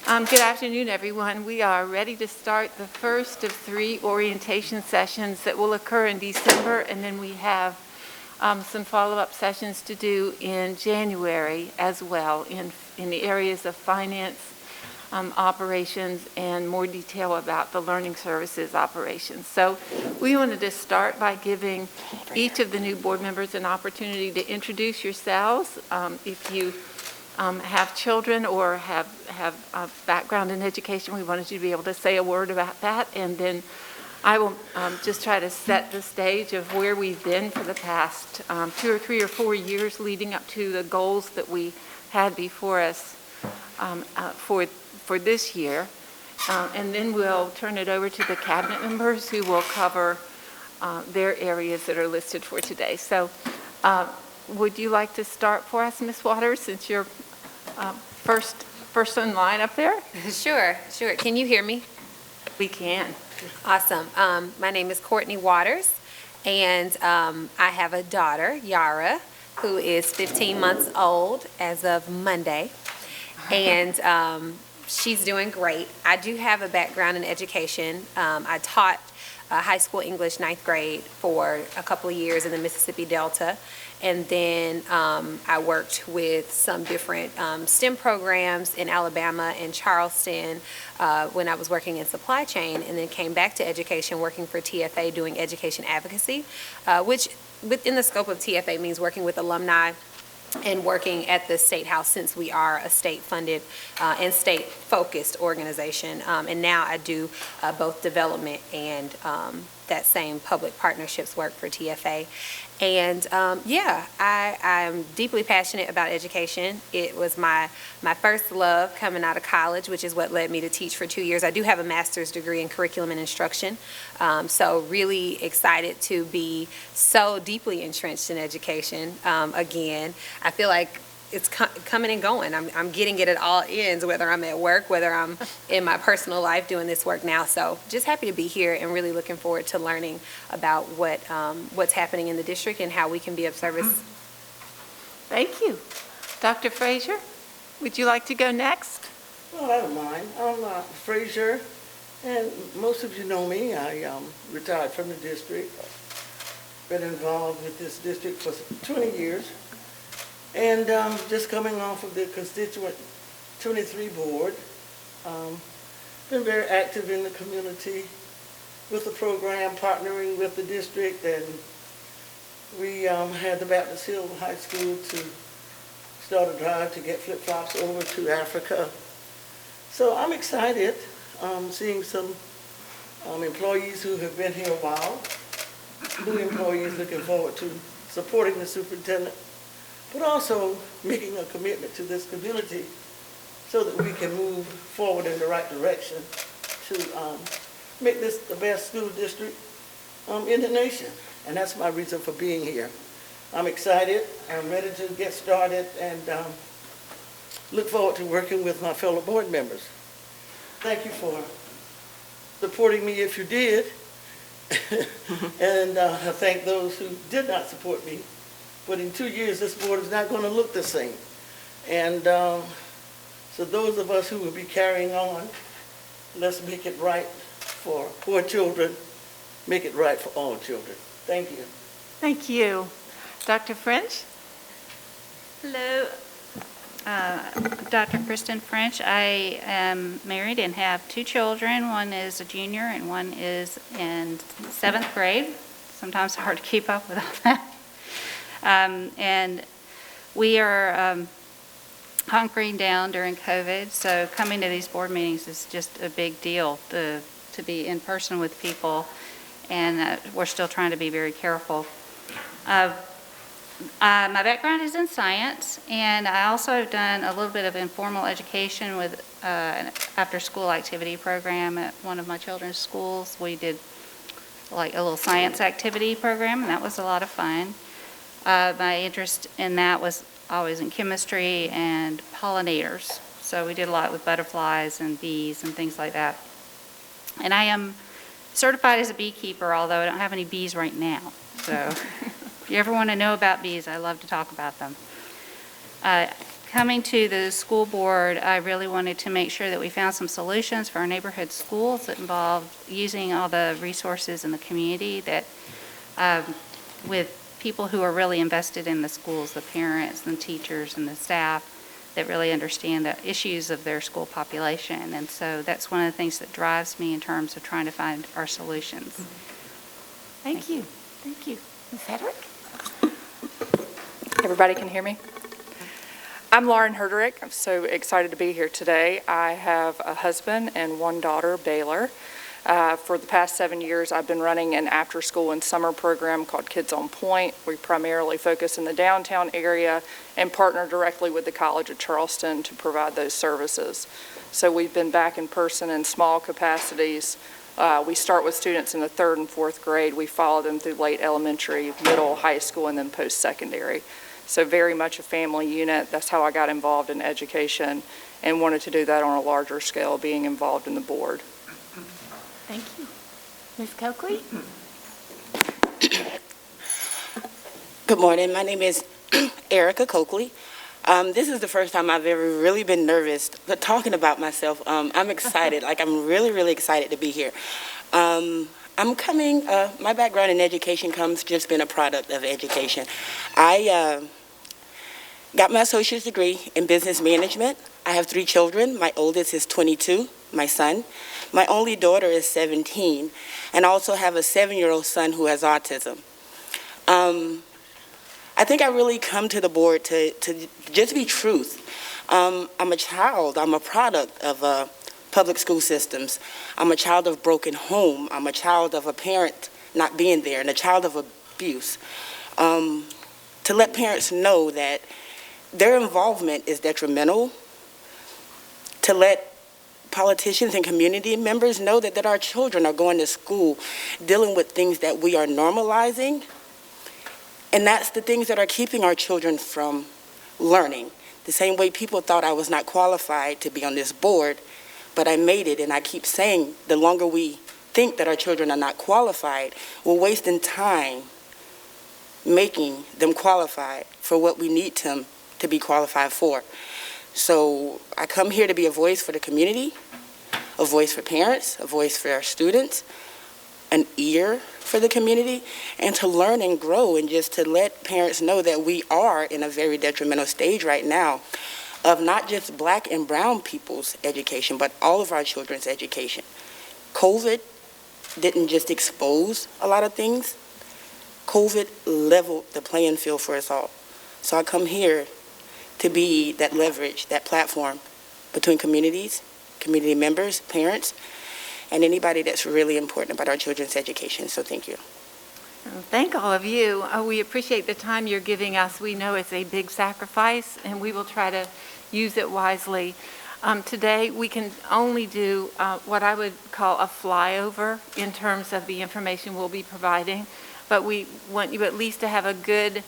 Good afternoon, everyone. We are ready to start the first of 3 orientation sessions that will occur in December, and then we have some follow-up sessions to do in January as well in the areas of finance, operations, and more detail about the learning services operations. So we wanted to start by giving each of the new board members an opportunity to introduce yourselves. If you have children or have a background in education, we wanted you to be able to say a word about that, and then I will just try to set the stage of where we've been for the past 2 or 3 or 4 years leading up to the goals that we had before us for this year, and then we'll turn it over to the cabinet members who will cover their areas that are listed for today. So would you like to start for us, Ms. Waters, since you're first in line up there? Sure. Can you hear me? We can. Awesome. My name is Courtney Waters, and I have a daughter, Yara, who is 15 months old as of Monday, and she's doing great. I do have a background in education. I taught high school English 9th grade for a couple of years in the Mississippi Delta. And then I worked with some different STEM programs in Alabama and Charleston when I was working in supply chain, and then came back to education working for TFA doing education advocacy, which within the scope of TFA means working with alumni and working at the State House, since we are a state-funded and state-focused organization. And now I do both development and that same public partnerships work for TFA. And I'm deeply passionate about education. It was my first love coming out of college, which is what led me to teach for 2 years. I do have a master's degree in curriculum and instruction, so really excited to be so deeply entrenched in education. Again, I feel like it's coming and going. I'm getting it at all ends, whether I'm at work, whether I'm in my personal life doing this work now. So just happy to be here and really looking forward to learning about what's happening in the district and how we can be of service. Thank you. Dr. Frazier, would you like to go next? Well, I don't mind. I'm Frazier, and most of you know me. I retired from the district, been involved with this district for 20 years. And just coming off of the Constituent 23 board, been very active in the community with the program, partnering with the district, and we had the Baptist Hill High School to start a drive to get flip-flops over to Africa. So I'm excited seeing some employees who have been here a while, new employees looking forward to supporting the superintendent, but also making a commitment to this community so that we can move forward in the right direction to make this the best school district in the nation. And that's my reason for being here. I'm excited. I'm ready to get started and look forward to working with my fellow board members. Thank you for supporting me if you did. And I thank those who did not support me. But in 2 years, this board is not going to look the same. And so those of us who will be carrying on, let's make it right for poor children, make it right for all children. Thank you. Thank you. Dr. French? Hello, Dr. Kristen French. I am married and have 2 children. One is a junior and one is in 7th grade. Sometimes hard to keep up with all that. And we are hunkering down during COVID, so coming to these board meetings is just a big deal to be in person with people, and we're still trying to be very careful. My background is in science, and I also have done a little bit of informal education with an after-school activity program at one of my children's schools. We did like a little science activity program, and that was a lot of fun. My interest in that was always in chemistry and pollinators. So we did a lot with butterflies and bees and things like that. And I am certified as a beekeeper, although I don't have any bees right now. So if you ever want to know about bees, I love to talk about them. coming to the school board, I really wanted to make sure that we found some solutions for our neighborhood schools that involved using all the resources in the community that, with people who are really invested in the schools, the parents and teachers and the staff that really understand the issues of their school population. And so that's one of the things that drives me in terms of trying to find our solutions. Thank you. Thank you. Ms. Hedrick? Everybody can hear me? I'm Laurenderick. I'm so excited to be here today. I have a husband and one daughter, Baylor. For the past 7 years, I've been running an after-school and summer program called Kids on Point. We primarily focus in the downtown area and partner directly with the College of Charleston to provide those services. So we've been back in person in small capacities. We start with students in the 3rd and 4th grade. We follow them through late elementary, middle, high school, and then post-secondary. So very much a family unit. That's how I got involved in education and wanted to do that on a larger scale, being involved in the board. Thank you. Ms. Coakley? Good morning. My name is Erika Coakley. This is the first time I've ever really been nervous talking about myself. I'm excited. I'm really, really excited to be here. I'm coming, my background in education comes just being a product of education. I got my associate's degree in business management. I have 3 children. My oldest is 22, my son. My only daughter is 17, and I also have a 7-year-old son who has autism. I think I really come to the board to just be truth. I'm a child. I'm a product of public school systems. I'm a child of broken home. I'm a child of a parent not being there and a child of abuse. To let parents know that their involvement is detrimental, to let politicians and community members know that our children are going to school dealing with things that we are normalizing, and that's the things that are keeping our children from learning. The same way people thought I was not qualified to be on this board, but I made it, and I keep saying the longer we think that our children are not qualified, we're wasting time making them qualified for what we need them to be qualified for. So I come here to be a voice for the community, a voice for parents, a voice for our students, an ear for the community, and to learn and grow, and just to let parents know that we are in a very detrimental stage right now of not just black and brown people's education, but all of our children's education. COVID didn't just expose a lot of things. COVID leveled the playing field for us all. So I come here to be that leverage, that platform between communities, community members, parents, and anybody that's really important about our children's education. So thank you. Thank all of you. We appreciate the time you're giving us. We know it's a big sacrifice, and we will try to use it wisely. Today, we can only do what I would call a flyover in terms of the information we'll be providing, but we want you at least to have a good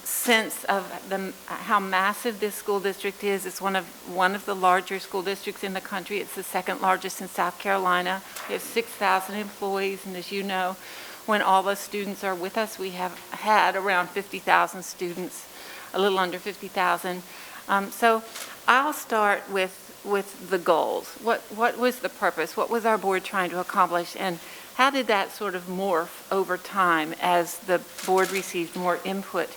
sense of how massive this school district is. It's one of the larger school districts in the country. It's the 2nd largest in South Carolina. We have 6,000 employees, and as you know, when all the students are with us, we have had around 50,000 students, a little under 50,000. So I'll start with the goals. What was the purpose? What was our board trying to accomplish? And how did that sort of morph over time as the board received more input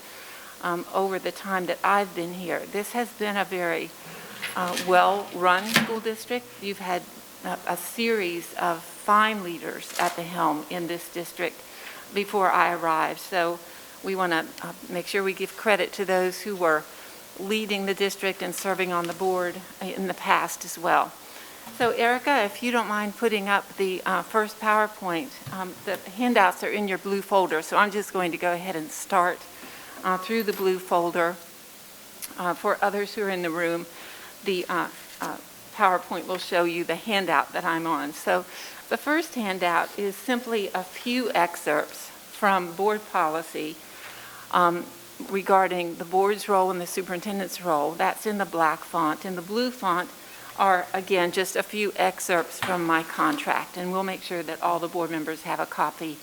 over the time that I've been here? This has been a very well-run school district. You've had a series of fine leaders at the helm in this district before I arrived. So we want to make sure we give credit to those who were leading the district and serving on the board in the past as well. So Erika, if you don't mind putting up the first PowerPoint, the handouts are in your blue folder, so I'm just going to go ahead and start through the blue folder. For others who are in the room, the PowerPoint will show you the handout that I'm on. So the first handout is simply a few excerpts from board policy regarding the board's role and the superintendent's role. That's in the black font. In the blue font are, again, just a few excerpts from my contract, and we'll make sure that all the board members have a copy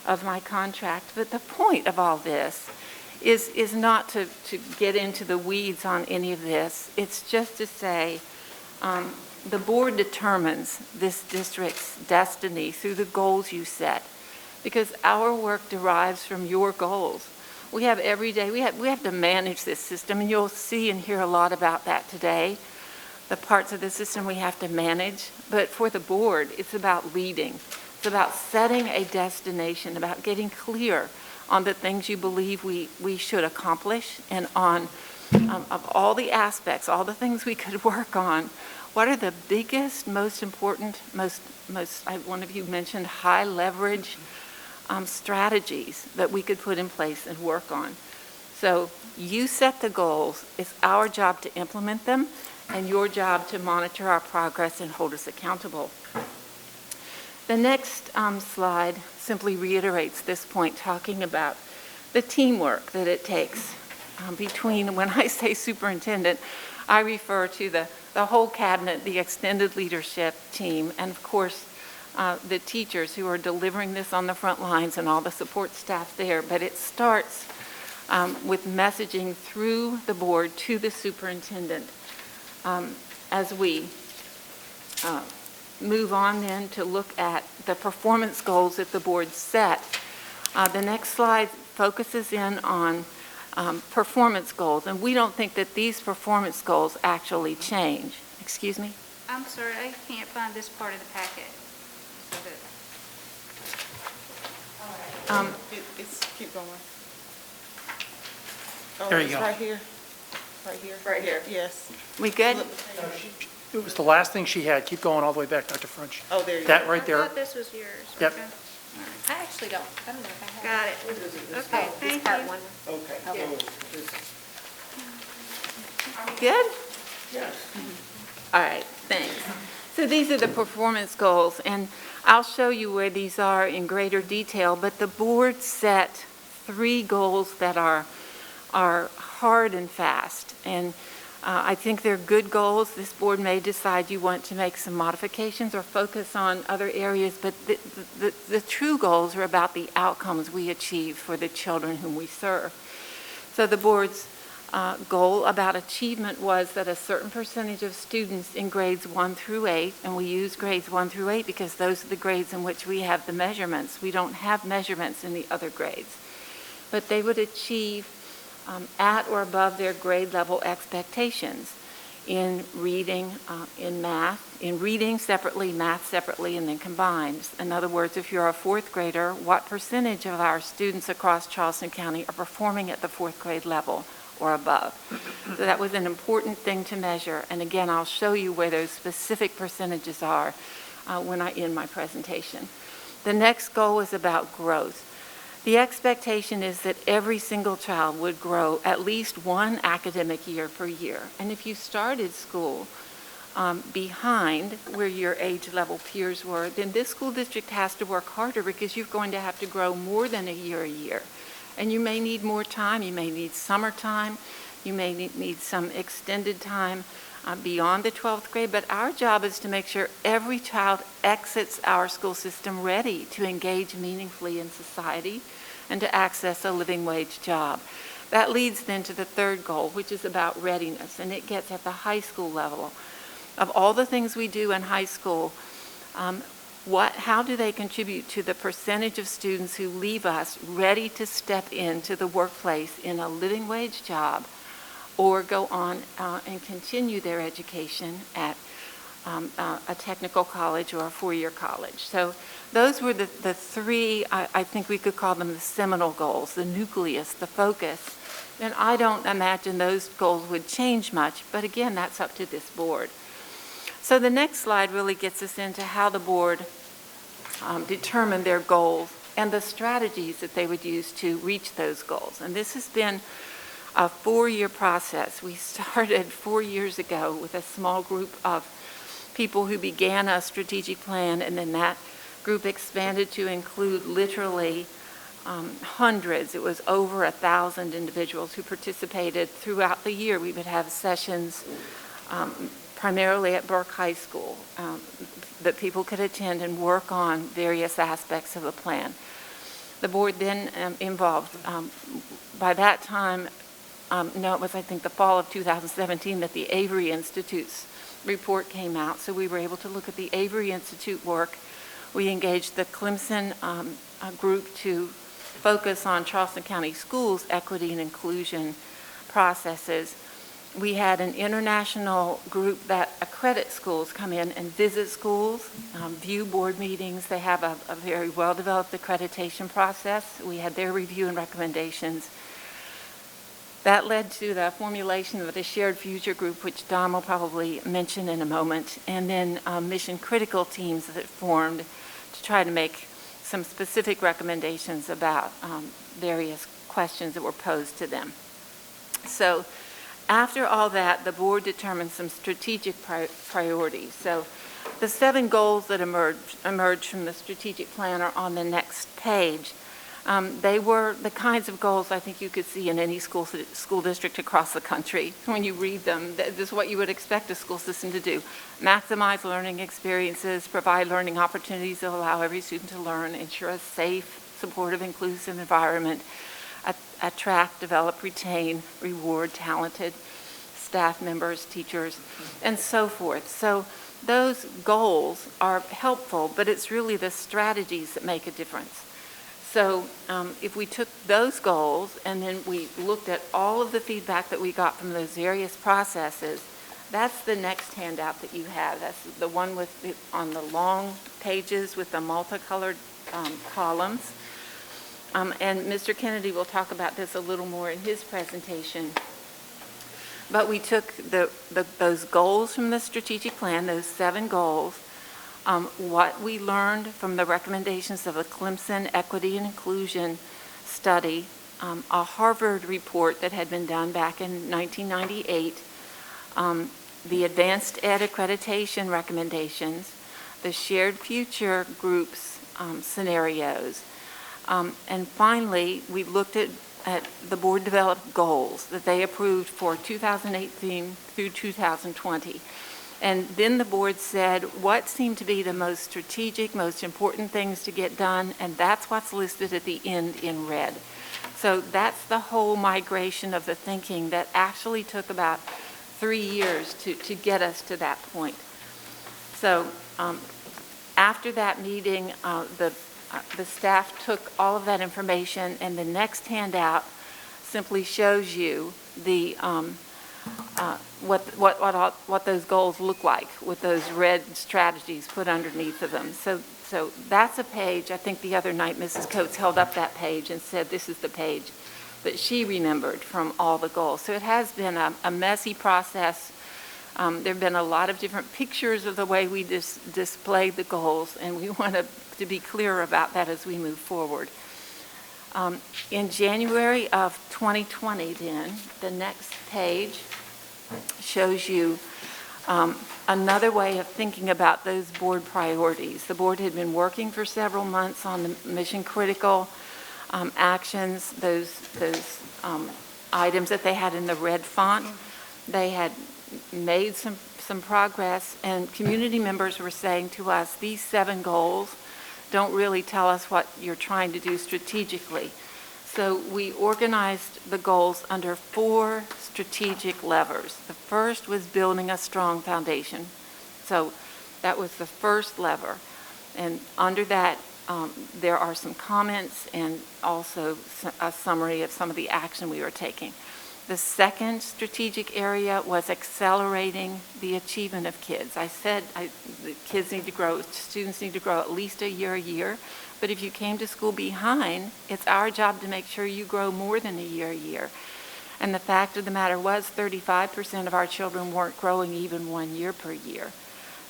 of my contract. But the point of all this is not to get into the weeds on any of this. It's just to say the board determines this district's destiny through the goals you set, because our work derives from your goals. We have every day, we have to manage this system, and you'll see and hear a lot about that today, the parts of the system we have to manage. But for the board, it's about leading. It's about setting a destination, about getting clear on the things you believe we should accomplish, and on of all the aspects, all the things we could work on. What are the biggest, most important, most one of you mentioned high leverage strategies that we could put in place and work on? So you set the goals. It's our job to implement them, and your job to monitor our progress and hold us accountable. The next slide simply reiterates this point, talking about the teamwork that it takes between, when I say superintendent, I refer to the whole cabinet, the extended leadership team, and of course, the teachers who are delivering this on the front lines and all the support staff there. But it starts with messaging through the board to the superintendent. As we move on then to look at the performance goals that the board set, the next slide focuses in on performance goals, and we don't think that these performance goals actually change. Excuse me? I'm sorry, I can't find this part of the packet. Keep going. There you go. Right here. Right here. Right here. Yes. We good? It was the last thing she had. Keep going all the way back, Dr. French. Oh, there you go. That right I there. thought this was yours. Yep. Okay. I actually don't know if I have. Got it. What is it? This- Okay, This thank part you. one. Okay. Okay. Good? Yes. All right, thanks. So these are the performance goals, and I'll show you where these are in greater detail, but the board set 3 goals that are hard and fast, and I think they're good goals. This board may decide you want to make some modifications or focus on other areas, but the true goals are about the outcomes we achieve for the children whom we serve. So the board's goal about achievement was that a certain percentage of students in grades 1 through 8, and we use grades 1 through 8 because those are the grades in which we have the measurements. We don't have measurements in the other grades. But they would achieve at or above their grade level expectations in reading, in math, in reading separately, math separately, and then combined. In other words, if you're a 4th grader, what percentage of our students across Charleston County are performing at the 4th grade level or above? So that was an important thing to measure. And again, I'll show you where those specific percentages are when I end my presentation. The next goal is about growth. The expectation is that every single child would grow at least 1 academic year per year. And if you started school behind where your age level peers were, then this school district has to work harder because you're going to have to grow more than a year. And you may need more time. You may need summertime. You may need some extended time beyond the 12th grade. But our job is to make sure every child exits our school system ready to engage meaningfully in society and to access a living wage job. That leads then to the 3rd goal, which is about readiness, and it gets at the high school level. Of all the things we do in high school, how do they contribute to the percentage of students who leave us ready to step into the workplace in a living wage job or go on and continue their education at a technical college or a 4-year college? So those were the 3, I think we could call them the seminal goals, the nucleus, the focus. And I don't imagine those goals would change much, but again, that's up to this board. So the next slide really gets us into how the board determined their goals and the strategies that they would use to reach those goals. And this has been a 4-year process. We started 4 years ago with a small group of people who began a strategic plan, and then that group expanded to include literally hundreds. It was over 1,000 individuals who participated throughout the year. We would have sessions primarily at Burke High School that people could attend and work on various aspects of the plan. The board then involved by that time, no, it was, I think, the fall of 2017 that the Avery Institute's report came out. So we were able to look at the Avery Institute work. We engaged the Clemson group to focus on Charleston County Schools' equity and inclusion processes. We had an international group that accredits schools come in and visit schools, view board meetings. They have a very well-developed accreditation process. We had their review and recommendations. That led to the formulation of the Shared Future Group, which Don will probably mention in a moment, and then mission critical teams that formed to try to make some specific recommendations about various questions that were posed to them. So after all that, the board determined some strategic priorities. So the 7 goals that emerged from the strategic plan are on the next page. They were the kinds of goals I think you could see in any school district across the country. When you read them, this is what you would expect a school system to do. Maximize learning experiences, provide learning opportunities that allow every student to learn, ensure a safe, supportive, inclusive environment, attract, develop, retain, reward talented staff members, teachers, and so forth. So those goals are helpful, but it's really the strategies that make a difference. So if we took those goals and then we looked at all of the feedback that we got from those various processes, that's the next handout that you have. That's the one on the long pages with the multicolored columns. And Mr. Kennedy will talk about this a little more in his presentation. But we took those goals from the strategic plan, those 7 goals, what we learned from the recommendations of the Clemson Equity and Inclusion Study, a Harvard report that had been done back in 1998, the Advanced Ed Accreditation recommendations, the Shared Future Group's scenarios, and finally, we looked at the board developed goals that they approved for 2018 through 2020. And then the board said what seemed to be the most strategic, most important things to get done, and that's what's listed at the end in red. So that's the whole migration of the thinking that actually took about 3 years to get us to that point. So after that meeting, the staff took all of that information, and the next handout simply shows you the what those goals look like with those red strategies put underneath of them. So that's a page. I think the other night Mrs. Coates held up that page and said this is the page that she remembered from all the goals. So it has been a messy process. There have been a lot of different pictures of the way we display the goals, and we want to be clear about that as we move forward. In January of 2020 then, the next page shows you another way of thinking about those board priorities. The board had been working for several months on the mission critical actions, those items that they had in the red font. They had made some progress, and community members were saying to us, these 7 goals don't really tell us what you're trying to do strategically. So we organized the goals under 4 strategic levers. The first was building a strong foundation. So that was the first lever. And under that, there are some comments and also a summary of some of the action we were taking. The second strategic area was accelerating the achievement of kids. I said the kids need to grow, students need to grow at least a year, but if you came to school behind, it's our job to make sure you grow more than a year. And the fact of the matter was 35% of our children weren't growing even 1 year per year.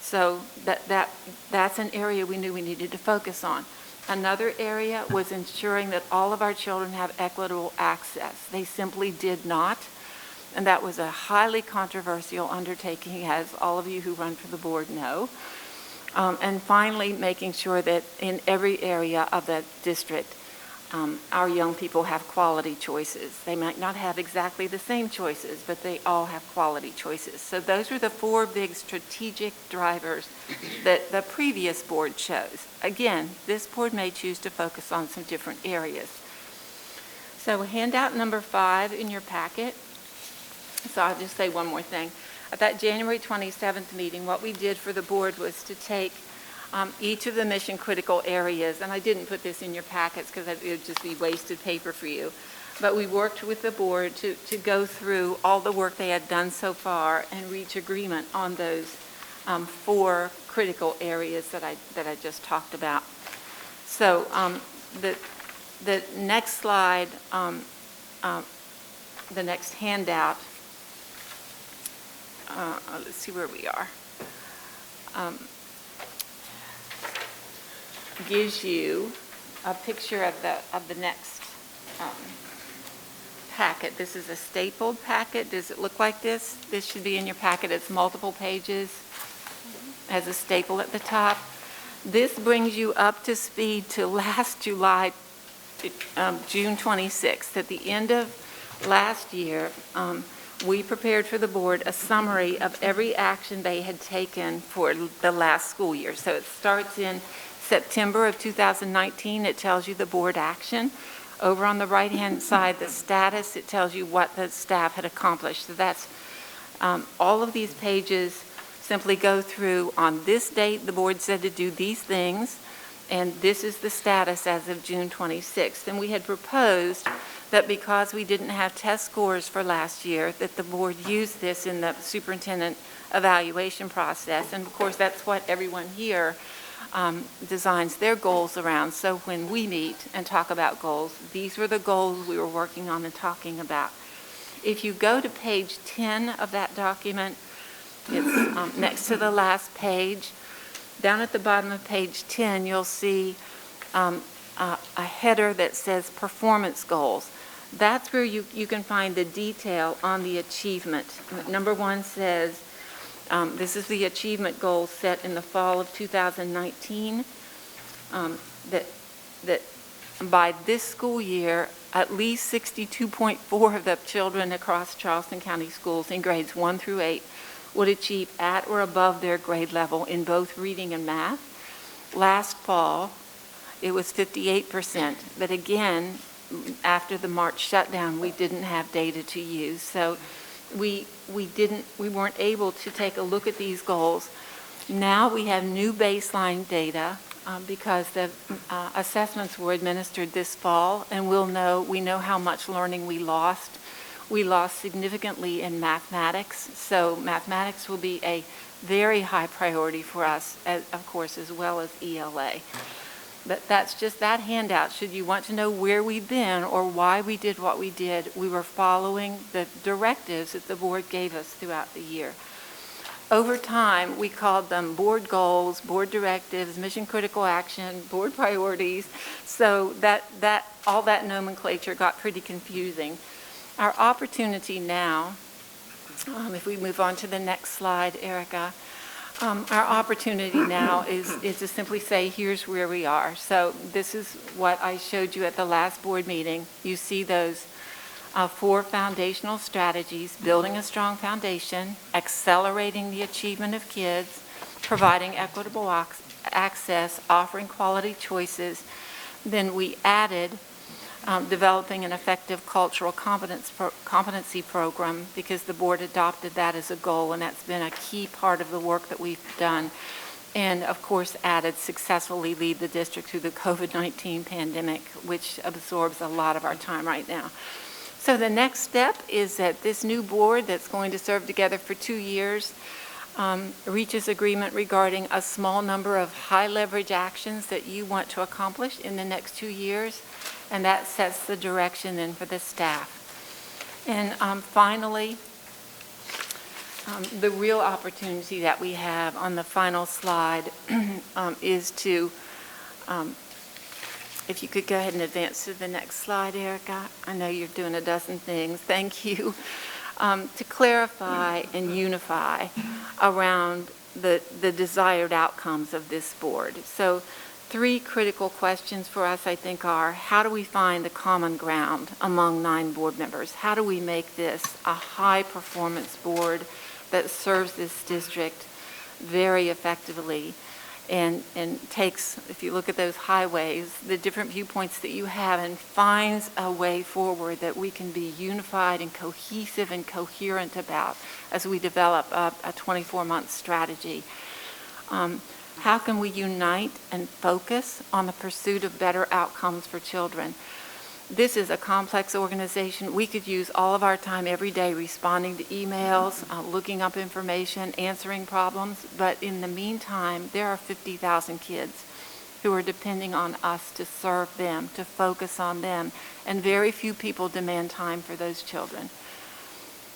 So that's an area we knew we needed to focus on. Another area was ensuring that all of our children have equitable access. They simply did not, and that was a highly controversial undertaking, as all of you who run for the board know. And finally, making sure that in every area of the district, our young people have quality choices. They might not have exactly the same choices, but they all have quality choices. So those are the 4 big strategic drivers that the previous board chose. Again, this board may choose to focus on some different areas. So handout number 5 in your packet. So I'll just say one more thing. At that January 27th meeting, what we did for the board was to take each of the mission critical areas, and I didn't put this in your packets because it would just be wasted paper for you, but we worked with the board to go through all the work they had done so far and reach agreement on those 4 critical areas that I just talked about. So the next slide, the next handout, let's see where we are, gives you a picture of the next packet. This is a stapled packet. Does it look like this? This should be in your packet. It's multiple pages, has a staple at the top. This brings you up to speed to last July, June 26th. At the end of last year, we prepared for the board a summary of every action they had taken for the last school year. So it starts in September of 2019. It tells you the board action. Over on the right-hand side, the status, it tells you what the staff had accomplished. So that's all of these pages simply go through on this date, the board said to do these things, and this is the status as of June 26th. And we had proposed that because we didn't have test scores for last year, that the board use this in the superintendent evaluation process. And of course, that's what everyone here designs their goals around. So when we meet and talk about goals, these were the goals we were working on and talking about. If you go to page 10 of that document, it's next to the last page. Down at the bottom of page 10, you'll see a header that says performance goals. That's where you can find the detail on the achievement. Number 1 says, this is the achievement goal set in the fall of 2019, that by this school year, at least 62.4% of the children across Charleston County schools in grades 1 through 8 would achieve at or above their grade level in both reading and math. Last fall, it was 58%, but again, after the March shutdown, we didn't have data to use. So we weren't able to take a look at these goals. Now we have new baseline data because the assessments were administered this fall, and we know how much learning we lost. We lost significantly in mathematics, so mathematics will be a very high priority for us, of course, as well as ELA. But that's just that handout. Should you want to know where we've been or why we did what we did, we were following the directives that the board gave us throughout the year. Over time, we called them board goals, board directives, mission critical action, board priorities, so that all that nomenclature got pretty confusing. Our opportunity now, if we move on to the next slide, Erika, our opportunity now is to simply say, here's where we are. So this is what I showed you at the last board meeting. You see those 4 foundational strategies: building a strong foundation, accelerating the achievement of kids, providing equitable access, offering quality choices. Then we added developing an effective cultural competency program, because the board adopted that as a goal, and that's been a key part of the work that we've done. And of course, added successfully lead the district through the COVID-19 pandemic, which absorbs a lot of our time right now. So the next step is that this new board that's going to serve together for 2 years reaches agreement regarding a small number of high leverage actions that you want to accomplish in the next 2 years. And that sets the direction then for the staff. And finally, the real opportunity that we have on the final slide is to, if you could go ahead and advance to the next slide, Erika. I know you're doing a dozen things. Thank you. To clarify and unify around the desired outcomes of this board. So 3 critical questions for us, I think, are: how do we find the common ground among 9 board members? How do we make this a high-performance board that serves this district very effectively? and takes, if you look at those highways, the different viewpoints that you have and finds a way forward that we can be unified and cohesive and coherent about as we develop a 24-month strategy. How can we unite and focus on the pursuit of better outcomes for children? This is a complex organization. We could use all of our time every day responding to emails, looking up information, answering problems, but in the meantime, there are 50,000 kids who are depending on us to serve them, to focus on them, and very few people demand time for those children.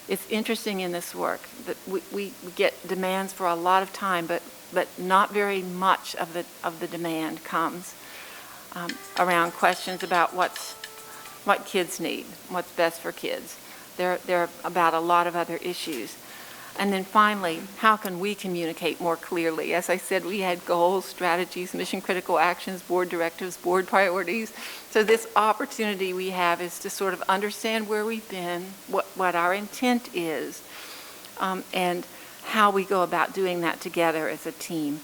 It's interesting in this work that we get demands for a lot of time, but not very much of the demand comes around questions about what kids need, what's best for kids. They're about a lot of other issues. And then finally, how can we communicate more clearly? As I said, we had goals, strategies, mission critical actions, board directives, board priorities. So this opportunity we have is to sort of understand where we've been, what our intent is, and how we go about doing that together as a team.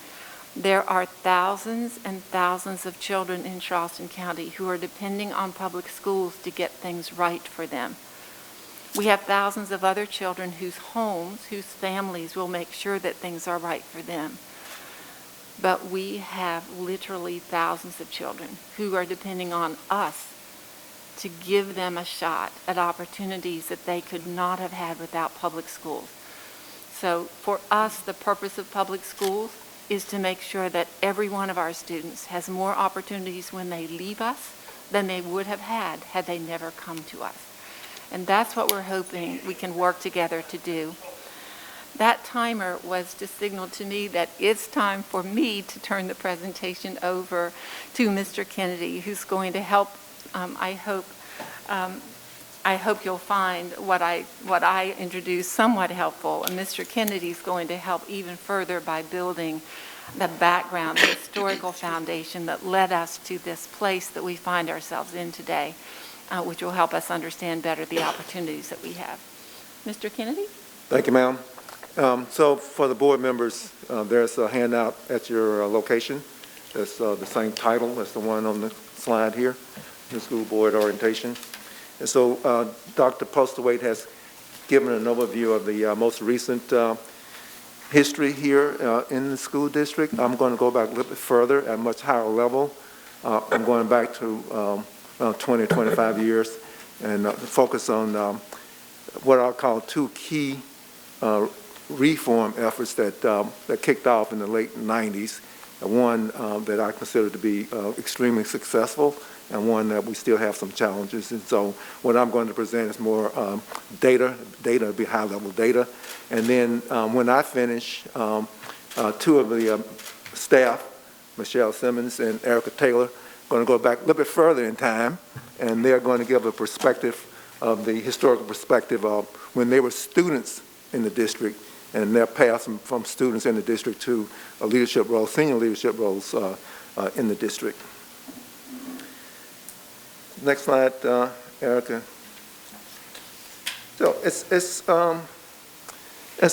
There are thousands and thousands of children in Charleston County who are depending on public schools to get things right for them. We have thousands of other children whose homes, whose families will make sure that things are right for them. But we have literally thousands of children who are depending on us to give them a shot at opportunities that they could not have had without public schools. So for us, the purpose of public schools is to make sure that every one of our students has more opportunities when they leave us than they would have had they never come to us. And that's what we're hoping we can work together to do. That timer was to signal to me that it's time for me to turn the presentation over to Mr. Kennedy, who's going to help, I hope you'll find what I introduced somewhat helpful. And Mr. Kennedy's going to help even further by building the background, the historical foundation that led us to this place that we find ourselves in today, which will help us understand better the opportunities that we have. Mr. Kennedy? Thank you, ma'am. So for the board members, there's a handout at your location. It's the same title as the one on the slide here, the school board orientation. And so Dr. Postlewaite has given an overview of the most recent history here in the school district. I'm going to go back a little bit further at a much higher level. I'm going back to 20, 25 years and focus on what I'll call two key reform efforts that kicked off in the late 90s. One that I consider to be extremely successful, and one that we still have some challenges. And so what I'm going to present is more data will be high-level data. And then when I finish, two of the staff, Michelle Simmons and Erika Taylor, going to go back a little bit further in time, and they're going to give a perspective of the historical perspective of when they were students in the district and their path from students in the district to a leadership role, senior leadership roles in the district. Next slide, Erika. So as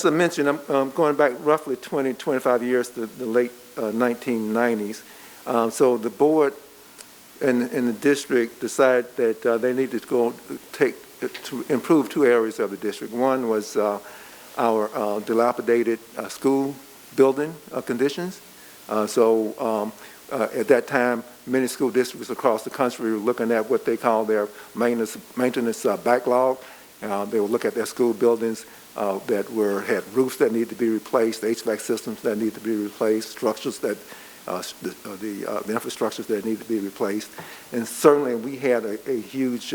I mentioned, I'm going back roughly 20, 25 years to the late 1990s. So the board in the district decided that they needed to improve two areas of the district. One was our dilapidated school building conditions. So at that time, many school districts across the country were looking at what they call their maintenance backlog. They would look at their school buildings that had roofs that need to be replaced, HVAC systems that need to be replaced, structures that the infrastructures that need to be replaced. And certainly we had a huge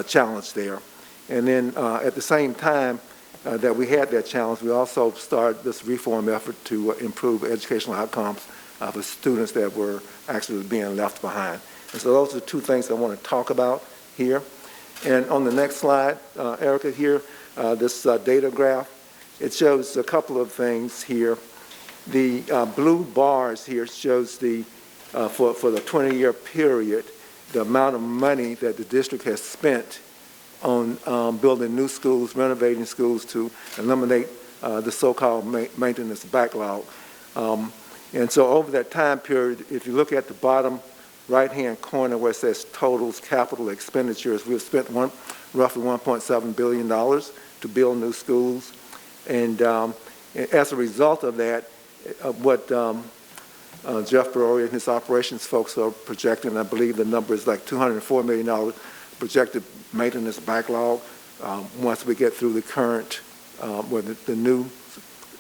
challenge there. And then at the same time that we had that challenge, we also started this reform effort to improve educational outcomes for students that were actually being left behind. And so those are the two things I want to talk about here. And on the next slide, Erika, here, this data graph, it shows a couple of things here. The blue bars here shows the for the 20-year period, the amount of money that the district has spent on building new schools, renovating schools to eliminate the so-called maintenance backlog. And so over that time period, if you look at the bottom right-hand corner where it says totals capital expenditures, we've spent roughly $1.7 billion to build new schools. And as a result of that, what Jeff Brewery and his operations folks are projecting, I believe the number is like $204 million projected maintenance backlog once we get through the current, the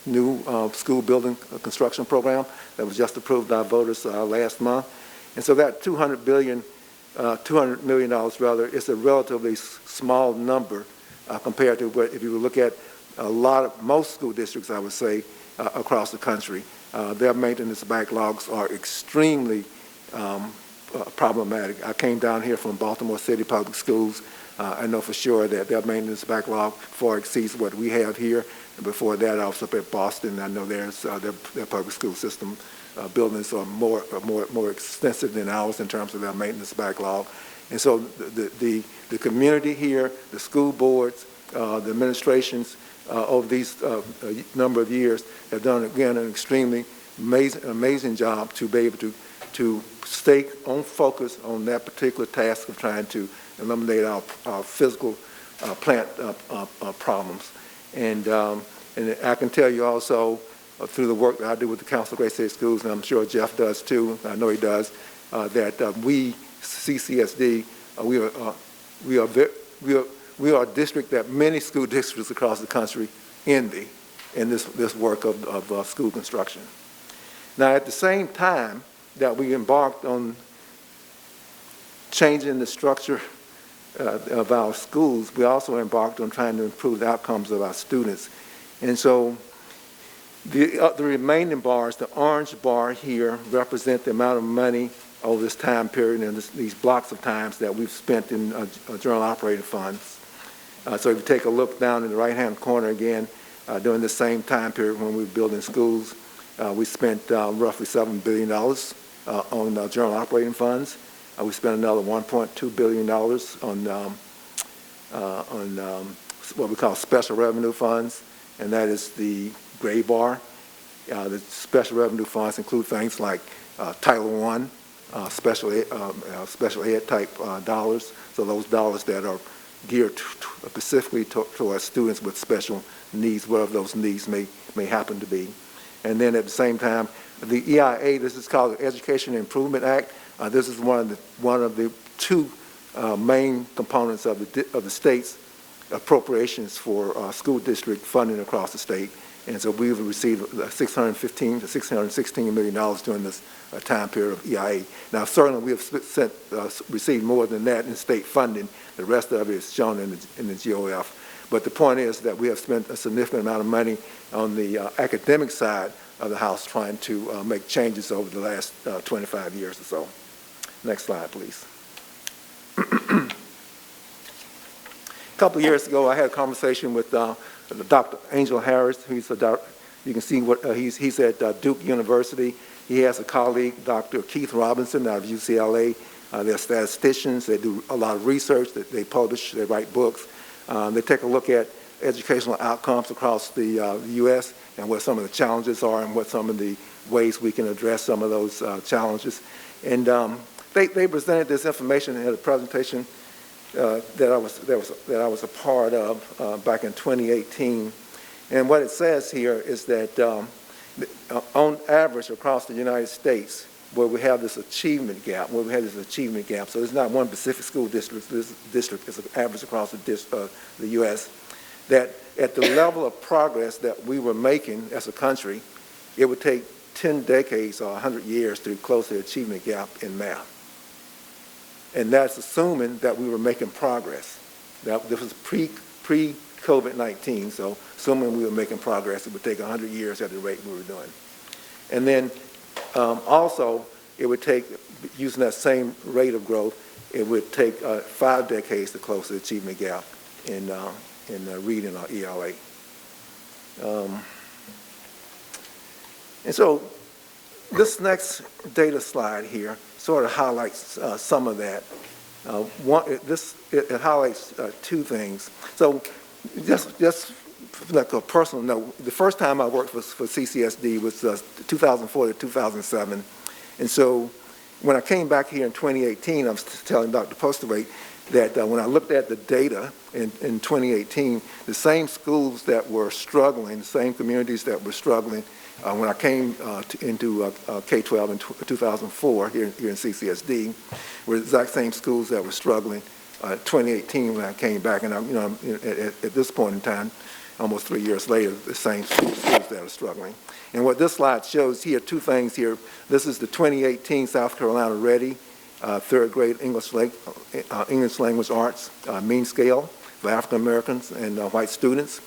new school building construction program that was just approved by voters last month. And so that $200 million rather, is a relatively small number compared to what, if you look at most school districts, I would say, across the country, their maintenance backlogs are extremely problematic. I came down here from Baltimore City Public Schools. I know for sure that their maintenance backlog far exceeds what we have here. And before that, I was up at Boston. I know their public school system buildings are more extensive than ours in terms of their maintenance backlog. And so the community here, the school boards, the administrations over these number of years have done, again, an extremely amazing job to be able to stay on focus on that particular task of trying to eliminate our physical plant problems. And I can tell you also through the work that I do with the Council of Great State Schools, and I'm sure Jeff does too, I know he does, that we, CCSD, we are a district that many school districts across the country envy in this work of school construction. Now, at the same time that we embarked on changing the structure of our schools, we also embarked on trying to improve the outcomes of our students. And so the remaining bars, the orange bar here, represent the amount of money over this time period and these blocks of times that we've spent in general operating funds. So if you take a look down in the right-hand corner again, during the same time period when we were building schools, we spent roughly $7 billion on general operating funds. We spent another $1.2 billion on what we call special revenue funds, and that is the gray bar. The special revenue funds include things like Title I, special ed type dollars, so those dollars that are geared specifically to our students with special needs, whatever those needs may happen to be. And then at the same time, the EIA, this is called the Education Improvement Act. This is one of the two main components of the state's appropriations for school district funding across the state. And so we've received $615 to $616 million during this time period of EIA. Now, certainly we have received more than that in state funding. The rest of it is shown in the GOF. But the point is that we have spent a significant amount of money on the academic side of the house trying to make changes over the last 25 years or so. Next slide, please. A couple of years ago, I had a conversation with Dr. Angel Harris. You can see what he's at Duke University. He has a colleague, Dr. Keith Robinson, out of UCLA. They're statisticians. They do a lot of research. They publish. They write books. They take a look at educational outcomes across the U.S. and what some of the challenges are and what some of the ways we can address some of those challenges. And they presented this information at a presentation that I was a part of back in 2018. And what it says here is that on average across the United States, where we have this achievement gap, so it's not one specific school district, this district is an average across the U.S., that at the level of progress that we were making as a country, it would take 10 decades or 100 years to close the achievement gap in math. And that's assuming that we were making progress. This was pre-COVID-19, so assuming we were making progress, it would take 100 years at the rate we were doing. And then also, it would take, using that same rate of growth, it would take 5 decades to close the achievement gap in reading or ELA. And so this next data slide here sort of highlights some of that. It highlights two things. So just like a personal note, the first time I worked for CCSD was 2004 to 2007. And so when I came back here in 2018, I was telling Dr. Postaway that when I looked at the data in 2018, the same schools that were struggling, the same communities that were struggling, when I came into K-12 in 2004 here in CCSD, were the exact same schools that were struggling 2018 when I came back. And at this point in time, almost 3 years later, the same schools that are struggling. And what this slide shows here, two things here. This is the 2018 South Carolina Ready third grade English language arts mean scale for African Americans and white students.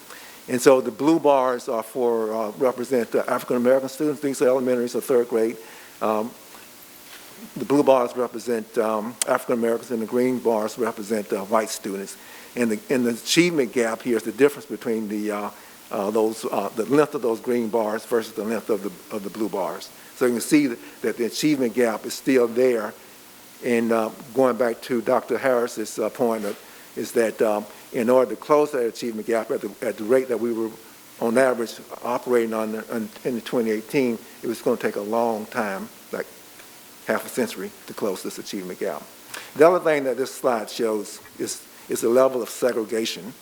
And so the blue bars are for represent African American students. These are elementary, so third grade. The blue bars represent African Americans, and the green bars represent white students. And the achievement gap here is the difference between the length of those green bars versus the length of the blue bars. So you can see that the achievement gap is still there. And going back to Dr. Harris's point is that in order to close that achievement gap at the rate that we were on average operating on in 2018, it was going to take a long time, like half a century, to close this achievement gap. The other thing that this slide shows is the level of segregation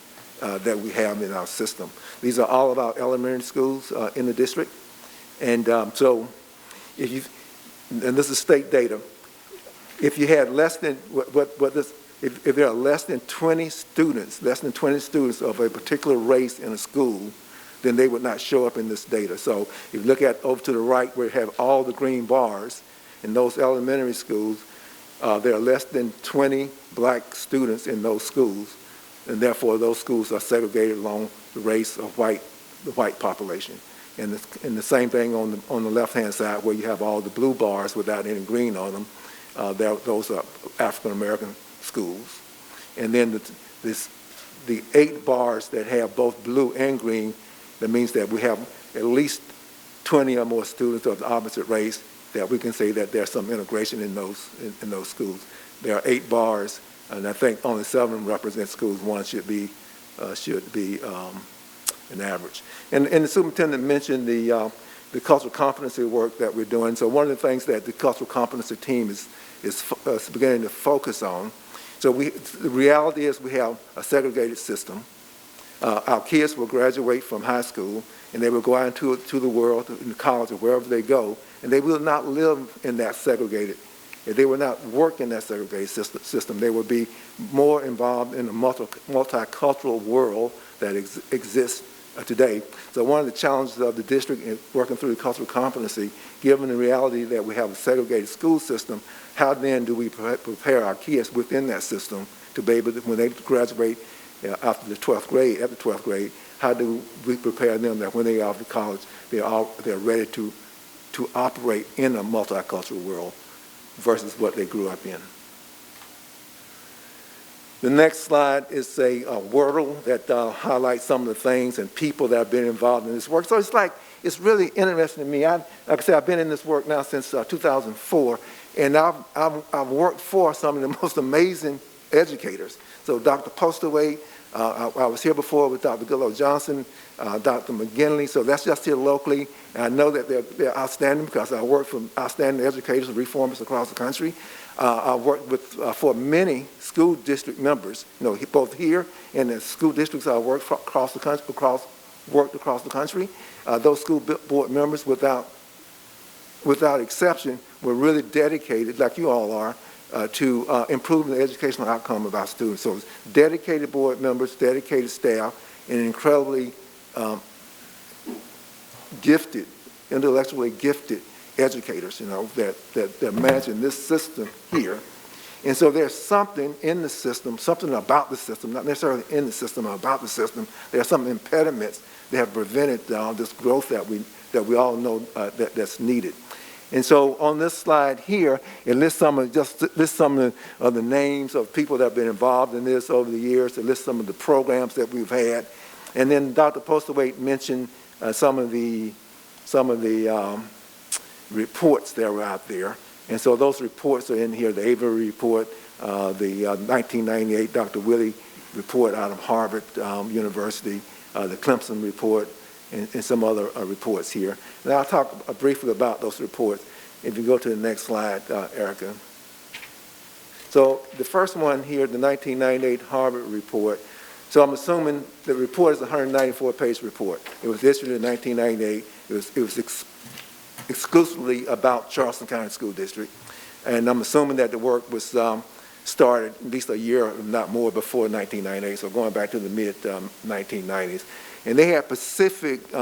that we have in our system. These are all of our elementary schools in the district. And so and this is state data, if you had less than, if there are less than 20 students of a particular race in a school, then they would not show up in this data. So if you look at over to the right where you have all the green bars, in those elementary schools, there are less than 20 black students in those schools, and therefore those schools are segregated along the race of the white population. And the same thing on the left-hand side where you have all the blue bars without any green on them, those are African American schools. And then the 8 bars that have both blue and green, that means that we have at least 20 or more students of the opposite race that we can say that there's some integration in those schools. There are 8 bars, and I think only 7 represent schools. 1 should be an average. And the superintendent mentioned the cultural competency work that we're doing. So one of the things that the cultural competency team is beginning to focus on. So the reality is we have a segregated system. Our kids will graduate from high school, and they will go out into the world, in college, or wherever they go, and they will not live in that segregated. They will not work in that segregated system. They will be more involved in the multicultural world that exists today. So one of the challenges of the district in working through the cultural competency, given the reality that we have a segregated school system, how then do we prepare our kids within that system to be able to, when they graduate after the 12th grade, how do we prepare them that when they are off to college, they're ready to operate in a multicultural world versus what they grew up in. The next slide is a wordle that highlights some of the things and people that have been involved in this work. So it's really interesting to me. Like I said, I've been in this work now since 2004, and I've worked for some of the most amazing educators. So Dr. Postaway, I was here before with Dr. Goodlow Johnson, Dr. McGinley, so that's just here locally. And I know that they're outstanding because I work for outstanding educators and reformers across the country. I worked with for many school district members, both here and the school districts I worked for across the country. Those school board members, without exception, were really dedicated, like you all are, to improving the educational outcome of our students. So it's dedicated board members, dedicated staff, and incredibly gifted, intellectually gifted educators, that managing this system here. And so there's something in the system, something about the system, not necessarily in the system or about the system. There are some impediments that have prevented this growth that we all know that's needed. And so on this slide here, it lists some of the names of people that have been involved in this over the years. It lists some of the programs that we've had. And then Dr. Postaway mentioned some of the reports that were out there. And so those reports are in here, the Avery report, the 1998 Dr. Willie report out of Harvard University, the Clemson report, and some other reports here. And I'll talk briefly about those reports. If you go to the next slide, Erika. So the first one here, the 1998 Harvard report. So I'm assuming the report is a 194-page report. It was issued in 1998. It was exclusively about Charleston County School District. And I'm assuming that the work was started at least a year, if not more, before 1998, so going back to the mid-1990s. And they had specific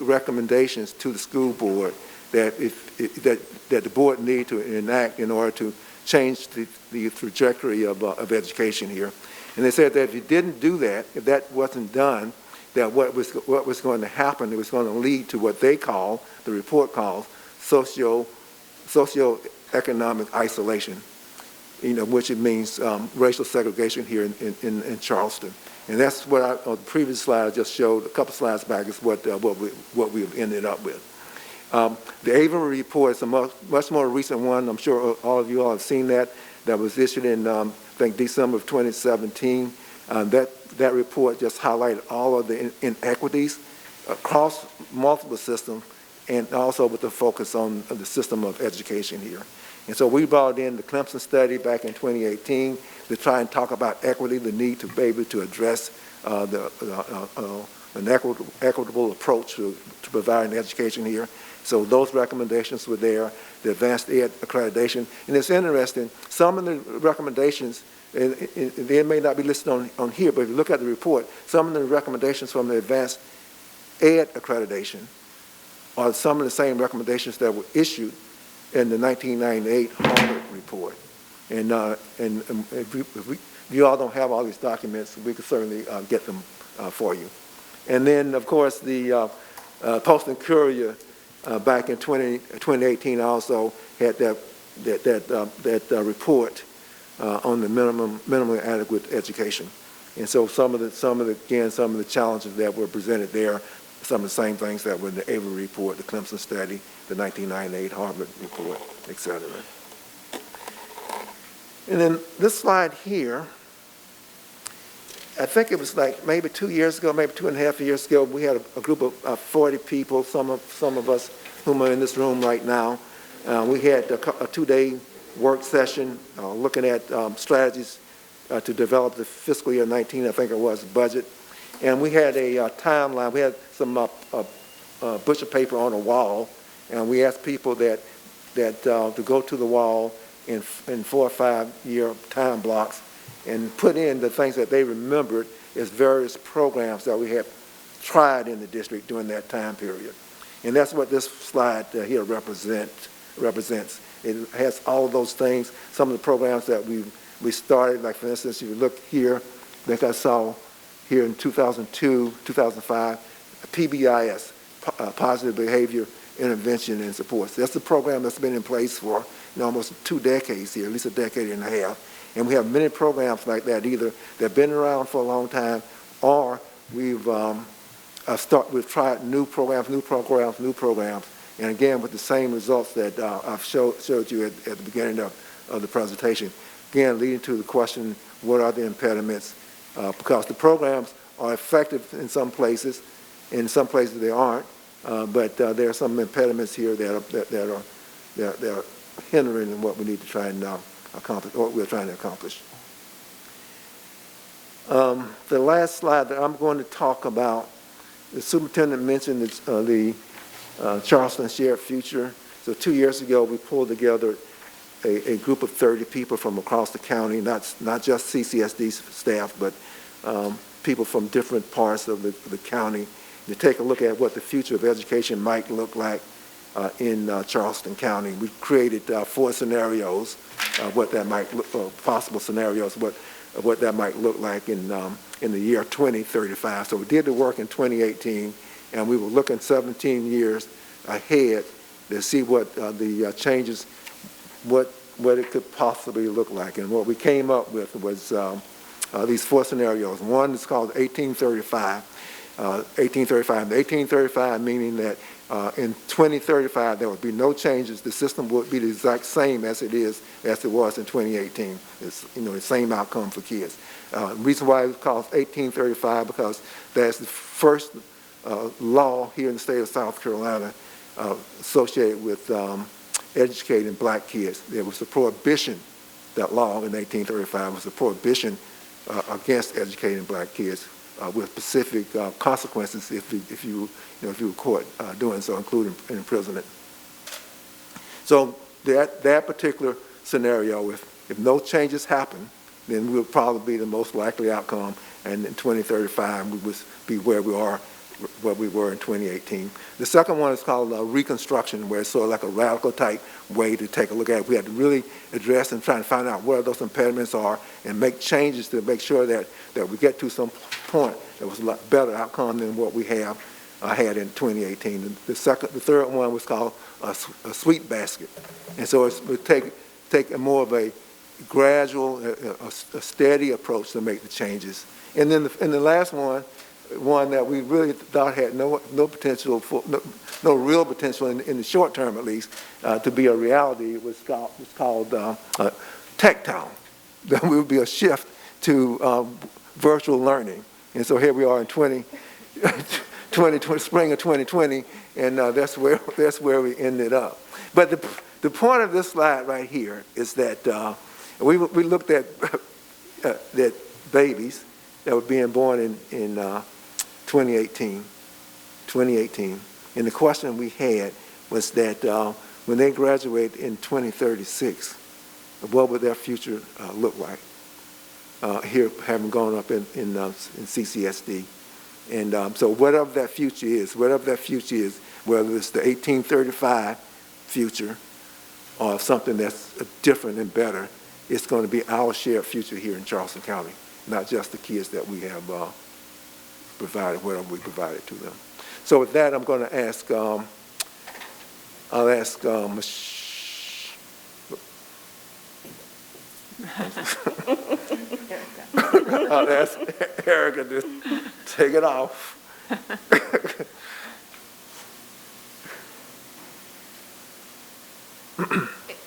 recommendations to the school board that that the board needed to enact in order to change the trajectory of education here. And they said that if you didn't do that, if that wasn't done, that what was going to happen, it was going to lead to what they call, the report calls, socioeconomic isolation, which it means racial segregation here in Charleston. And that's what on the previous slide I just showed, a couple slides back, is what we've ended up with. The Avery report is a much more recent one. I'm sure all of you all have seen that. That was issued in, I think, December of 2017. That report just highlighted all of the inequities across multiple systems, and also with the focus on the system of education here. And so we brought in the Clemson study back in 2018 to try and talk about equity, the need to be able to address an equitable approach to providing education here. So those recommendations were there, the advanced ed accreditation. And it's interesting, some of the recommendations, and they may not be listed on here, but if you look at the report, some of the recommendations from the advanced ed accreditation are some of the same recommendations that were issued in the 1998 Harvard report. And if you all don't have all these documents, we could certainly get them for you. And then, of course, the Post and Courier back in 2018 also had that report on the minimally adequate education. And so some of the challenges that were presented there, some of the same things that were in the Avery report, the Clemson study, the 1998 Harvard report, et cetera. And then this slide here, I think it was like maybe 2 years ago, maybe 2.5 years ago, we had a group of 40 people, some of us whom are in this room right now. We had a 2-day work session looking at strategies to develop the fiscal year 19, I think it was, budget. And we had a timeline. We had some butcher paper on a wall, and we asked people that to go to the wall in 4 or 5 year time blocks and put in the things that they remembered as various programs that we had tried in the district during that time period. And that's what this slide here represents. It has all of those things, some of the programs that we started, like for instance, if you look here, I think I saw here in 2002, 2005, PBIS, Positive Behavior Intervention and Support. So that's the program that's been in place for almost 2 decades here, at least a decade and a half. And we have many programs like that, either they've been around for a long time, or we've tried new programs, and again with the same results that I've showed you at the beginning of the presentation. Again, leading to the question, what are the impediments? Because the programs are effective in some places they aren't, but there are some impediments here that are hindering in what we need to try and accomplish, what we're trying to accomplish. The last slide that I'm going to talk about, the superintendent mentioned the Charleston Shared Future. So 2 years ago, we pulled together a group of 30 people from across the county, not just CCSD staff, but people from different parts of the county, to take a look at what the future of education might look like in Charleston County. We created 4 scenarios, what that might look, possible scenarios, what that might look like in the year 2035. So we did the work in 2018, and we were looking 17 years ahead to see what the changes, what it could possibly look like. And what we came up with was these 4 scenarios. One is called 1835. 1835 meaning that in 2035 there would be no changes. The system would be the exact same as it was in 2018. It's the same outcome for kids. Reason why it's called 1835, because that's the first law here in the state of South Carolina associated with educating black kids. There was a prohibition, that law in 1835 was a prohibition against educating black kids with specific consequences if you were caught doing so, including imprisonment. So that particular scenario, if no changes happen, then we'll probably be the most likely outcome, and in 2035 we would be where we were in 2018. The second one is called reconstruction, where it's sort of like a radical type way to take a look at it. We have to really address and try and find out where those impediments are and make changes to make sure that we get to some point that was a lot better outcome than what we have had in 2018. The third one was called a sweet basket, and so we take a more of a gradual, a steady approach to make the changes. And then the last one that we really thought had no potential, no real potential in the short term at least, to be a reality, was called Tactile. There will be a shift to virtual learning. And so here we are in 2020, spring of 2020, and that's where we ended up. But the point of this slide right here is that we looked at that babies that were being born in 2018, and the question we had was that when they graduate in 2036, what would their future look like? Here, having gone up in CCSD, and so whatever that future is, whether it's the 1835 future or something that's different and better, it's going to be our shared future here in Charleston County, not just the kids that we have provided, whatever we provided to them. So with that, I'm going to ask, I'll ask I'll ask Erika to take it off.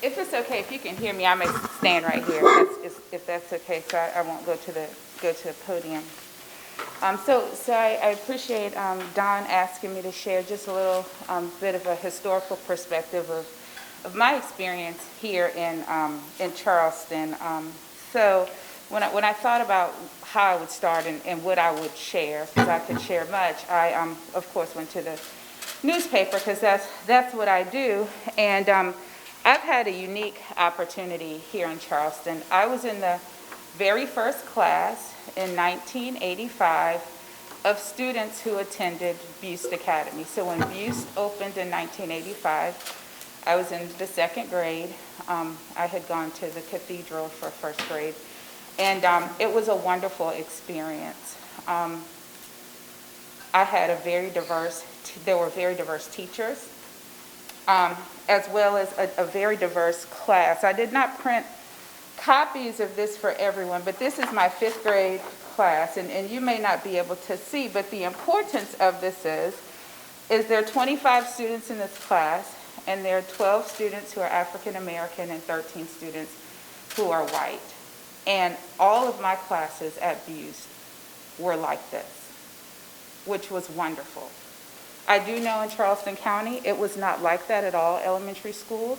If it's okay, if you can hear me, I may stand right here, if that's okay, so I won't go to the podium. So I appreciate Don asking me to share just a little bit of a historical perspective of my experience here in Charleston. So when I thought about how I would start and what I would share, because I could share much, I of course went to the newspaper because that's what I do, and I've had a unique opportunity here in Charleston. I was in the very first class in 1985 of students who attended Buste Academy. So when Buste opened in 1985, I was in the second grade. I had gone to the cathedral for first grade, and it was a wonderful experience. I had there were very diverse teachers, as well as a very diverse class. I did not print copies of this for everyone, but this is my fifth grade class, and you may not be able to see, but the importance of this is there are 25 students in this class, and there are 12 students who are African American and 13 students who are white. And all of my classes at Buste were like this, which was wonderful. I do know in Charleston County it was not like that at all, elementary schools.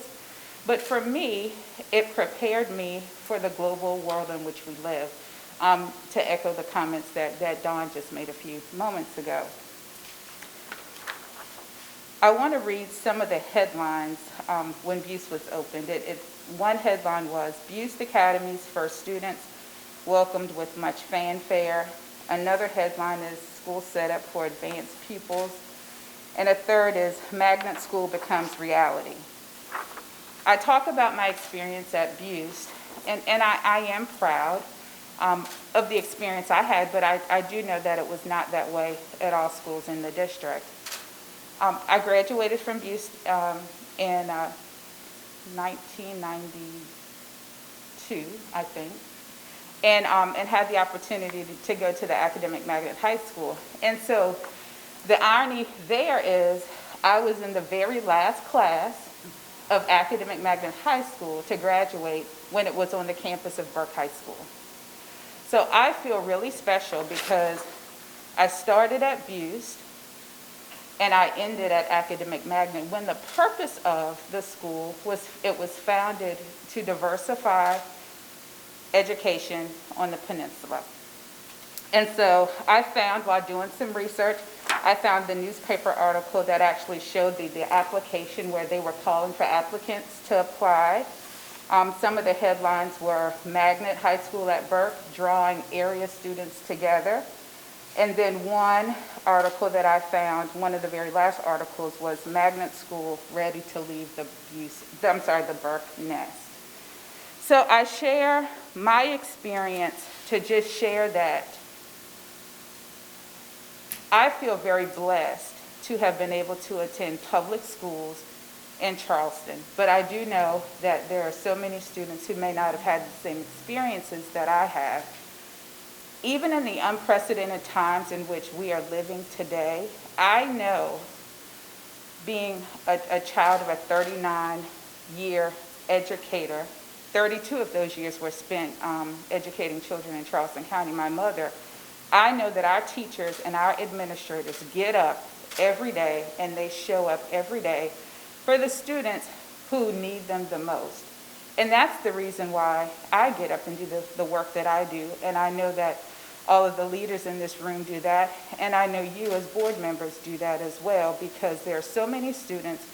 But for me, it prepared me for the global world in which we live, to echo the comments that Dawn just made a few moments ago. I want to read some of the headlines when Buste was opened. One headline was, Buste Academy's first students welcomed with much fanfare. Another headline is, school set up for advanced pupils. And a third is, magnet school becomes reality. I talk about my experience at Buste, and I am proud of the experience I had, but I do know that it was not that way at all schools in the district. I graduated from Buste in 1992, I think, and had the opportunity to go to the Academic Magnet High School. And so the irony there is I was in the very last class of Academic Magnet High School to graduate when it was on the campus of Burke High School. So I feel really special because I started at Buse and I ended at Academic Magnet, when the purpose of the school was, it was founded to diversify education on the peninsula. And so I found, while doing some research, I found the newspaper article that actually showed the application where they were calling for applicants to apply. Some of the headlines were Magnet High School at Burke, drawing area students together. And then one article that I found, one of the very last articles, was Magnet School ready to leave the Burke nest. So I share my experience to just share that I feel very blessed to have been able to attend public schools in Charleston. But I do know that there are so many students who may not have had the same experiences that I have. Even in the unprecedented times in which we are living today, I know, being a child of a 39-year educator, 32 of those years were spent educating children in Charleston County, my mother, I know that our teachers and our administrators get up every day and they show up every day for the students who need them the most. And that's the reason why I get up and do the work that I do. And I know that all of the leaders in this room do that. And I know you as board members do that as well, because there are so many students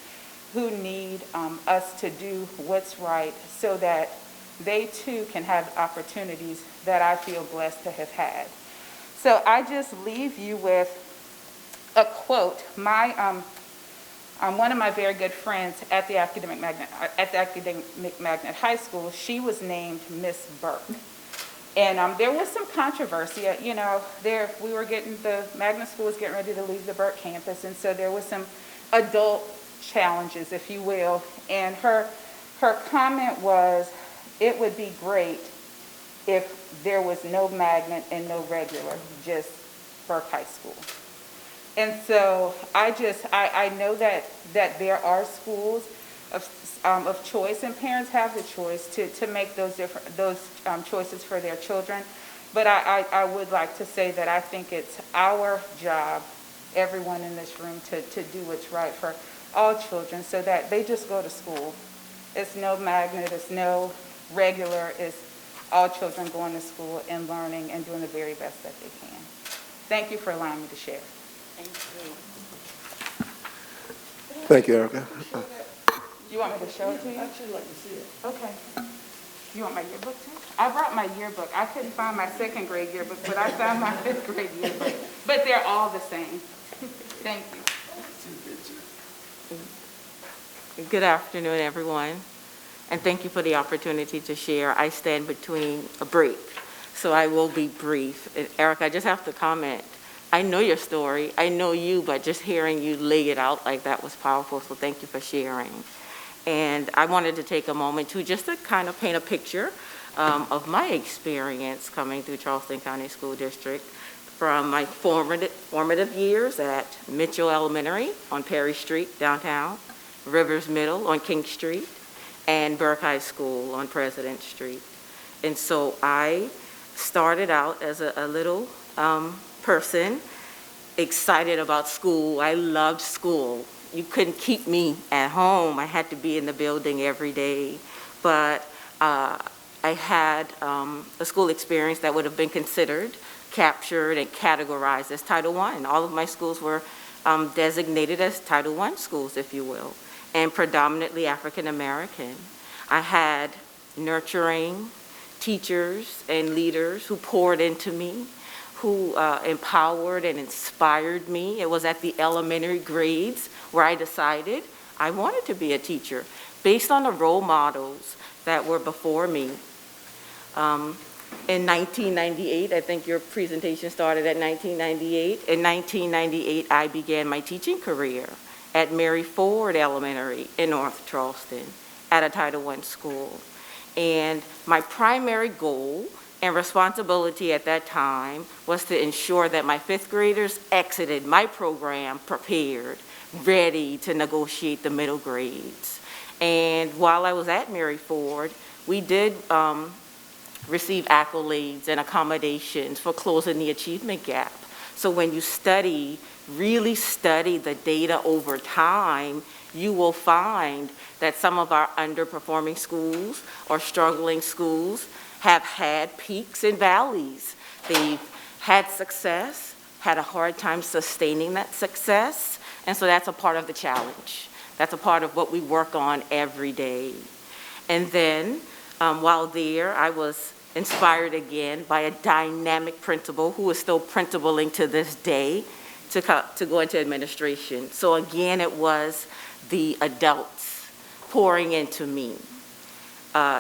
who need us to do what's right so that they too can have opportunities that I feel blessed to have had. So I just leave you with a quote. One of my very good friends at the Academic Magnet High School, she was named Miss Burke. And there was some controversy, we were the Magnet School was getting ready to leave the Burke campus, and so there was some adult challenges, if you will. And her comment was, it would be great if there was no magnet and no regular, just Burke High School. And so I know that there are schools of choice, and parents have the choice to make those choices for their children. But I would like to say that I think it's our job, everyone in this room, to do what's right for all children so that they just go to school. It's no magnet, it's no regular, it's all children going to school and learning and doing the very best that they can. Thank you for allowing me to share. Thank you. Thank you, Erika. You want me to show it to you? I'd actually like to see it. Okay. You want my yearbook too? I brought my yearbook. I couldn't find my second grade yearbook, but I found my fifth grade yearbook. But they're all the same. Thank you. Good afternoon, everyone, and thank you for the opportunity to share. I stand between a break, so I will be brief. And Erika, I just have to comment. I know your story. I know you, but just hearing you lay it out like that was powerful, so thank you for sharing. And I wanted to take a moment just to kind of paint a picture of my experience coming through Charleston County School District from my formative years at Mitchell Elementary on Perry Street, downtown, Rivers Middle on King Street, and Burke High School on President Street. And so I started out as a little person, excited about school. I loved school. You couldn't keep me at home. I had to be in the building every day. But I had a school experience that would have been considered, captured, and categorized as Title I. All of my schools were designated as Title I schools, if you will, and predominantly African American. I had nurturing teachers and leaders who poured into me, who empowered and inspired me. It was at the elementary grades where I decided I wanted to be a teacher based on the role models that were before me. In 1998, I think your presentation started at 1998. In 1998, I began my teaching career at Mary Ford Elementary in North Charleston at a Title I school. And my primary goal and responsibility at that time was to ensure that my fifth graders exited my program prepared, ready to negotiate the middle grades. And while I was at Mary Ford, we did receive accolades and accommodations for closing the achievement gap. So when you study, really study the data over time, you will find that some of our underperforming schools or struggling schools have had peaks and valleys. They've had success, had a hard time sustaining that success, and so that's a part of the challenge. That's a part of what we work on every day. And then, while there, I was inspired again by a dynamic principal who is still principaling to this day to go into administration. So again, it was the adults pouring into me.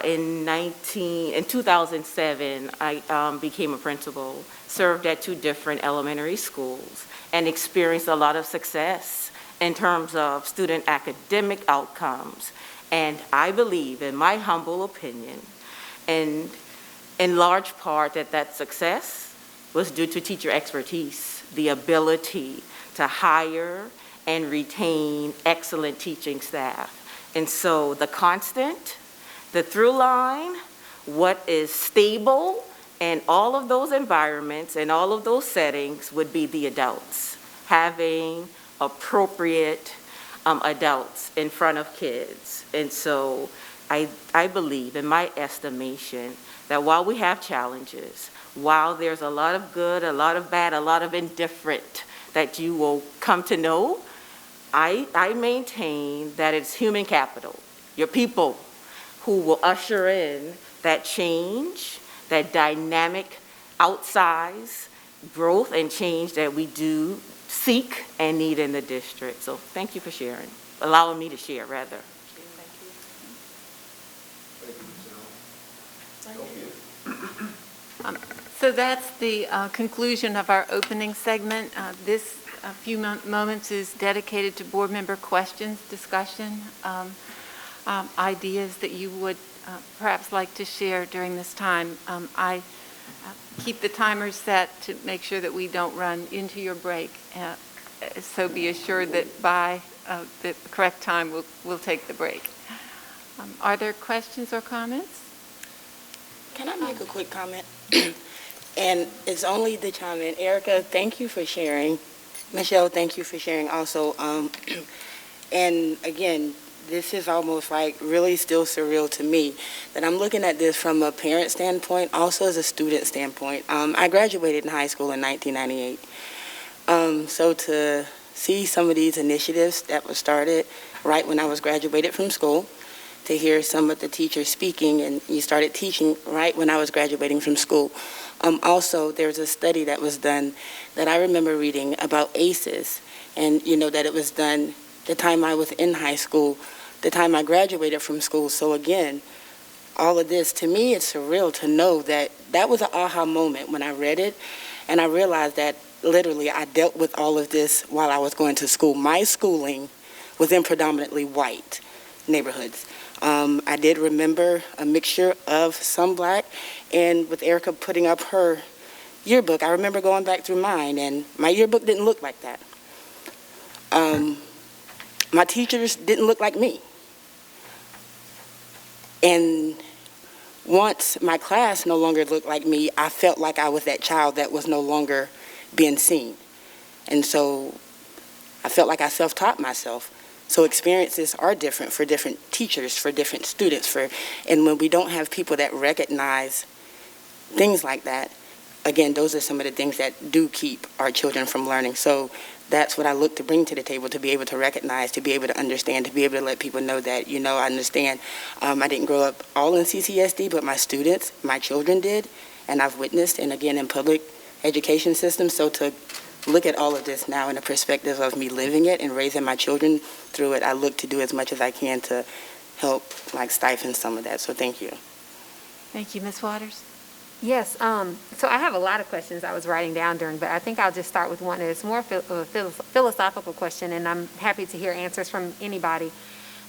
In 2007, I became a principal, served at 2 different elementary schools, and experienced a lot of success in terms of student academic outcomes. And I believe, in my humble opinion, and in large part that success was due to teacher expertise, the ability to hire and retain excellent teaching staff. And so the constant, the through line, what is stable in all of those environments and all of those settings would be the adults, having appropriate adults in front of kids. And so I believe, in my estimation, that while we have challenges, while there's a lot of good, a lot of bad, a lot of indifferent that you will come to know, I maintain that it's human capital, your people, who will usher in that change, that dynamic outsize growth and change that we do seek and need in the district. So thank you for sharing, allowing me to share, rather. So that's the conclusion of our opening segment. This few moments is dedicated to board member questions, discussion, ideas that you would perhaps like to share during this time. I keep the timer set to make sure that we don't run into your break. So be assured that by the correct time, we'll take the break. Are there questions or comments? Can I make a quick comment? And it's only the chime in. Erika, thank you for sharing. Michelle, thank you for sharing also. And again, this is almost like really still surreal to me that I'm looking at this from a parent standpoint, also as a student standpoint. I graduated in high school in 1998. So to see some of these initiatives that were started right when I was graduated from school, to hear some of the teachers speaking, and you started teaching right when I was graduating from school. Also, there's a study that was done that I remember reading about ACEs, and that it was done the time I was in high school, the time I graduated from school. So again, all of this, to me, it's surreal to know that that was an aha moment when I read it, and I realized that literally I dealt with all of this while I was going to school. My schooling was in predominantly white neighborhoods. I did remember a mixture of some black, and with Erika putting up her yearbook, I remember going back through mine, and my yearbook didn't look like that. My teachers didn't look like me. And once my class no longer looked like me, I felt like I was that child that was no longer being seen. And so I felt like I self-taught myself. So experiences are different for different teachers, for different students, and when we don't have people that recognize things like that, again, those are some of the things that do keep our children from learning. So that's what I look to bring to the table, to be able to recognize, to be able to understand, to be able to let people know that, I understand. I didn't grow up all in CCSD, but my students, my children did, and I've witnessed, and again, in public education systems. So to look at all of this now in the perspective of me living it and raising my children through it, I look to do as much as I can to help stifle some of that. So thank you. Thank you. Ms. Waters? Yes, so I have a lot of questions I was writing down during, but I think I'll just start with one that is more of a philosophical question, and I'm happy to hear answers from anybody.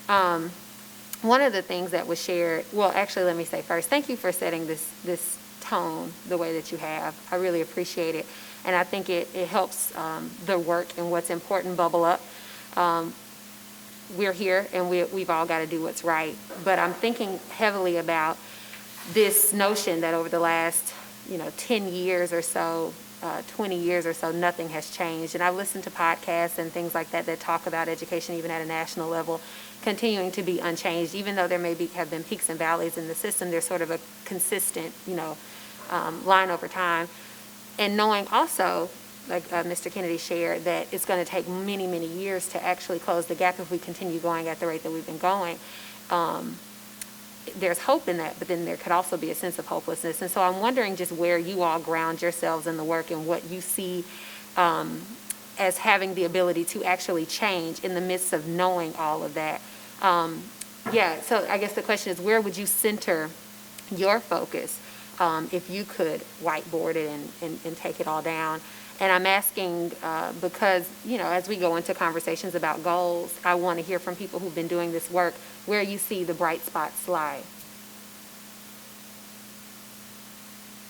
One of the things that was shared, well, actually, let me say first, thank you for setting this tone the way that you have. I really appreciate it. And I think it helps the work and what's important bubble up. We're here, and we've all got to do what's right. But I'm thinking heavily about this notion that over the last, 10 years or so, 20 years or so, nothing has changed. And I've listened to podcasts and things like that that talk about education even at a national level continuing to be unchanged. Even though there have been peaks and valleys in the system, there's sort of a consistent, line over time. And knowing also, like Mr. Kennedy shared, that it's going to take many, many years to actually close the gap if we continue going at the rate that we've been going. There's hope in that, but then there could also be a sense of hopelessness. And so I'm wondering just where you all ground yourselves in the work and what you see as having the ability to actually change in the midst of knowing all of that. So I guess the question is, where would you center your focus if you could whiteboard it and take it all down? And I'm asking because, as we go into conversations about goals, I want to hear from people who've been doing this work where you see the bright spots lie.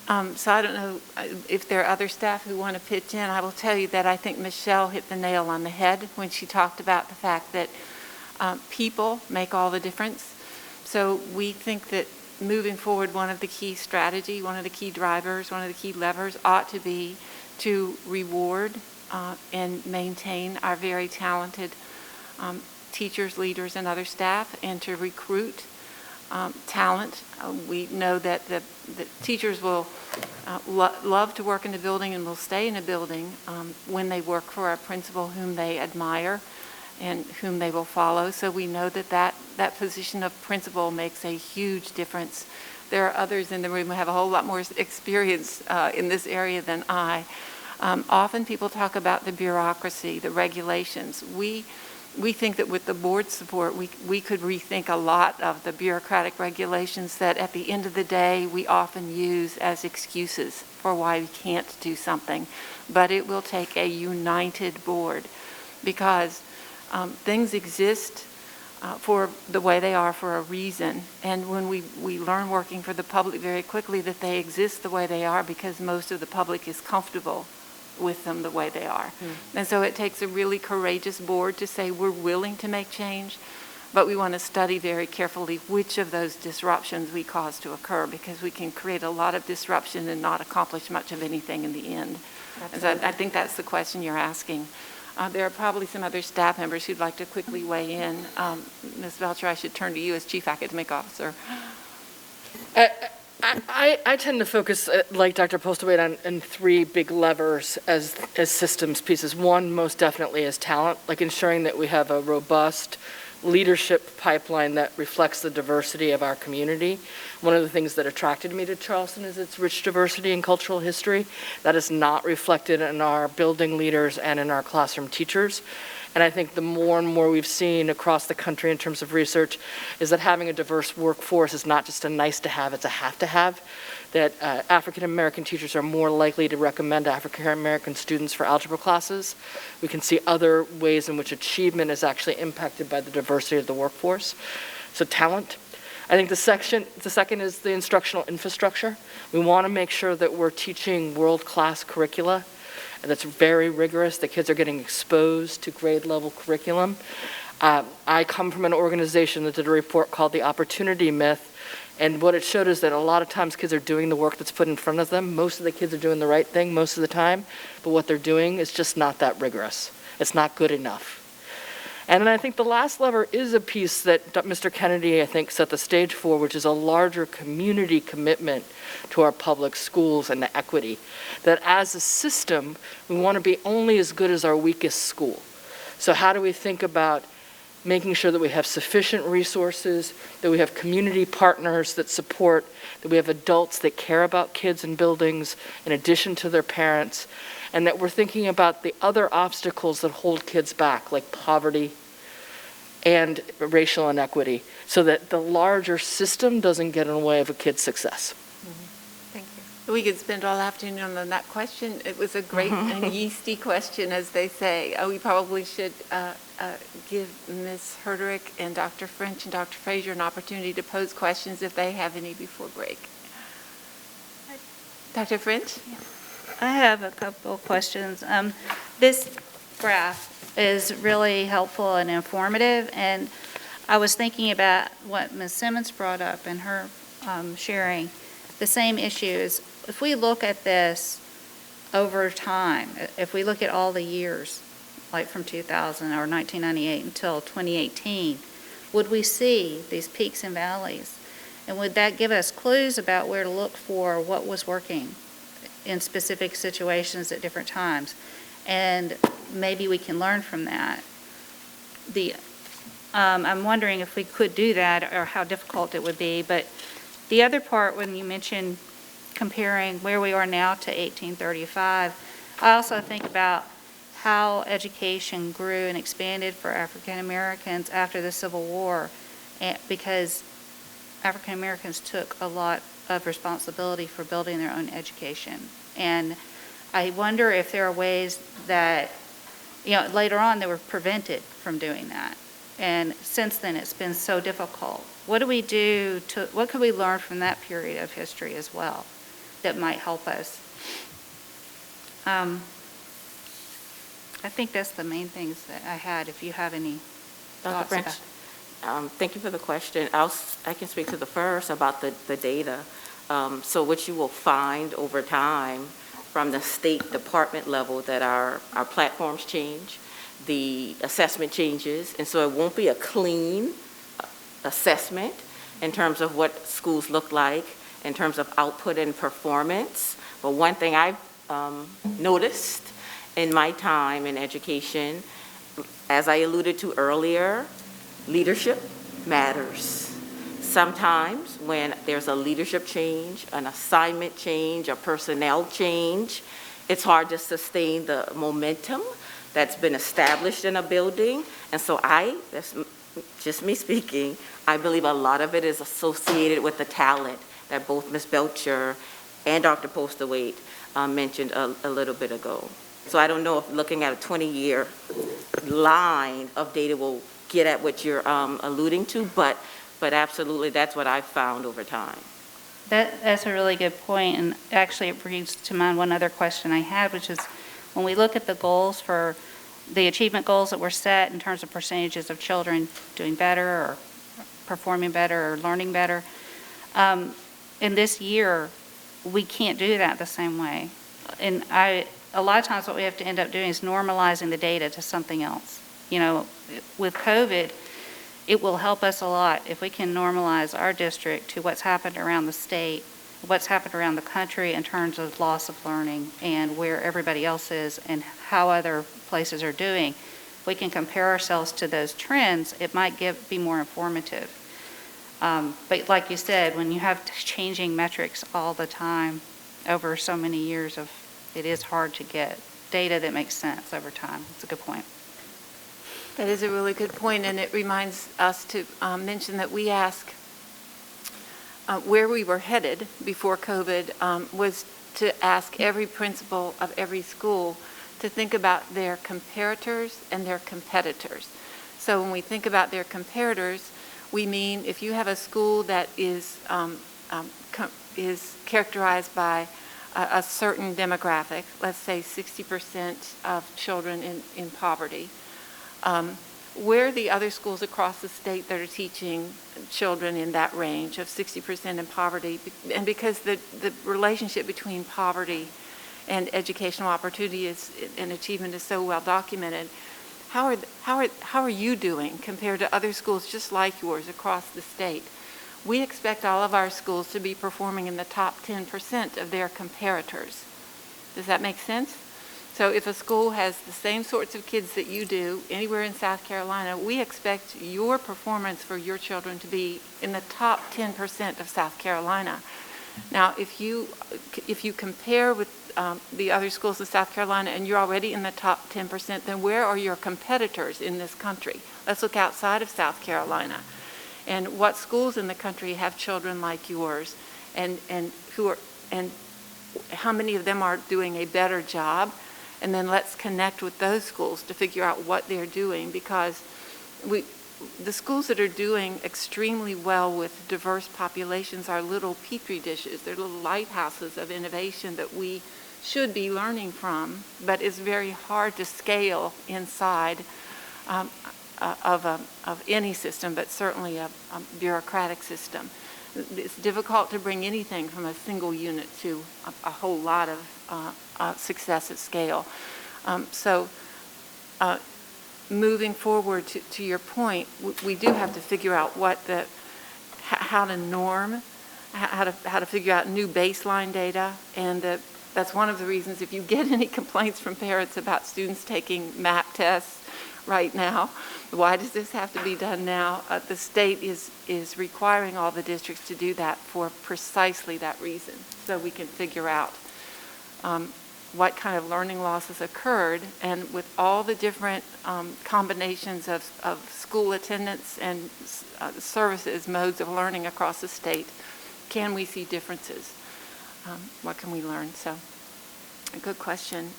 So I don't know if there are other staff who want to pitch in. I will tell you that I think Michelle hit the nail on the head when she talked about the fact that people make all the difference. So we think that moving forward, one of the key strategy, one of the key drivers, one of the key levers ought to be to reward and maintain our very talented teachers, leaders, and other staff, and to recruit talent. We know that the teachers will love to work in the building and will stay in a building when they work for a principal whom they admire and whom they will follow. So we know that position of principal makes a huge difference. There are others in the room who have a whole lot more experience in this area than I. Often people talk about the bureaucracy, the regulations. We think that with the board's support, we could rethink a lot of the bureaucratic regulations that at the end of the day we often use as excuses for why we can't do something. But it will take a united board because things exist for the way they are for a reason. And when we learn working for the public very quickly that they exist the way they are because most of the public is comfortable with them the way they are. And so it takes a really courageous board to say we're willing to make change, but we want to study very carefully which of those disruptions we cause to occur, because we can create a lot of disruption and not accomplish much of anything in the end. And so I think that's the question you're asking. There are probably some other staff members who'd like to quickly weigh in. Ms. Belcher, I should turn to you as Chief Academic Officer. I tend to focus, like Dr. Postlewaite, on three big levers as systems pieces. One, most definitely, is talent, like ensuring that we have a robust leadership pipeline that reflects the diversity of our community. One of the things that attracted me to Charleston is its rich diversity and cultural history. That is not reflected in our building leaders and in our classroom teachers. And I think the more and more we've seen across the country in terms of research is that having a diverse workforce is not just a nice to have, it's a have to have. That African American teachers are more likely to recommend African American students for algebra classes. We can see other ways in which achievement is actually impacted by the diversity of the workforce. So talent. I think the second is the instructional infrastructure. We want to make sure that we're teaching world-class curricula that's very rigorous. The kids are getting exposed to grade level curriculum. I come from an organization that did a report called The Opportunity Myth, and what it showed is that a lot of times kids are doing the work that's put in front of them. Most of the kids are doing the right thing most of the time, but what they're doing is just not that rigorous. It's not good enough. And then I think the last lever is a piece that Mr. Kennedy, I think, set the stage for, which is a larger community commitment to our public schools and to equity. That as a system, we want to be only as good as our weakest school. So how do we think about making sure that we have sufficient resources, that we have community partners that support, that we have adults that care about kids and buildings in addition to their parents, and that we're thinking about the other obstacles that hold kids back, like poverty and racial inequity, so that the larger system doesn't get in the way of a kid's success. Thank you. We could spend all afternoon on that question. It was a great and yeasty question, as they say. We probably should give Ms. Herderick and Dr. French and Dr. Frazier an opportunity to pose questions if they have any before break. Dr. French? I have a couple of questions. This graph is really helpful and informative, and I was thinking about what Ms. Simmons brought up in her sharing, the same issues. If we look at this over time, if we look at all the years, like from 2000 or 1998 until 2018, would we see these peaks and valleys? And would that give us clues about where to look for what was working in specific situations at different times? And maybe we can learn from that. I'm wondering if we could do that or how difficult it would be. But the other part, when you mentioned comparing where we are now to 1835, I also think about how education grew and expanded for African Americans after the Civil War, because African Americans took a lot of responsibility for building their own education. And I wonder if there are ways that, later on they were prevented from doing that. And since then it's been so difficult. What could we learn from that period of history as well that might help us? I think that's the main things that I had, if you have any thoughts Dr. about. French, thank you for the question. I can speak to the first about the data. So what you will find over time from the State Department level that our platforms change, the assessment changes, and so it won't be a clean assessment in terms of what schools look like, in terms of output and performance. But one thing I've noticed in my time in education, as I alluded to earlier, leadership matters. Sometimes when there's a leadership change, an assignment change, a personnel change, it's hard to sustain the momentum that's been established in a building. And so that's just me speaking, I believe a lot of it is associated with the talent that both Ms. Belcher and Dr. Postlewaite mentioned a little bit ago. So I don't know if looking at a 20-year line of data will get at what you're alluding to, but absolutely that's what I've found over time. That's a really good point, and actually it brings to mind one other question I had, which is when we look at the goals for the achievement goals that were set in terms of percentages of children doing better or performing better or learning better, in this year we can't do that the same way. And a lot of times what we have to end up doing is normalizing the data to something else. With COVID, it will help us a lot if we can normalize our district to what's happened around the state, what's happened around the country in terms of loss of learning and where everybody else is and how other places are doing. If we can compare ourselves to those trends, it might be more informative. But like you said, when you have changing metrics all the time over so many years, it is hard to get data that makes sense over time. It's a good point. That is a really good point, and it reminds us to mention that we asked where we were headed before COVID was to ask every principal of every school to think about their comparators and their competitors. So when we think about their comparators, we mean if you have a school that is characterized by a certain demographic, let's say 60% of children in poverty, where are the other schools across the state that are teaching children in that range of 60% in poverty? And because the relationship between poverty and educational opportunity and achievement is so well documented, how are you doing compared to other schools just like yours across the state? We expect all of our schools to be performing in the top 10% of their comparators. Does that make sense? So if a school has the same sorts of kids that you do anywhere in South Carolina, we expect your performance for your children to be in the top 10% of South Carolina. Now, if you compare with the other schools in South Carolina and you're already in the top 10%, then where are your competitors in this country? Let's look outside of South Carolina. And what schools in the country have children like yours, and how many of them are doing a better job? And then let's connect with those schools to figure out what they're doing, because the schools that are doing extremely well with diverse populations are little petri dishes. They're little lighthouses of innovation that we should be learning from, but it's very hard to scale inside of any system, but certainly a bureaucratic system. it's difficult to bring anything from a single unit to a whole lot of success at scale. So moving forward to your point, we do have to figure out how to norm, how to figure out new baseline data, and that's one of the reasons if you get any complaints from parents about students taking MAP tests right now, why does this have to be done now? The state is requiring all the districts to do that for precisely that reason, so we can figure out what kind of learning losses occurred, and with all the different combinations of school attendance and services, modes of learning across the state, can we see differences? What can we learn? So, a good question.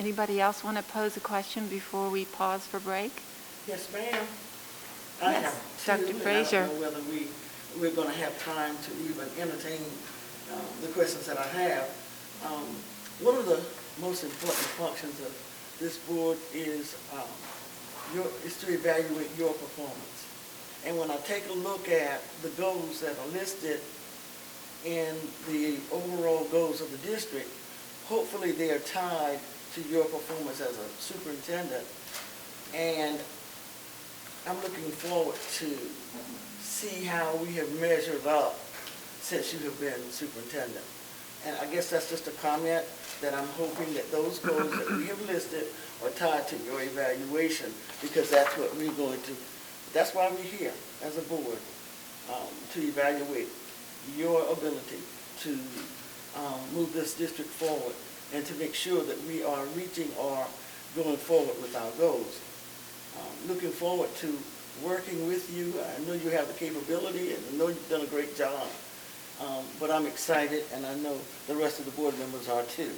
Anybody else want to pose a question before we pause for break? Yes, ma'am. I Yes, have two, Dr. and Frazier. I don't know whether we're going to have time to even entertain the questions that I have. One of the most important functions of this board is to evaluate your performance. And when I take a look at the goals that are listed in the overall goals of the district, hopefully they are tied to your performance as a superintendent. And I'm looking forward to see how we have measured up since you have been superintendent. And I guess that's just a comment that I'm hoping that those goals that we have listed are tied to your evaluation, because that's what we're going to, that's why we're here as a board, to evaluate your ability to move this district forward and to make sure that we are reaching or going forward with our goals. Looking forward to working with you. I know you have the capability, and I know you've done a great job. But I'm excited, and I know the rest of the board members are too.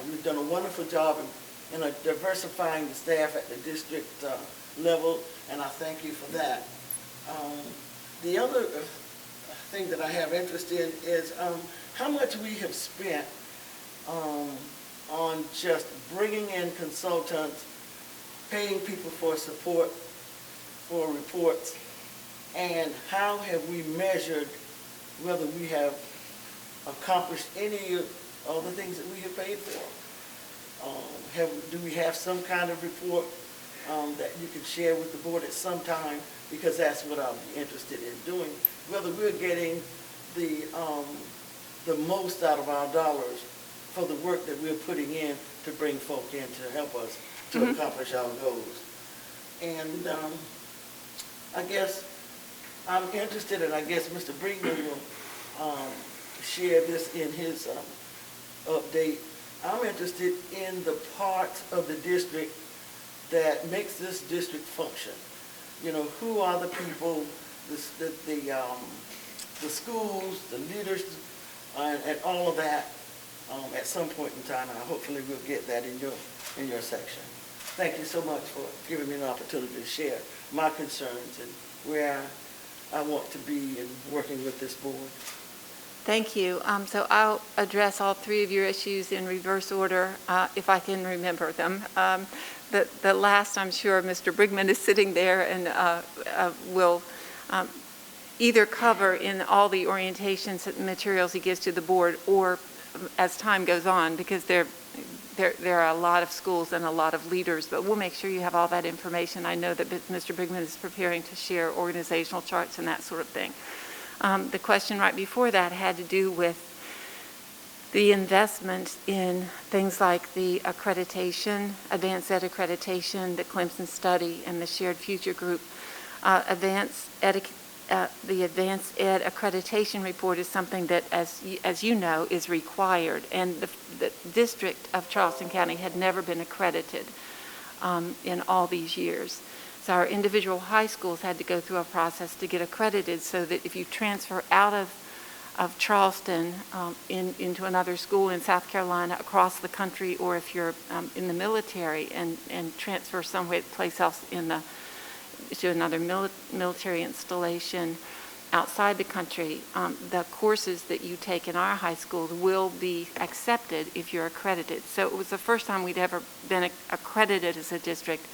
You've done a wonderful job in diversifying the staff at the district level, and I thank you for that. The other thing that I have interest in is how much we have spent on just bringing in consultants, paying people for support, for reports, and how have we measured whether we have accomplished any of the things that we have paid for. Do we have some kind of report that you can share with the board at some time? Because that's what I'll be interested in doing, whether we're getting the most out of our dollars for the work that we're putting in to bring folk in to help us to accomplish our goals. And I guess I'm interested, and I guess Mr. Brinkman will share this in his update. I'm interested in the parts of the district that makes this district function. You know, who are the people, the schools, the leaders, and all of that at some point in time, and hopefully we'll get that in your section. Thank you so much for giving me an opportunity to share my concerns and where I want to be in working with this board. Thank you. So I'll address all three of your issues in reverse order, if I can remember them. The last, I'm sure Mr. Brigman is sitting there and will either cover in all the orientations and materials he gives to the board, or as time goes on, because there are a lot of schools and a lot of leaders, but we'll make sure you have all that information. I know that Mr. Brigman is preparing to share organizational charts and that sort of thing. The question right before that had to do with the investment in things like the accreditation, advanced ed accreditation, the Clemson study, and the shared future group. The advanced ed accreditation report is something that, as you know, is required, and the District of Charleston County had never been accredited in all these years. So our individual high schools had to go through a process to get accredited, so that if you transfer out of Charleston into another school in South Carolina, across the country, or if you're in the military and transfer someplace else to another military installation outside the country, the courses that you take in our high schools will be accepted if you're accredited. So it was the first time we'd ever been accredited as a district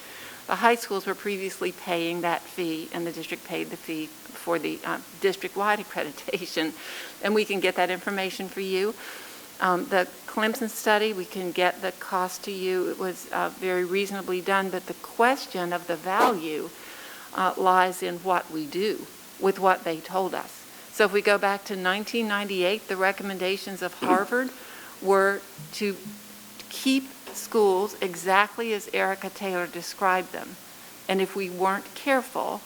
The high schools were previously paying that fee, and the district paid the fee for the district-wide accreditation, and we can get that information for you. The Clemson study, we can get the cost to you. It was very reasonably done, but the question of the value lies in what we do with what they told us. So if we go back to 1998, the recommendations of Harvard were to keep schools exactly as Erika Taylor described them. And if we weren't careful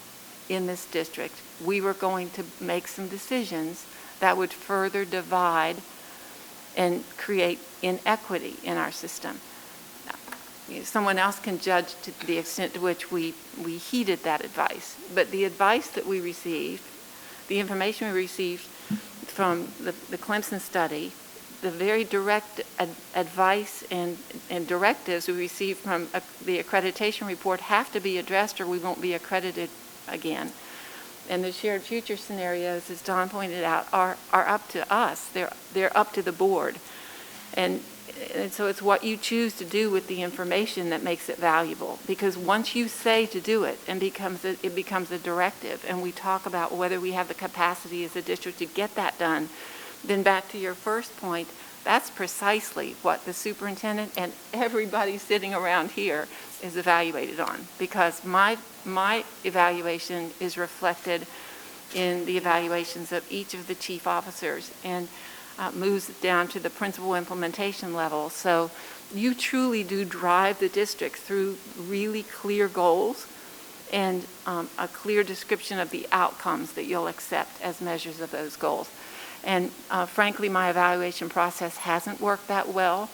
in this district, we were going to make some decisions that would further divide and create inequity in our system. Someone else can judge to the extent to which we heeded that advice. But the advice that we received, the information we received from the Clemson study, the very direct advice and directives we received from the accreditation report have to be addressed or we won't be accredited again. And the shared future scenarios, as Don pointed out, are up to us. They're up to the board. And so it's what you choose to do with the information that makes it valuable. Because once you say to do it, and it becomes a directive, and we talk about whether we have the capacity as a district to get that done, then back to your first point, that's precisely what the superintendent and everybody sitting around here is evaluated on. Because my evaluation is reflected in the evaluations of each of the chief officers and moves down to the principal implementation level. So you truly do drive the district through really clear goals and a clear description of the outcomes that you'll accept as measures of those goals. And frankly, my evaluation process hasn't worked that well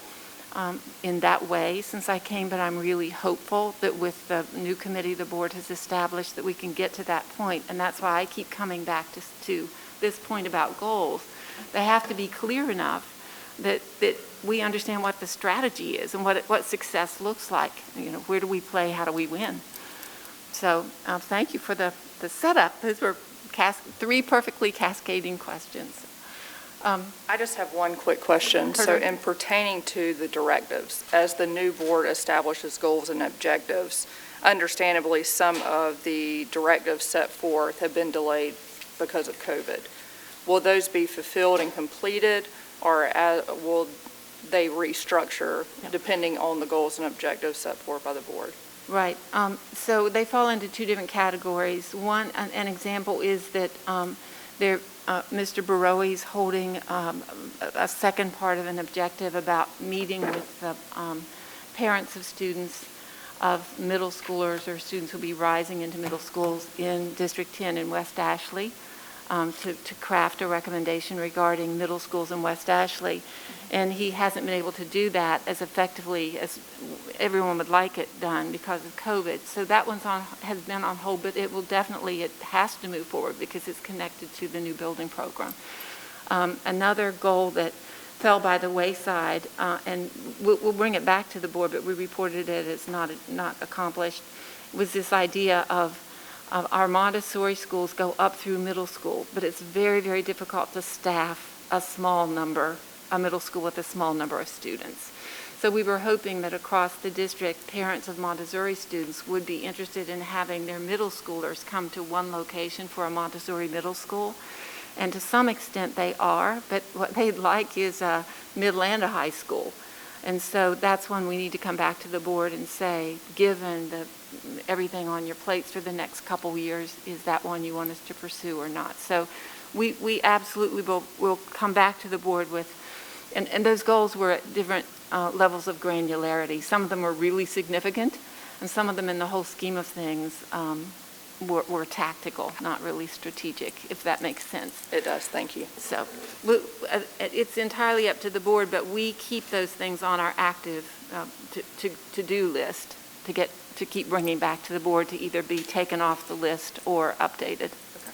in that way since I came, but I'm really hopeful that with the new committee the board has established that we can get to that point. And that's why I keep coming back to this point about goals. They have to be clear enough that we understand what the strategy is and what success looks like. You know, where do we play? How do we win? So thank you for the setup. Those were 3 perfectly cascading questions. I just have one quick question. So in pertaining to the directives, as the new board establishes goals and objectives, understandably some of the directives set forth have been delayed because of COVID. Will those be fulfilled and completed, or will they restructure depending on the goals and objectives set forth by the board? Right. So they fall into 2 different categories. One, an example is that Mr. Baroi's holding a second part of an objective about meeting with the parents of students of middle schoolers or students who will be rising into middle schools in District 10 in West Ashley to craft a recommendation regarding middle schools in West Ashley. And he hasn't been able to do that as effectively as everyone would like it done because of COVID. So that one's has been on hold, but it has to move forward because it's connected to the new building program. Another goal that fell by the wayside, and we'll bring it back to the board, but we reported it as not accomplished, was this idea of our Montessori schools go up through middle school, but it's very, very difficult to staff a middle school with a small number of students. So we were hoping that across the district, parents of Montessori students would be interested in having their middle schoolers come to one location for a Montessori middle school. And to some extent they are, but what they'd like is a middle and a high school. And so that's when we need to come back to the board and say, given everything on your plates for the next couple years, is that one you want us to pursue or not? So we absolutely will come back to the board with, and those goals were at different levels of granularity. Some of them were really significant, and some of them in the whole scheme of things were tactical, not really strategic, if that makes sense. It does, thank you. So it's entirely up to the board, but we keep those things on our active to-do list to keep bringing back to the board to either be taken off the list or updated. Okay.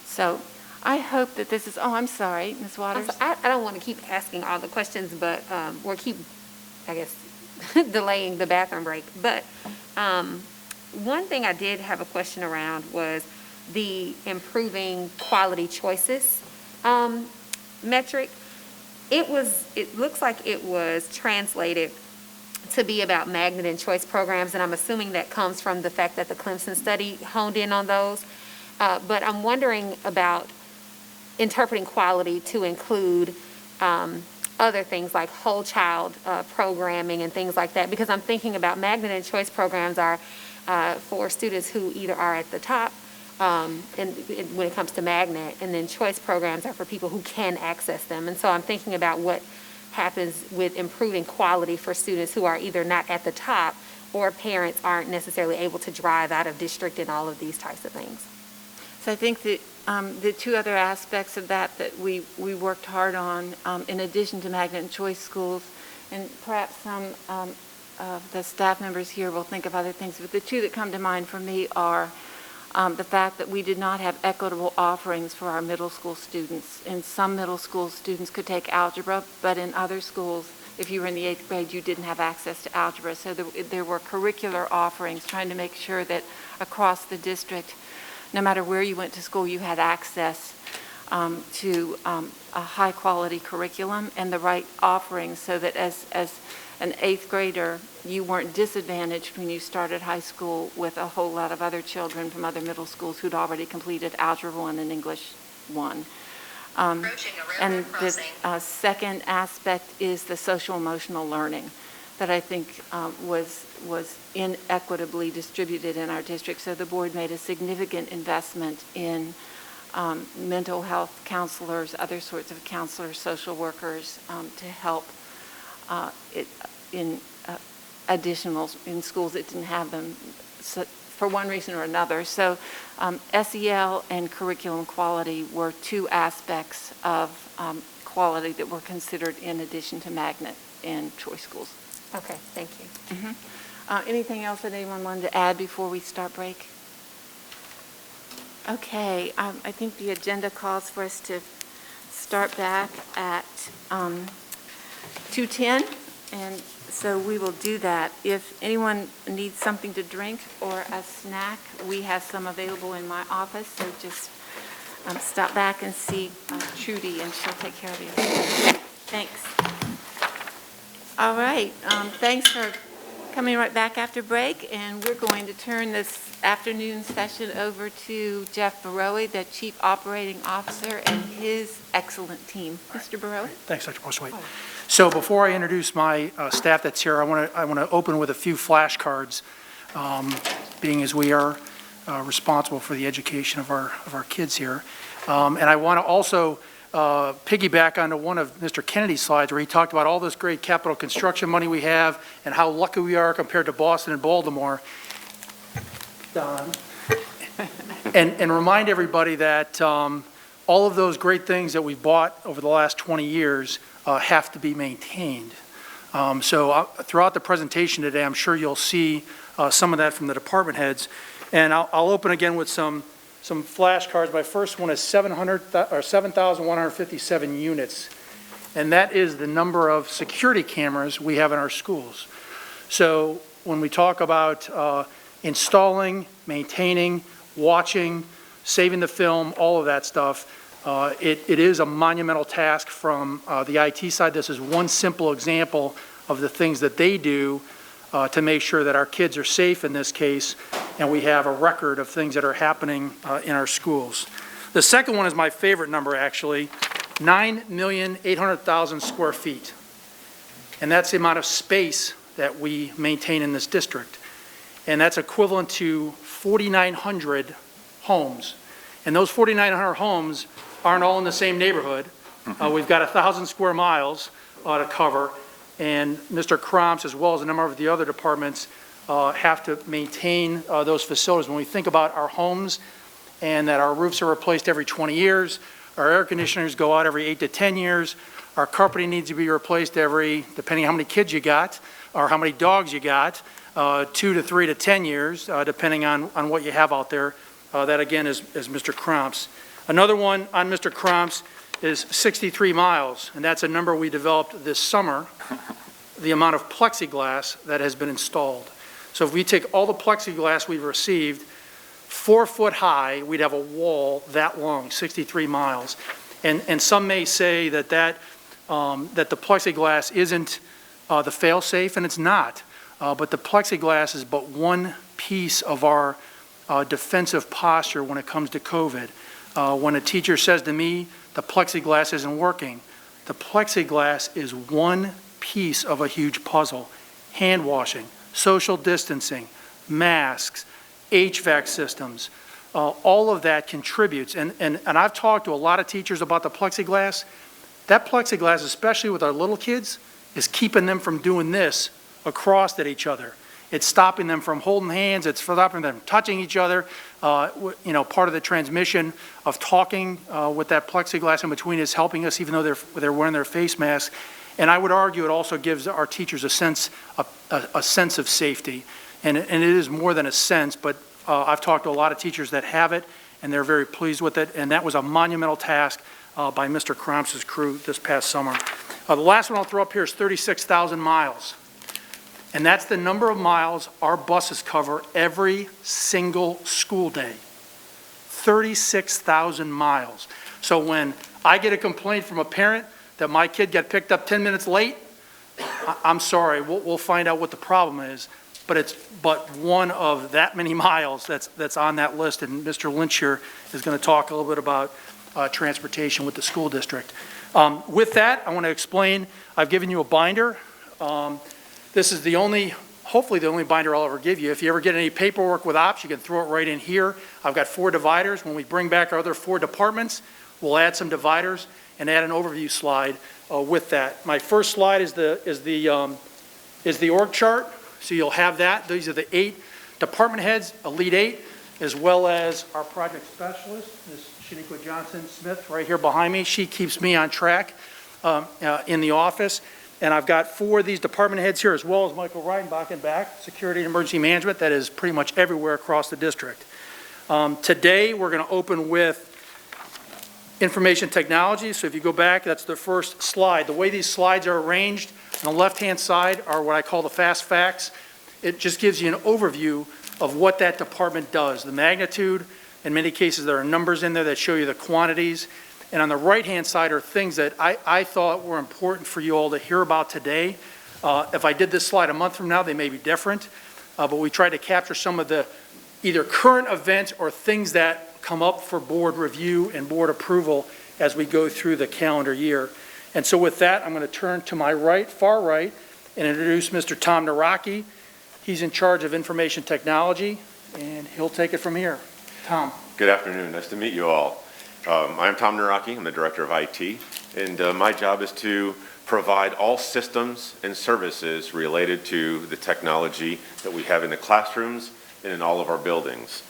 So I hope that this is, I'm sorry, Ms. Waters. I don't want to keep asking all the questions, but we'll keep, I guess, delaying the bathroom break. But one thing I did have a question around was the improving quality choices metric. It looks like it was translated to be about magnet and choice programs, and I'm assuming that comes from the fact that the Clemson study honed in on those. But I'm wondering about interpreting quality to include other things like whole child programming and things like that, because I'm thinking about magnet and choice programs are for students who either are at the top and when it comes to magnet, and then choice programs are for people who can access them. And so I'm thinking about what happens with improving quality for students who are either not at the top or parents aren't necessarily able to drive out of district and all of these types of things. So I think that the two other aspects of that we worked hard on, in addition to magnet and choice schools, and perhaps some of the staff members here will think of other things, but the two that come to mind for me are the fact that we did not have equitable offerings for our middle school students. In some middle school, students could take algebra, but in other schools, if you were in the 8th grade, you didn't have access to algebra. So there were curricular offerings trying to make sure that across the district, no matter where you went to school, you had access to a high-quality curriculum and the right offerings, so that as an 8th grader, you weren't disadvantaged when you started high school with a whole lot of other children from other middle schools who'd already completed Algebra 1 and English 1. And the second aspect is the social-emotional learning that I think was inequitably distributed in our district. So the board made a significant investment in mental health counselors, other sorts of counselors, social workers, to help in schools that didn't have them for one reason or another. So SEL and curriculum quality were two aspects of quality that were considered in addition to magnet and choice schools. Okay, thank you. Anything else that anyone wanted to add before we start break? Okay, I think the agenda calls for us to start back at 2:10, and so we will do that. If anyone needs something to drink or a snack, we have some available in my office, so just stop back and see Trudy, and she'll take care of you. Thanks. All right, thanks for coming right back after break, and we're going to turn this afternoon session over to Jeff Barowie, the Chief Operating Officer, and his excellent team. Mr. Barowie? Thanks, Dr. Postwaite. So before I introduce my staff that's here, I want to open with a few flashcards, being as we are responsible for the education of our kids here. And I want to also piggyback onto one of Mr. Kennedy's slides where he talked about all this great capital construction money we have and how lucky we are compared to Boston and Baltimore. Don. And remind everybody that all of those great things that we've bought over the last 20 years have to be maintained. So throughout the presentation today, I'm sure you'll see some of that from the department heads. And I'll open again with some flashcards. My first one is 7,157 units, and that is the number of security cameras we have in our schools. So when we talk about installing, maintaining, watching, saving the film, all of that stuff, it is a monumental task from the IT side. This is one simple example of the things that they do to make sure that our kids are safe in this case, and we have a record of things that are happening in our schools. The second one is my favorite number, actually, 9,800,000 square feet. And that's the amount of space that we maintain in this district. And that's equivalent to 4,900 homes. And those 4,900 homes aren't all in the same neighborhood. We've got 1,000 square miles to cover. And Mr. Kromps, as well as a number of the other departments, have to maintain those facilities. When we think about our homes and that our roofs are replaced every 20 years, our air conditioners go out every 8 to 10 years, our carpeting needs to be replaced every, depending on how many kids you got or how many dogs you got, 2 to 3 to 10 years, depending on what you have out there. That again is Mr. Kromps. Another one on Mr. Kromps is 63 miles, and that's a number we developed this summer, the amount of plexiglass that has been installed. So if we take all the plexiglass we've received, 4 foot high, we'd have a wall that long, 63 miles. And some may say that the plexiglass isn't the fail-safe, and it's not. But the plexiglass is but one piece of our defensive posture when it comes to COVID. When a teacher says to me, the plexiglass isn't working, the plexiglass is one piece of a huge puzzle. Hand washing, social distancing, masks, HVAC systems, all of that contributes. And I've talked to a lot of teachers about the plexiglass. That plexiglass, especially with our little kids, is keeping them from doing this across at each other. It's stopping them from holding hands. It's stopping them from touching each other. You know, part of the transmission of talking with that plexiglass in between is helping us, even though they're wearing their face masks. And I would argue it also gives our teachers a sense of safety. And it is more than a sense, but I've talked to a lot of teachers that have it, and they're very pleased with it. And that was a monumental task by Mr. Kroms's crew this past summer. The last one I'll throw up here is 36,000 miles. And that's the number of miles our buses cover every single school day. 36,000 miles. So when I get a complaint from a parent that my kid got picked up 10 minutes late, I'm sorry, we'll find out what the problem is. But it's but one of that many miles that's on that list. And Mr. Lynch here is going to talk a little bit about transportation with the school district. With that, I want to explain, I've given you a binder. This is hopefully the only binder I'll ever give you. If you ever get any paperwork with ops, you can throw it right in here. I've got 4 dividers. When we bring back our other 4 departments, we'll add some dividers and add an overview slide with that. My first slide is the org chart, so you'll have that. These are the 8 department heads, Elite 8, as well as our project specialist, Ms. Shaniqua Johnson-Smith, right here behind me. She keeps me on track in the office. And I've got 4 of these department heads here, as well as Michael Reidenbach in back, Security and Emergency Management. That is pretty much everywhere across the district. Today, we're going to open with information technology. So if you go back, that's the first slide. The way these slides are arranged, on the left-hand side are what I call the fast facts. It just gives you an overview of what that department does, the magnitude. In many cases, there are numbers in there that show you the quantities. And on the right-hand side are things that I thought were important for you all to hear about today. If I did this slide a month from now, they may be different. But we tried to capture some of the either current events or things that come up for board review and board approval as we go through the calendar year. And so with that, I'm going to turn to my right, far right, and introduce Mr. Tom Naraki. He's in charge of information technology, and he'll take it from here. Tom. Good afternoon. Nice to meet you all. I'm Tom Naraki. I'm the Director of IT, and my job is to provide all systems and services related to the technology that we have in the classrooms and in all of our buildings.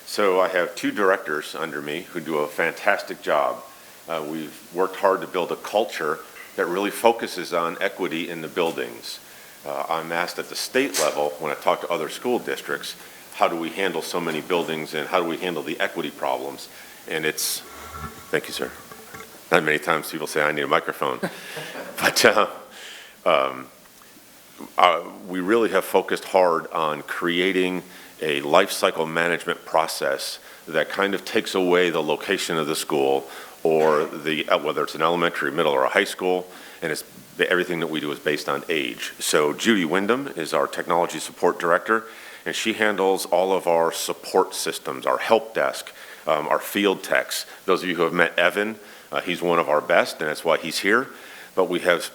So I have 2 directors under me who do a fantastic job. We've worked hard to build a culture that really focuses on equity in the buildings. I'm asked at the state level, when I talk to other school districts, how do we handle so many buildings and how do we handle the equity problems? And it's, thank you, sir. Not many times people say I need a microphone. But we really have focused hard on creating a life cycle management process that kind of takes away the location of the school or whether it's an elementary, middle, or a high school, and everything that we do is based on age. So Judy Wyndham is our technology support director, and she handles all of our support systems, our help desk, our field techs. Those of you who have met Evan, he's one of our best, and that's why he's here. But we have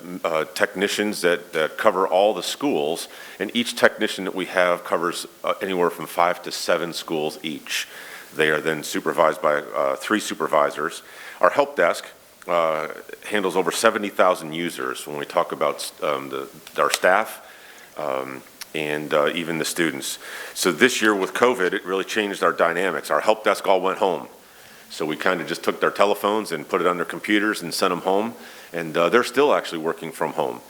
technicians that cover all the schools, and each technician that we have covers anywhere from 5 to 7 schools each. They are then supervised by 3 supervisors. Our help desk handles over 70,000 users when we talk about our staff and even the students. So this year with COVID, it really changed our dynamics. Our help desk all went home. So we kind of just took their telephones and put it on their computers and sent them home. And they're still actually working from home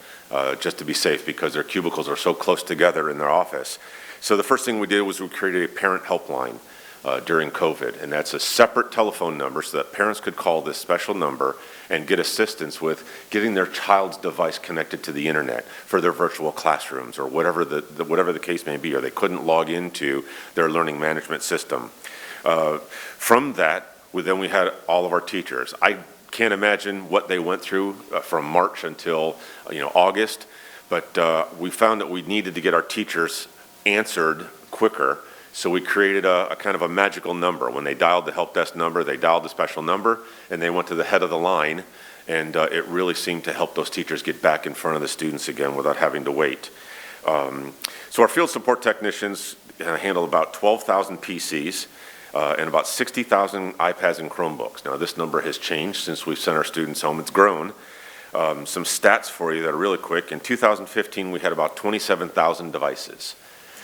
just to be safe because their cubicles are so close together in their office. So the first thing we did was we created a parent helpline during COVID. And that's a separate telephone number so that parents could call this special number and get assistance with getting their child's device connected to the internet for their virtual classrooms or whatever the case may be, or they couldn't log into their learning management system. From that, then we had all of our teachers. I can't imagine what they went through from March until August, but we found that we needed to get our teachers answered quicker, so we created a kind of a magical number. When they dialed the help desk number, they dialed the special number, and they went to the head of the line, and it really seemed to help those teachers get back in front of the students again without having to wait. So our field support technicians handle about 12,000 PCs and about 60,000 iPads and Chromebooks. Now, this number has changed since we've sent our students home. It's grown. Some stats for you that are really quick. In 2015, we had about 27,000 devices.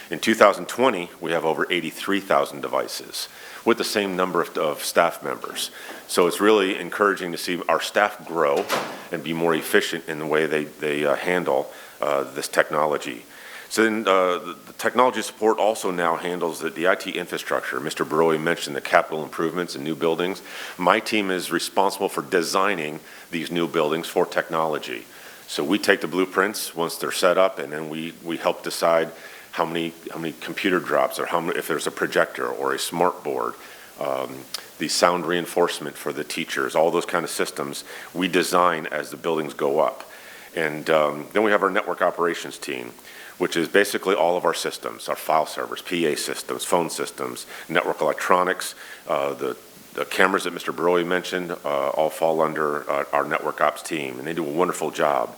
In 2020, we have over 83,000 devices with the same number of staff members. So it's really encouraging to see our staff grow and be more efficient in the way they handle this technology. So then the technology support also now handles the IT infrastructure. Mr. Baroy mentioned the capital improvements and new buildings. My team is responsible for designing these new buildings for technology. So we take the blueprints once they're set up, and then we help decide how many computer drops, or if there's a projector or a smart board, the sound reinforcement for the teachers, all those kind of systems we design as the buildings go up. And then we have our network operations team, which is basically all of our systems, our file servers, PA systems, phone systems, network electronics. The cameras that Mr. Baroy mentioned all fall under our network ops team, and they do a wonderful job.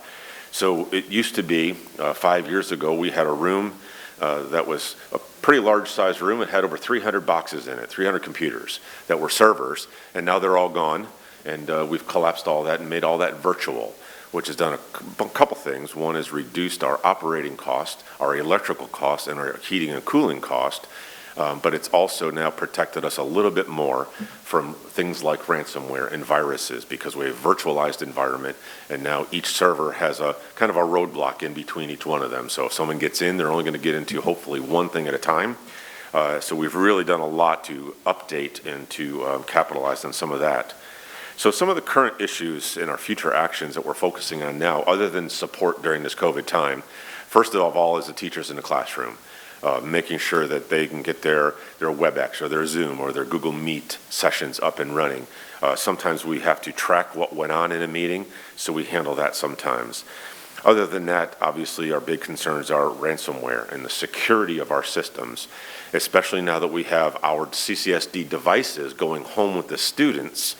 So it used to be, 5 years ago, we had a room that was a pretty large sized room. It had over 300 boxes in it, 300 computers that were servers, and now they're all gone, and we've collapsed all that and made all that virtual, which has done a couple things. One is reduced our operating cost, our electrical cost, and our heating and cooling cost, but it's also now protected us a little bit more from things like ransomware and viruses, because we have a virtualized environment, and now each server has a kind of a roadblock in between each one of them. So if someone gets in, they're only going to get into hopefully one thing at a time. So we've really done a lot to update and to capitalize on some of that. So some of the current issues in our future actions that we're focusing on now, other than support during this COVID time, first of all is the teachers in the classroom, making sure that they can get their WebEx or their Zoom or their Google Meet sessions up and running. Sometimes we have to track what went on in a meeting, so we handle that sometimes. Other than that, obviously our big concerns are ransomware and the security of our systems, especially now that we have our CCSD devices going home with the students.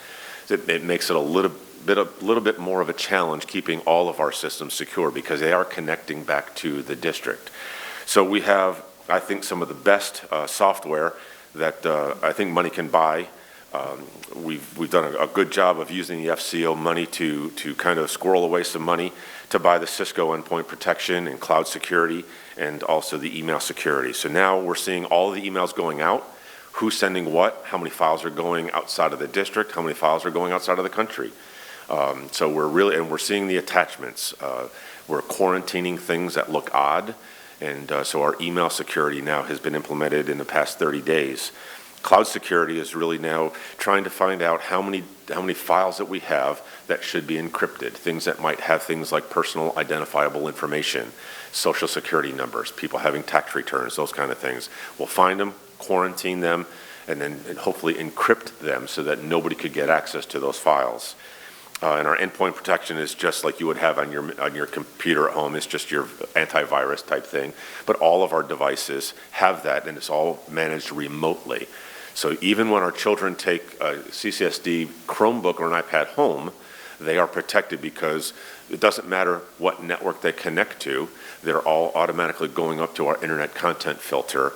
It makes it a little bit more of a challenge keeping all of our systems secure, because they are connecting back to the district. So we have, I think, some of the best software that I think money can buy. We've done a good job of using the FCO money to kind of squirrel away some money to buy the Cisco endpoint protection and cloud security, and also the email security. So now we're seeing all the emails going out, who's sending what, how many files are going outside of the district, how many files are going outside of the country. So we're seeing the attachments. We're quarantining things that look odd, and so our email security now has been implemented in the past 30 days. Cloud security is really now trying to find out how many files that we have that should be encrypted, things that might have things like personal identifiable information, social security numbers, people having tax returns, those kind of things. We'll find them, quarantine them, and then hopefully encrypt them so that nobody could get access to those files. And our endpoint protection is just like you would have on your computer at home. It's just your antivirus type thing. But all of our devices have that, and it's all managed remotely. So even when our children take a CCSD Chromebook or an iPad home, they are protected, because it doesn't matter what network they connect to. They're all automatically going up to our internet content filter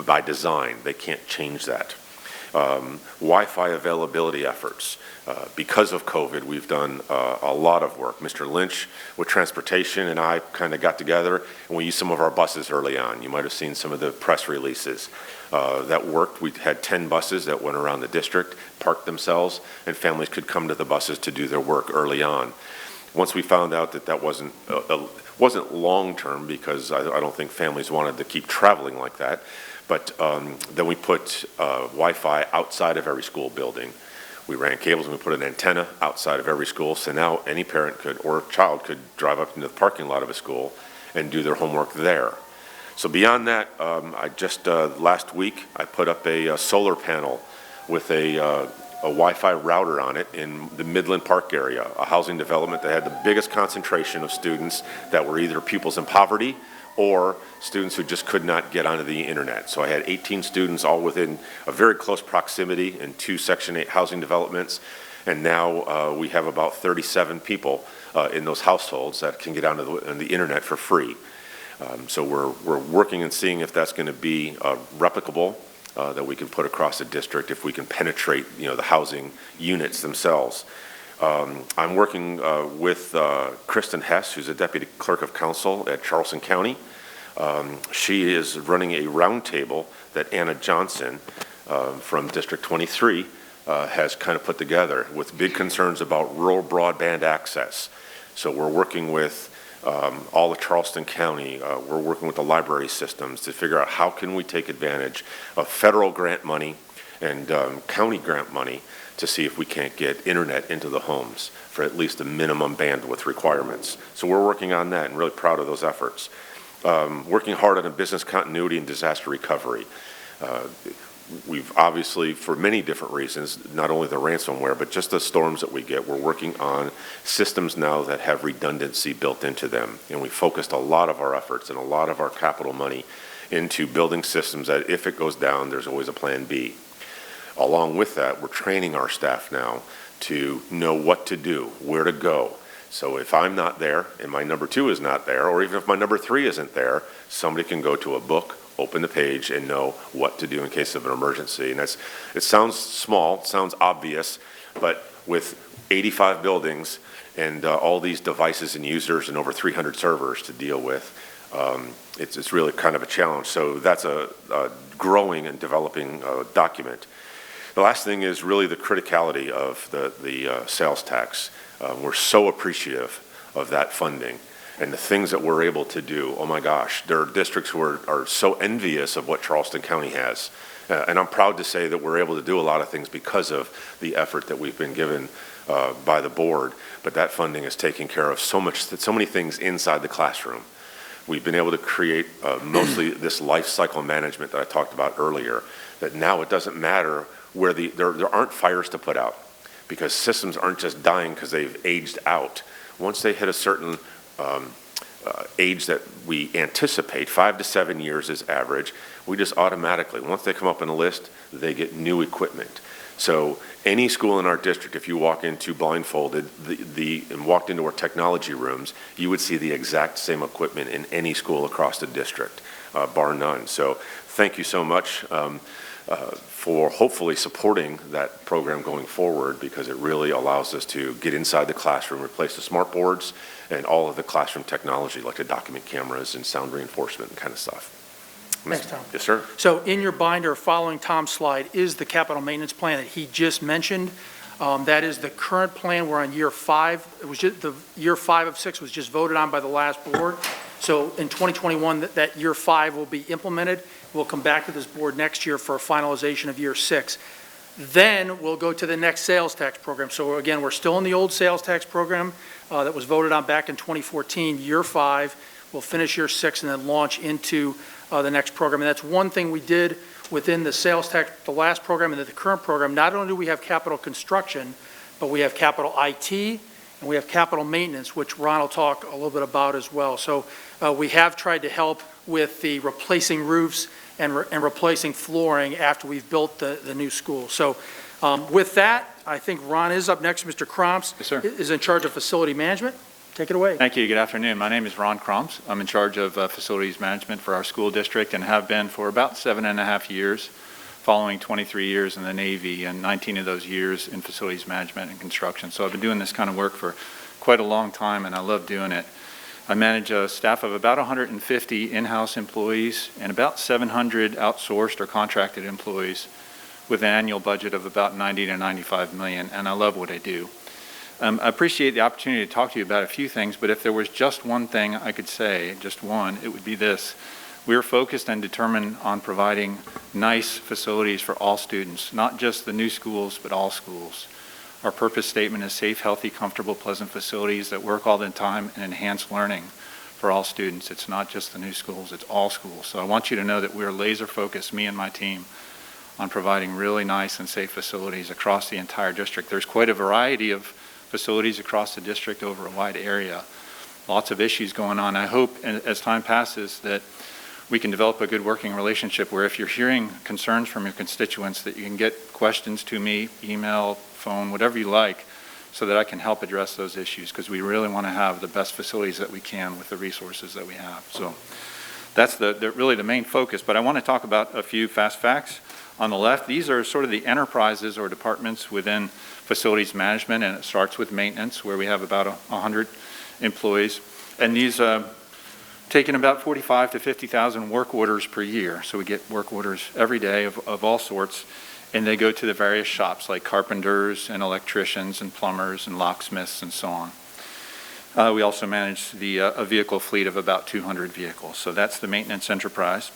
by design. They can't change that. Wi-Fi availability efforts. Because of COVID, we've done a lot of work. Mr. Lynch with transportation and I kind of got together, and we used some of our buses early on. You might have seen some of the press releases. That worked. We had 10 buses that went around the district, parked themselves, and families could come to the buses to do their work early on. Once we found out that wasn't long-term, because I don't think families wanted to keep traveling like that, but then we put Wi-Fi outside of every school building. We ran cables and we put an antenna outside of every school, so now any parent could, or child could, drive up into the parking lot of a school and do their homework there. So beyond that, I just last week I put up a solar panel with a a Wi-Fi router on it in the Midland Park area, a housing development that had the biggest concentration of students that were either pupils in poverty or students who just could not get onto the internet. So I had 18 students all within a very close proximity in 2 Section 8 housing developments. And now we have about 37 people in those households that can get onto the internet for free. So we're working and seeing if that's going to be replicable, that we can put across the district if we can penetrate, the housing units themselves. I'm working with Kristen Hess, who's a Deputy Clerk of Council at Charleston County. She is running a roundtable that Anna Johnson from District 23 has kind of put together with big concerns about rural broadband access. So we're working with all of Charleston County, we're working with the library systems to figure out how can we take advantage of federal grant money and county grant money to see if we can't get internet into the homes for at least the minimum bandwidth requirements. So we're working on that and really proud of those efforts. Working hard on a business continuity and disaster recovery. We've obviously, for many different reasons, not only the ransomware, but just the storms that we get, we're working on systems now that have redundancy built into them. And we focused a lot of our efforts and a lot of our capital money into building systems that if it goes down, there's always a plan B. Along with that, we're training our staff now to know what to do, where to go. So if I'm not there and my number 2 is not there, or even if my number 3 isn't there, somebody can go to a book, open the page, and know what to do in case of an emergency. And it sounds small, sounds obvious, but with 85 buildings and all these devices and users and over 300 servers to deal with, it's really kind of a challenge. So that's a growing and developing document. The last thing is really the criticality of the sales tax. We're so appreciative of that funding and the things that we're able to do. Oh my gosh, there are districts who are so envious of what Charleston County has. And I'm proud to say that we're able to do a lot of things because of the effort that we've been given by the board. But that funding is taking care of so many things inside the classroom. We've been able to create mostly this life cycle management that I talked about earlier, that now it doesn't matter where there aren't fires to put out, because systems aren't just dying because they've aged out. Once they hit a certain age that we anticipate, 5 to 7 years is average, we just automatically, once they come up in a list, they get new equipment. So any school in our district, if you walk into blindfolded and walked into our technology rooms, you would see the exact same equipment in any school across the district, bar none. So thank you so much for hopefully supporting that program going forward, because it really allows us to get inside the classroom, replace the smart boards and all of the classroom technology like the document cameras and sound reinforcement and kind of stuff. Thanks, Tom. Yes, sir. So in your binder following Tom's slide is the capital maintenance plan that he just mentioned. That is the current plan. We're on year 5. It was just the year 5 of 6 was just voted on by the last board. So in 2021, that year 5 will be implemented. We'll come back to this board next year for a finalization of year 6. Then we'll go to the next sales tax program. So again, we're still in the old sales tax program that was voted on back in 2014. Year 5, we'll finish year 6 and then launch into the next program. And that's one thing we did within the sales tax, the last program and the current program. Not only do we have capital construction, but we have capital IT and we have capital maintenance, which Ron will talk a little bit about as well. So we have tried to help with the replacing roofs and replacing flooring after we've built the new school. So with that, I think Ron is up next. Mr. Cromps Yes, sir. is in charge of facility management. Take it away. Thank you. Good afternoon. My name is Ron Cromps. I'm in charge of facilities management for our school district and have been for about 7.5 years, following 23 years in the Navy and 19 of those years in facilities management and construction. So I've been doing this kind of work for quite a long time and I love doing it. I manage a staff of about 150 in-house employees and about 700 outsourced or contracted employees with an annual budget of about 90 to 95 million, and I love what I do. I appreciate the opportunity to talk to you about a few things, but if there was just one thing I could say, just one, it would be this. We are focused and determined on providing nice facilities for all students, not just the new schools, but all schools. Our purpose statement is safe, healthy, comfortable, pleasant facilities that work all the time and enhance learning for all students. It's not just the new schools, it's all schools. So I want you to know that we are laser focused, me and my team, on providing really nice and safe facilities across the entire district. There's quite a variety of facilities across the district over a wide area. Lots of issues going on. I hope as time passes that we can develop a good working relationship where if you're hearing concerns from your constituents that you can get questions to me, email, phone, whatever you like, so that I can help address those issues, because we really want to have the best facilities that we can with the resources that we have. So that's really the main focus. But I want to talk about a few fast facts. On the left, these are sort of the enterprises or departments within facilities management, and it starts with maintenance, where we have about 100 employees. And these taking about 45 to 50,000 work orders per year. So we get work orders every day of all sorts, and they go to the various shops like carpenters and electricians and plumbers and locksmiths and so on. We also manage a vehicle fleet of about 200 vehicles. So that's the maintenance enterprise.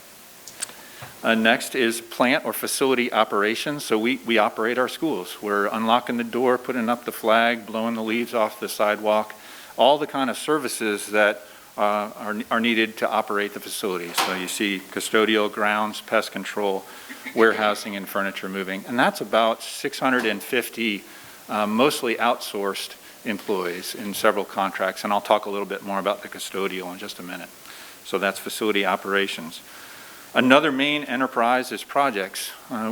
Next is plant or facility operations. So we operate our schools. We're unlocking the door, putting up the flag, blowing the leaves off the sidewalk, all the kind of services that are needed to operate the facilities. So you see custodial, grounds, pest control, warehousing, and furniture moving. And that's about 650 mostly outsourced employees in several contracts. And I'll talk a little bit more about the custodial in just a minute. So that's facility operations. Another main enterprise is projects.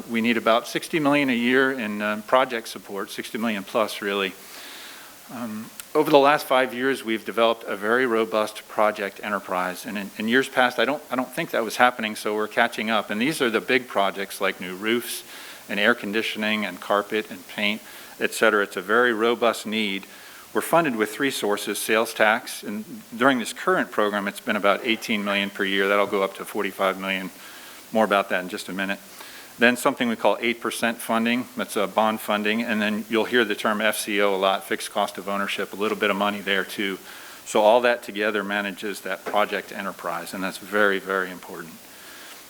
We need about $60 million a year in project support, $60 million plus really. Over the last 5 years, we've developed a very robust project enterprise. And in years past, I don't think that was happening, so we're catching up. And these are the big projects like new roofs and air conditioning and carpet and paint, et cetera. It's a very robust need. We're funded with 3 sources: sales tax, and during this current program, it's been about $18 million per year. That'll go up to $45 million. More about that in just a minute. Then something we call 8% funding, that's bond funding, and then you'll hear the term FCO a lot, fixed cost of ownership, a little bit of money there too. So all that together manages that project enterprise, and that's very, very important.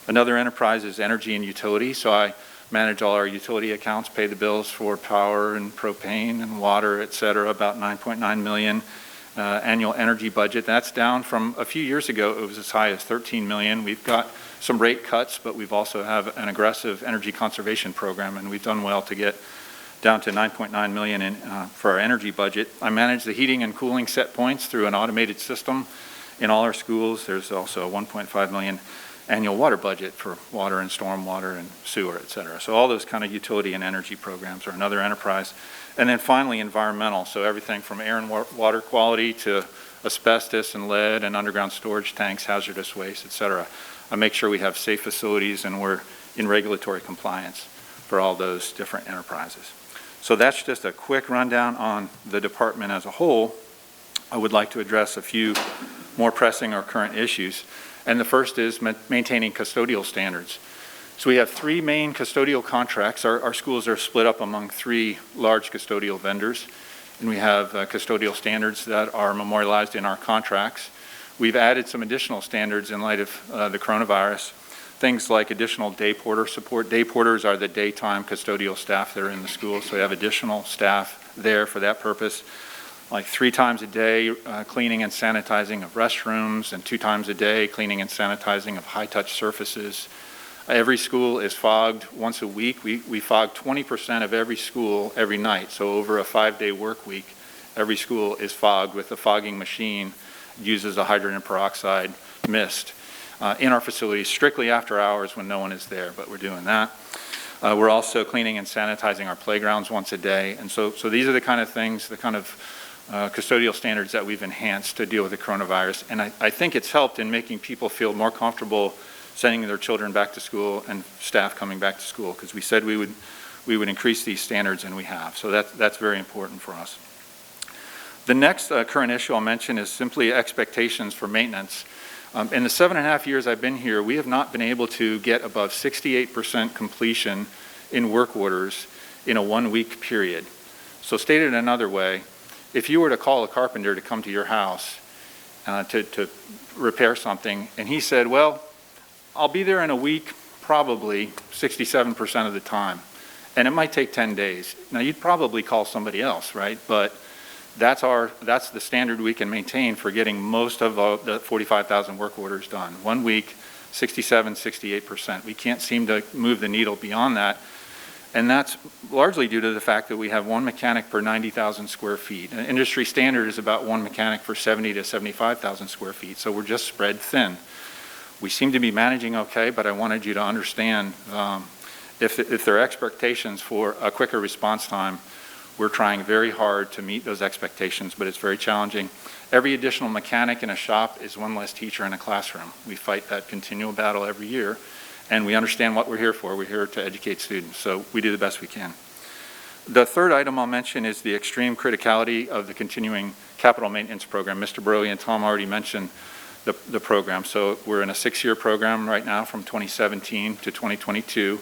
Another enterprise is energy and utility. So I manage all our utility accounts, pay the bills for power and propane and water, et cetera, about $9.9 million annual energy budget. That's down from a few years ago. It was as high as $13 million. We've got some rate cuts, but we've also have an aggressive energy conservation program, and we've done well to get down to $9.9 million for our energy budget. I manage the heating and cooling set points through an automated system in all our schools. There's also a $1.5 million annual water budget for water and stormwater and sewer, et cetera. So all those kind of utility and energy programs are another enterprise. And then finally, environmental. So everything from air and water quality to asbestos and lead and underground storage tanks, hazardous waste, et cetera. I make sure we have safe facilities and we're in regulatory compliance for all those different enterprises. So that's just a quick rundown on the department as a whole. I would like to address a few more pressing or current issues. And the first is maintaining custodial standards. So we have 3 main custodial contracts. Our schools are split up among 3 large custodial vendors. And we have custodial standards that are memorialized in our contracts. We've added some additional standards in light of the coronavirus. Things like additional day porter support. Day porters are the daytime custodial staff that are in the school, so we have additional staff there for that purpose. Like 3 times a day cleaning and sanitizing of restrooms, and 2 times a day cleaning and sanitizing of high-touch surfaces. Every school is fogged once a week. We fog 20% of every school every night, so over a 5-day work week, every school is fogged with a fogging machine. Uses a hydrogen peroxide mist in our facilities strictly after hours when no one is there, but we're doing that. We're also cleaning and sanitizing our playgrounds once a day. And so these are the kind of things, the kind of custodial standards that we've enhanced to deal with the coronavirus. And I think it's helped in making people feel more comfortable sending their children back to school and staff coming back to school, because we said we would increase these standards, and we have. So that's very important for us. The next current issue I'll mention is simply expectations for maintenance. In the 7.5 years I've been here, we have not been able to get above 68% completion in work orders in a 1-week period. So stated another way, if you were to call a carpenter to come to your house to repair something, and he said, well, I'll be there in a week, probably 67% of the time, and it might take 10 days. Now, you'd probably call somebody else, right? But that's the standard we can maintain for getting most of the 45,000 work orders done. 1 week, 67, 68%. We can't seem to move the needle beyond that. And that's largely due to the fact that we have one mechanic per 90,000 square feet. An industry standard is about one mechanic for 70 to 75,000 square feet, so we're just spread thin. We seem to be managing okay, but I wanted you to understand if there are expectations for a quicker response time, we're trying very hard to meet those expectations, but it's very challenging. Every additional mechanic in a shop is one less teacher in a classroom. We fight that continual battle every year, and we understand what we're here for. We're here to educate students, so we do the best we can. The third item I'll mention is the extreme criticality of the continuing capital maintenance program. Mr. Burley and Tom already mentioned the program. So we're in a 6-year program right now from 2017 to 2022.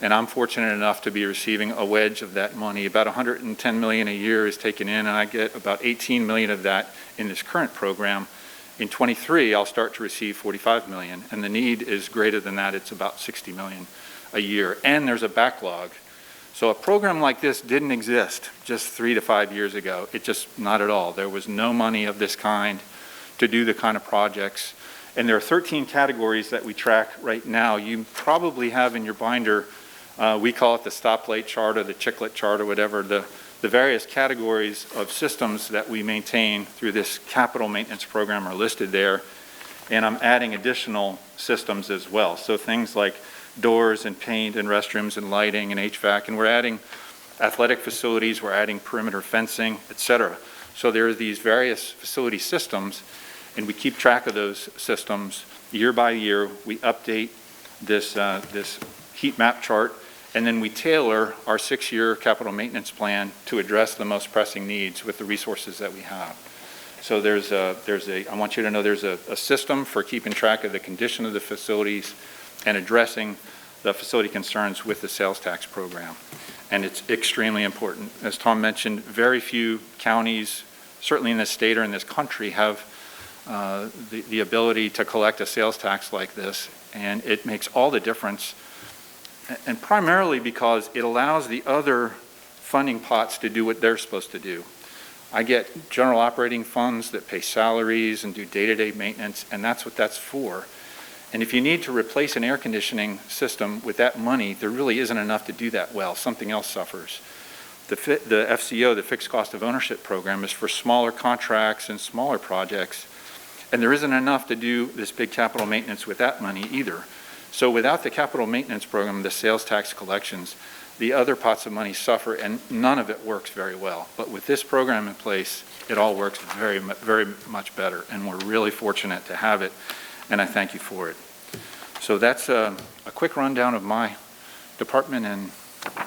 And I'm fortunate enough to be receiving a wedge of that money. About $110 million a year is taken in, and I get about $18 million of that in this current program. In 23, I'll start to receive $45 million, and the need is greater than that. It's about $60 million a year, and there's a backlog. So a program like this didn't exist just 3 to 5 years ago. It just, not at all. There was no money of this kind to do the kind of projects. And there are 13 categories that we track right now. You probably have in your binder, we call it the stoplight chart or the chiclet chart or whatever, the various categories of systems that we maintain through this capital maintenance program are listed there. And I'm adding additional systems as well. So things like doors and paint and restrooms and lighting and HVAC, and we're adding athletic facilities, we're adding perimeter fencing, etc. So there are these various facility systems, and we keep track of those systems year by year. We update this heat map chart, and then we tailor our 6-year capital maintenance plan to address the most pressing needs with the resources that we have. So I want you to know there's a system for keeping track of the condition of the facilities and addressing the facility concerns with the sales tax program. And it's extremely important. As Tom mentioned, very few counties, certainly in this state or in this country, have the ability to collect a sales tax like this, and it makes all the difference, and primarily because it allows the other funding pots to do what they're supposed to do. I get general operating funds that pay salaries and do day-to-day maintenance, and that's what that's for. And if you need to replace an air conditioning system with that money, there really isn't enough to do that well. Something else suffers. The FCO, the Fixed Cost of Ownership program, is for smaller contracts and smaller projects, and there isn't enough to do this big capital maintenance with that money either. So without the capital maintenance program, the sales tax collections, the other pots of money suffer, and none of it works very well. But with this program in place, it all works very, very much better, and we're really fortunate to have it, and I thank you for it. So that's a quick rundown of my department and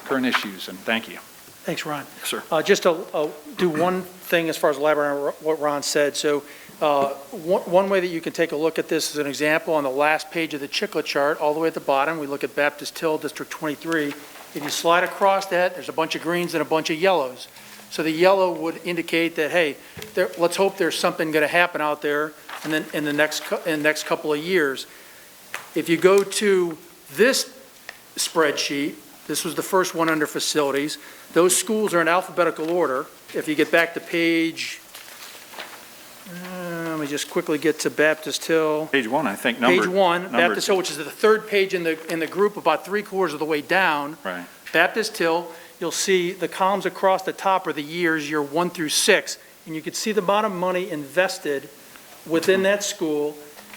current issues, and thank you. Thanks, Ron. Yes, sir. Just to do one thing as far as elaborating on what Ron said. So one way that you can take a look at this is an example on the last page of the chiclet chart, all the way at the bottom. We look at Baptist Hill, District 23. If you slide across that, there's a bunch of greens and a bunch of yellows. So the yellow would indicate that, hey, let's hope there's something going to happen out there and then in the next couple of years. If you go to this spreadsheet, this was the first one under facilities. Those schools are in alphabetical order. If you get back to page, let me just quickly get to Baptist Hill. Page 1, I think. Page 1, Baptist Hill, which is the third page in the group, about 3/4 of the way down. Right. Baptist Hill, you'll see the columns across the top are the years, year 1 through 6, and you can see the amount of money invested within that school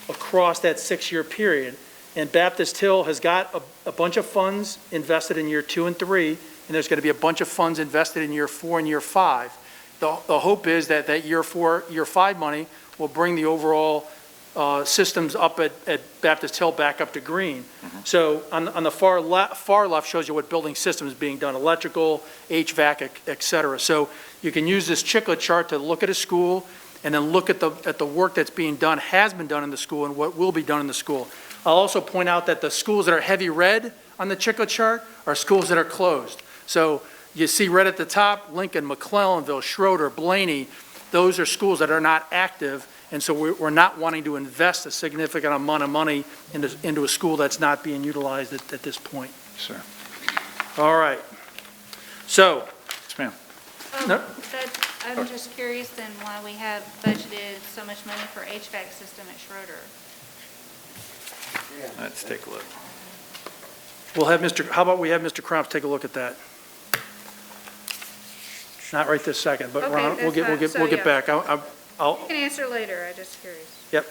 across that 6-year period. And Baptist Hill has got a bunch of funds invested in year 2 and 3, and there's going to be a bunch of funds invested in year 4 and year 5. The hope is that year 4, year 5 money will bring the overall systems up at Baptist Hill back up to green. Mm-hmm. So on the far left shows you what building systems being done, electrical, HVAC, et cetera. So you can use this chiclet chart to look at a school and then look at the work that's being done, has been done in the school, and what will be done in the school. I'll also point out that the schools that are heavy red on the chiclet chart are schools that are closed. So you see red at the top, Lincoln, McClellanville, Schroeder, Blaney, those are schools that are not active, and so we're not wanting to invest a significant amount of money into a school that's not being utilized at this point. Sir. All right. So. Yes, ma'am. No. I'm just curious then why we have budgeted so much money for HVAC system at Schroeder. Let's take a look. How about we have Mr. Crumps take a look at that? Not right this second, but Okay, Ron, we'll that's fine. So, get yeah. back. I'll, You can answer later, I'm just curious. yep.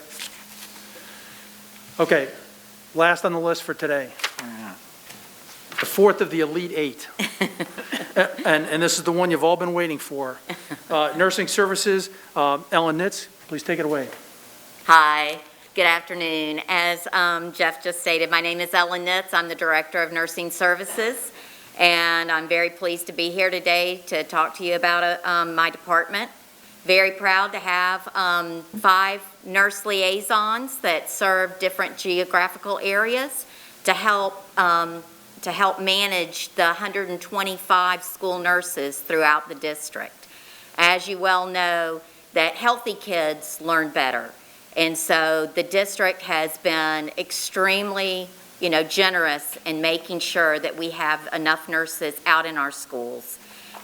Okay, last on the list for today. The fourth of the Elite Eight. And this is the one you've all been waiting for. Nursing Services, Ellen Nitz, please take it away. Hi, good afternoon. As Jeff just stated, my name is Ellen Nitz. I'm the Director of Nursing Services, and I'm very pleased to be here today to talk to you about my department. Very proud to have 5 nurse liaisons that serve different geographical areas to help manage the 125 school nurses throughout the district. As you well know, that healthy kids learn better. And so the district has been extremely, generous in making sure that we have enough nurses out in our schools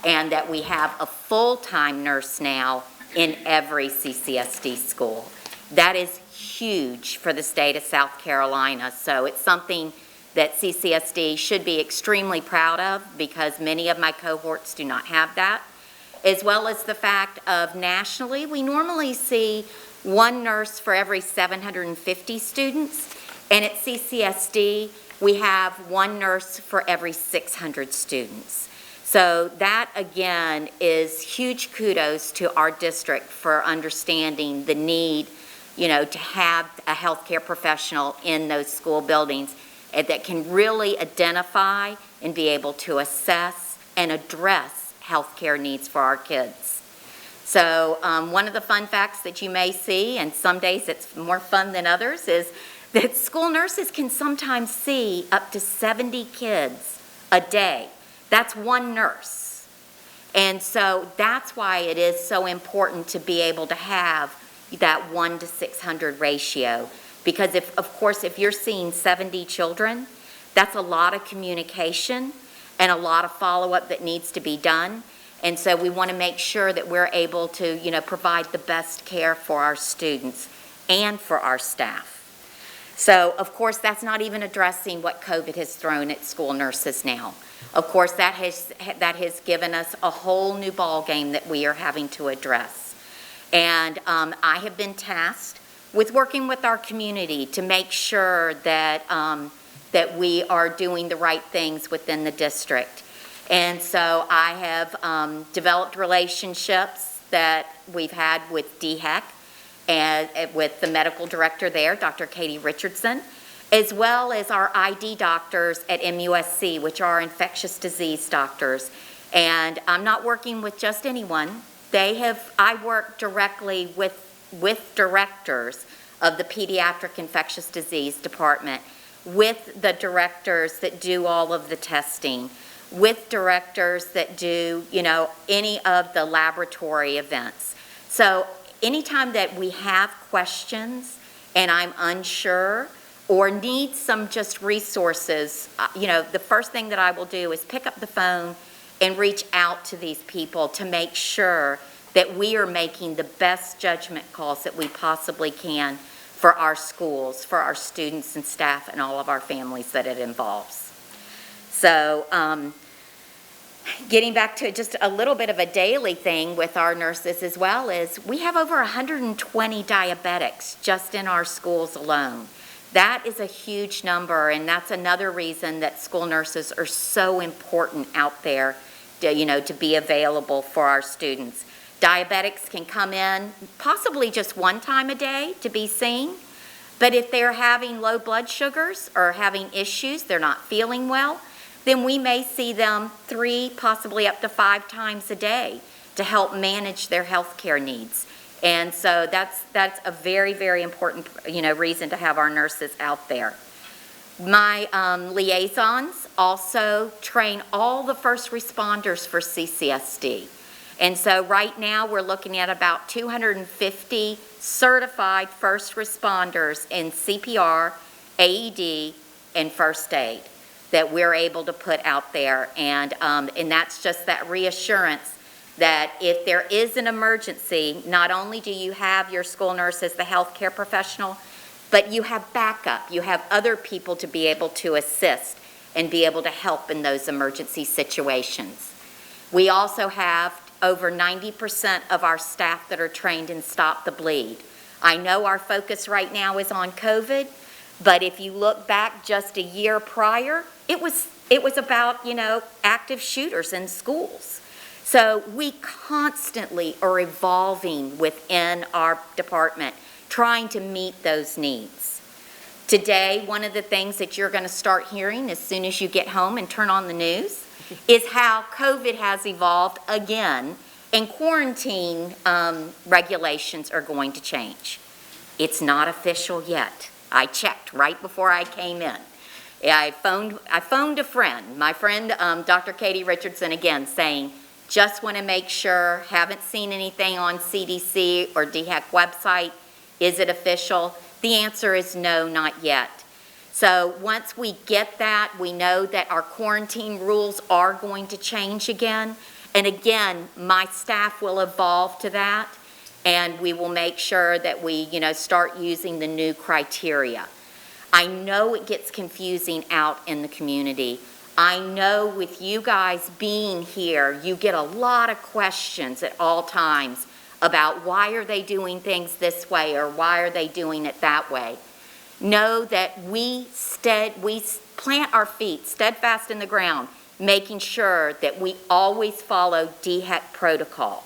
and that we have a full-time nurse now in every CCSD school. That is huge for the state of South Carolina. So it's something that CCSD should be extremely proud of because many of my cohorts do not have that, as well as the fact of nationally, we normally see 1 nurse for every 750 students, and at CCSD, we have 1 nurse for every 600 students. So that, again, is huge kudos to our district for understanding the need, to have a healthcare professional in those school buildings that can really identify and be able to assess and address healthcare needs for our kids. So one of the fun facts that you may see, and some days it's more fun than others, is that school nurses can sometimes see up to 70 kids a day. That's 1 nurse. And so that's why it is so important to be able to have that 1 to 600 ratio. Because if you're seeing 70 children, that's a lot of communication and a lot of follow-up that needs to be done. And so we want to make sure that we're able to, provide the best care for our students and for our staff. So, of course, that's not even addressing what COVID has thrown at school nurses now. Of course, that has given us a whole new ballgame that we are having to address. And I have been tasked with working with our community to make sure that, that we are doing the right things within the district. And so I have developed relationships that we've had with DHEC and with the medical director there, Dr. Katie Richardson, as well as our ID doctors at MUSC, which are infectious disease doctors. And I'm not working with just anyone. I work directly with directors of the pediatric infectious disease department, with the directors that do all of the testing, with directors that do, any of the laboratory events. So anytime that we have questions and I'm unsure or need some just resources, the first thing that I will do is pick up the phone and reach out to these people to make sure that we are making the best judgment calls that we possibly can for our schools, for our students and staff and all of our families that it involves. So getting back to just a little bit of a daily thing with our nurses as well is we have over 120 diabetics just in our schools alone. That is a huge number, and that's another reason that school nurses are so important out there to be available for our students. Diabetics can come in possibly just 1 time a day to be seen, but if they're having low blood sugars or having issues, they're not feeling well, then we may see them 3, possibly up to 5 times a day to help manage their health care needs. And so that's a very, very important, reason to have our nurses out there. My liaisons also train all the first responders for CCSD. And so right now we're looking at about 250 certified first responders in CPR, AED, and first aid that we're able to put out there. And that's just that reassurance that if there is an emergency, not only do you have your school nurse as the healthcare professional, but you have backup. You have other people to be able to assist and be able to help in those emergency situations. We also have over 90% of our staff that are trained in Stop the Bleed. I know our focus right now is on COVID, but if you look back just a year prior, it was about, active shooters in schools. So we constantly are evolving within our department, trying to meet those needs. Today, one of the things that you're going to start hearing as soon as you get home and turn on the news is how COVID has evolved again, and quarantine regulations are going to change. It's not official yet. I checked right before I came in. I phoned a friend, my friend Dr. Katie Richardson, again, saying, just want to make sure, haven't seen anything on CDC or DHEC website. Is it official? The answer is no, not yet. So once we get that, we know that our quarantine rules are going to change again. And again, my staff will evolve to that, and we will make sure that we, start using the new criteria. I know it gets confusing out in the community. I know with you guys being here, you get a lot of questions at all times about why are they doing things this way or why are they doing it that way. Know that we plant our feet steadfast in the ground, making sure that we always follow DHEC protocol.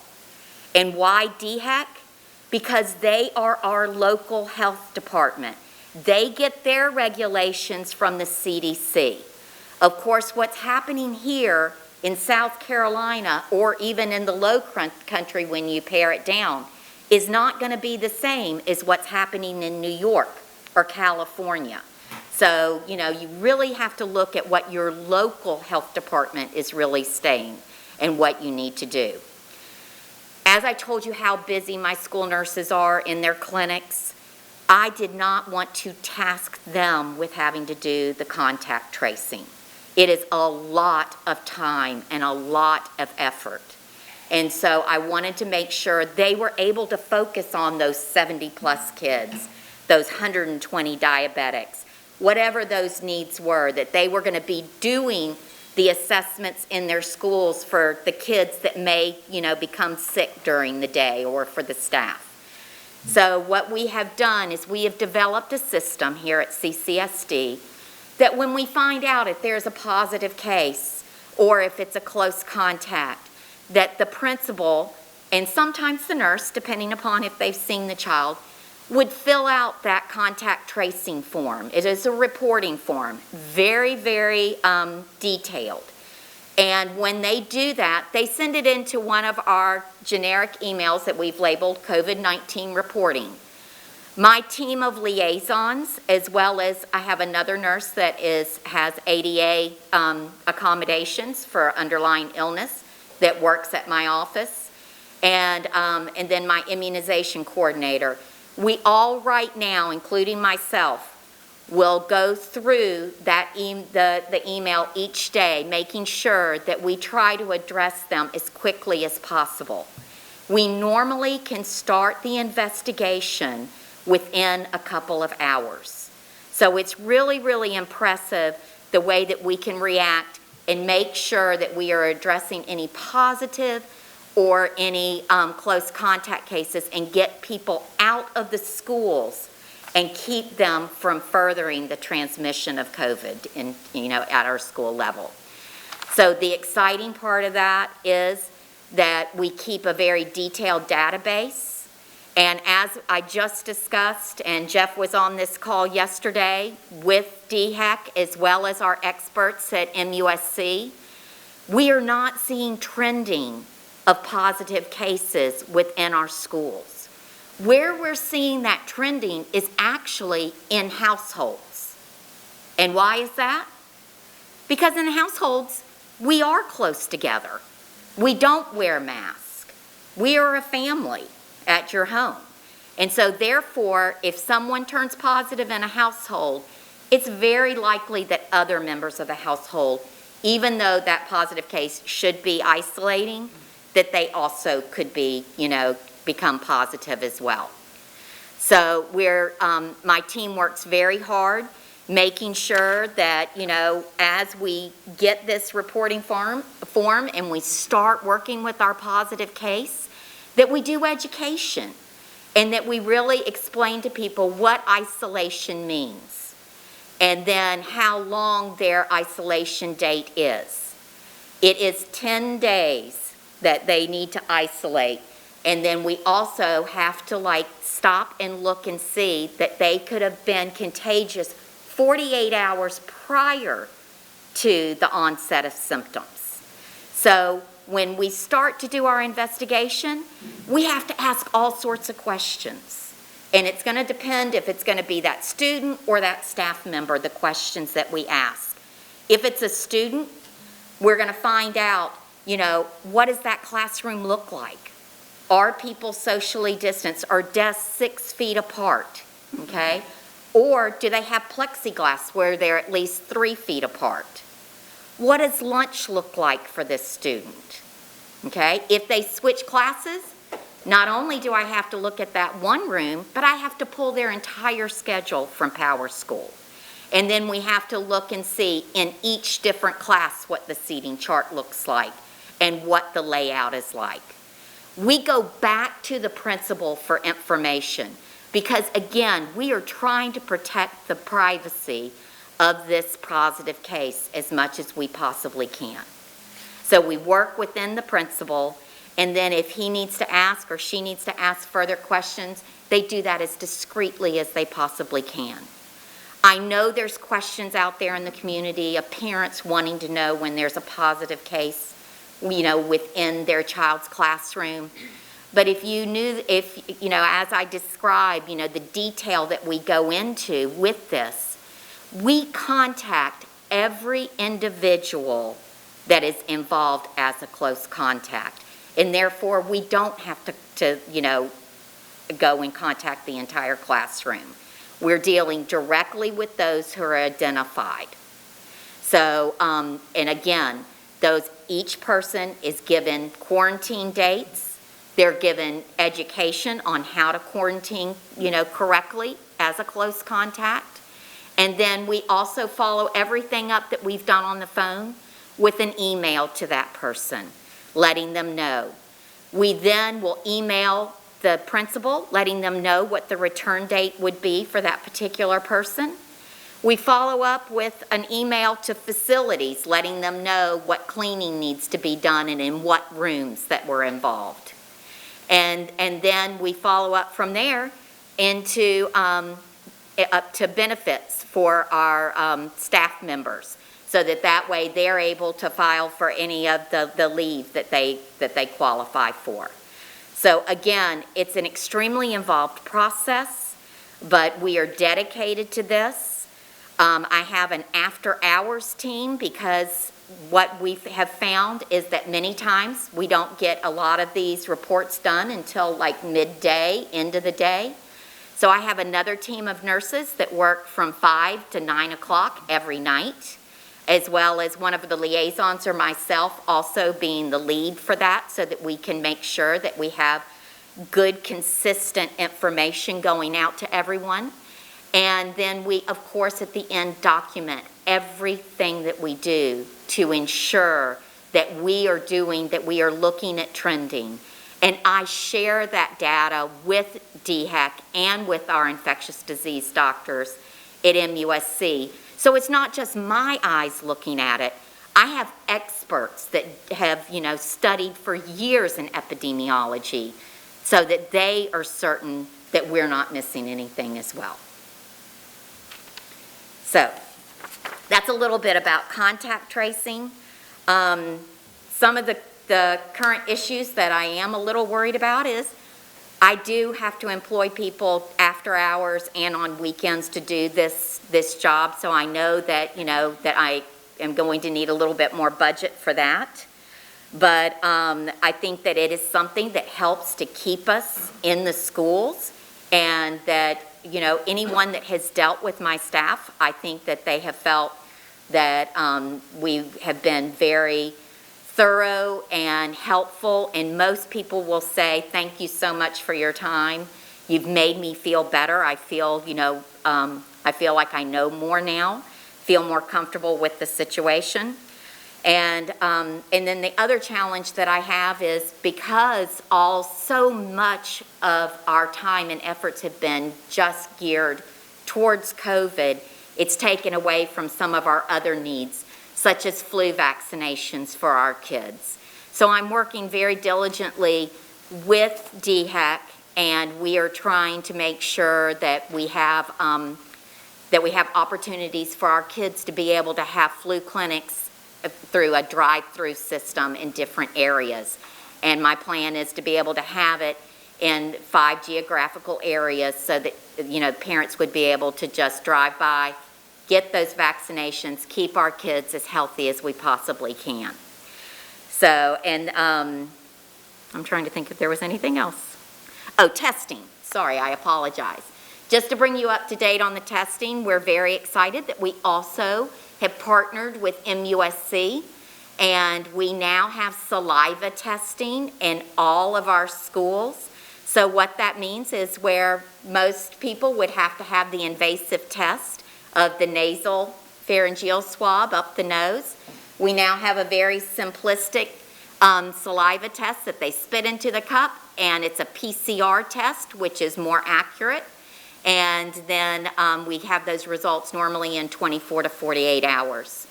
And why DHEC? Because they are our local health department. They get their regulations from the CDC. Of course, what's happening here in South Carolina, or even in the low country when you pare it down, is not going to be the same as what's happening in New York or California. So, you really have to look at what your local health department is really saying and what you need to do. As I told you how busy my school nurses are in their clinics, I did not want to task them with having to do the contact tracing. It is a lot of time and a lot of effort. And so I wanted to make sure they were able to focus on those 70-plus kids, those 120 diabetics, whatever those needs were, that they were going to be doing the assessments in their schools for the kids that may, become sick during the day, or for the staff. So what we have done is we have developed a system here at CCSD that when we find out if there's a positive case or if it's a close contact, that the principal, and sometimes the nurse, depending upon if they've seen the child, would fill out that contact tracing form. It is a reporting form, very, very detailed. And when they do that, they send it into one of our generic emails that we've labeled COVID-19 reporting. My team of liaisons, as well as I have another nurse that has ADA accommodations for underlying illness that works at my office, and then my immunization coordinator. We all right now, including myself, will go through that the email each day, making sure that we try to address them as quickly as possible. We normally can start the investigation within a couple of hours. So it's really, really impressive the way that we can react and make sure that we are addressing any positive or any close contact cases and get people out of the schools and keep them from furthering the transmission of COVID at our school level. So the exciting part of that is that we keep a very detailed database. And as I just discussed, and Jeff was on this call yesterday with DHEC as well as our experts at MUSC, we are not seeing trending of positive cases within our schools. Where we're seeing that trending is actually in households. And why is that? Because in households, we are close together. We don't wear masks. We are a family at your home. And so therefore, if someone turns positive in a household, it's very likely that other members of the household, even though that positive case should be isolating, that they also could be, become positive as well. So my team works very hard, making sure that, as we get this reporting form and we start working with our positive case, that we do education and that we really explain to people what isolation means and then how long their isolation date is. It is 10 days that they need to isolate, and then we also have to stop and look and see that they could have been contagious 48 hours prior to the onset of symptoms. So when we start to do our investigation, we have to ask all sorts of questions. And it's going to depend if it's going to be that student or that staff member, the questions that we ask. If it's a student, we're going to find out, what does that classroom look like? Are people socially distanced? Are desks 6 feet apart? Okay? Or do they have plexiglass where they're at least 3 feet apart? What does lunch look like for this student? Okay? If they switch classes, not only do I have to look at that one room, but I have to pull their entire schedule from Power School. And then we have to look and see in each different class what the seating chart looks like and what the layout is like. We go back to the principal for information because, again, we are trying to protect the privacy of this positive case as much as we possibly can. So we work within the principal, and then if he needs to ask or she needs to ask further questions, they do that as discreetly as they possibly can. I know there's questions out there in the community of parents wanting to know when there's a positive case, within their child's classroom. But if you knew, as I described, the detail that we go into with this, we contact every individual that is involved as a close contact. And therefore, we don't have to go and contact the entire classroom. We're dealing directly with those who are identified. So, and again, each person is given quarantine dates. They're given education on how to quarantine, correctly as a close contact. And then we also follow everything up that we've done on the phone with an email to that person, letting them know. We then will email the principal, letting them know what the return date would be for that particular person. We follow up with an email to facilities, letting them know what cleaning needs to be done and in what rooms that were involved. And then we follow up from there into up to benefits for our staff members, so that way they're able to file for any of the leave that they qualify for. So again, it's an extremely involved process, but we are dedicated to this. I have an after-hours team because what we have found is that many times we don't get a lot of these reports done until midday, end of the day. So I have another team of nurses that work from 5 to 9 o'clock every night, as well as one of the liaisons or myself also being the lead for that, so that we can make sure that we have good, consistent information going out to everyone. And then we, of course, at the end document everything that we do to ensure that we are looking at trending. And I share that data with DHEC and with our infectious disease doctors at MUSC. So it's not just my eyes looking at it. I have experts that have, studied for years in epidemiology, so that they are certain that we're not missing anything as well. So that's a little bit about contact tracing. Some of the current issues that I am a little worried about is I do have to employ people after hours and on weekends to do this job, so I know that, that I am going to need a little bit more budget for that. But I think that it is something that helps to keep us in the schools, and that, anyone that has dealt with my staff, I think that they have felt that we have been very thorough and helpful, and most people will say, thank you so much for your time. You've made me feel better. I feel, I feel like I know more now, feel more comfortable with the situation. And then the other challenge that I have is because so much of our time and efforts have been just geared towards COVID, it's taken away from some of our other needs, such as flu vaccinations for our kids. So I'm working very diligently with DHEC, and we are trying to make sure that we have opportunities for our kids to be able to have flu clinics through a drive-through system in different areas. And my plan is to be able to have it in 5 geographical areas so that, parents would be able to just drive by, get those vaccinations, keep our kids as healthy as we possibly can. So, and I'm trying to think if there was anything else. Oh, testing. Sorry, I apologize. Just to bring you up to date on the testing, we're very excited that we also have partnered with MUSC, and we now have saliva testing in all of our schools. So what that means is where most people would have to have the invasive test of the nasal pharyngeal swab up the nose, we now have a very simplistic saliva test that they spit into the cup, and it's a PCR test, which is more accurate. And then we have those results normally in 24 to 48 hours.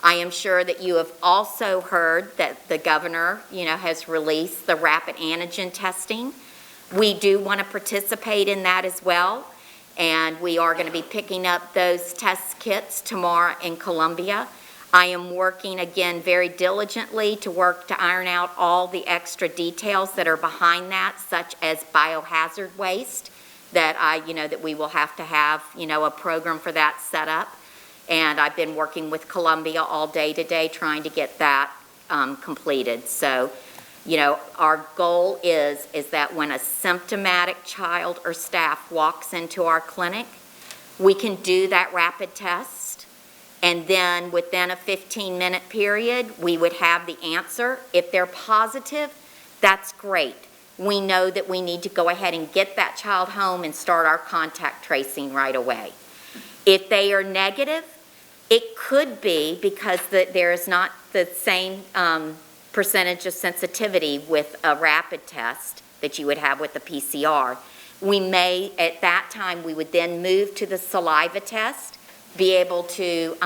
I am sure that you have also heard that the governor, has released the rapid antigen testing. We do want to participate in that as well, and we are going to be picking up those test kits tomorrow in Columbia. I am working again very diligently to work to iron out all the extra details that are behind that, such as biohazard waste, that that we will have to have, a program for that set up. And I've been working with Columbia all day today trying to get that completed. So, our goal is that when a symptomatic child or staff walks into our clinic, we can do that rapid test, and then within a 15-minute period, we would have the answer. If they're positive, that's great. We know that we need to go ahead and get that child home and start our contact tracing right away. If they are negative, it could be because there is not the same percentage of sensitivity with a rapid test that you would have with the PCR. We may, at that time, we would then move to the saliva test, be able to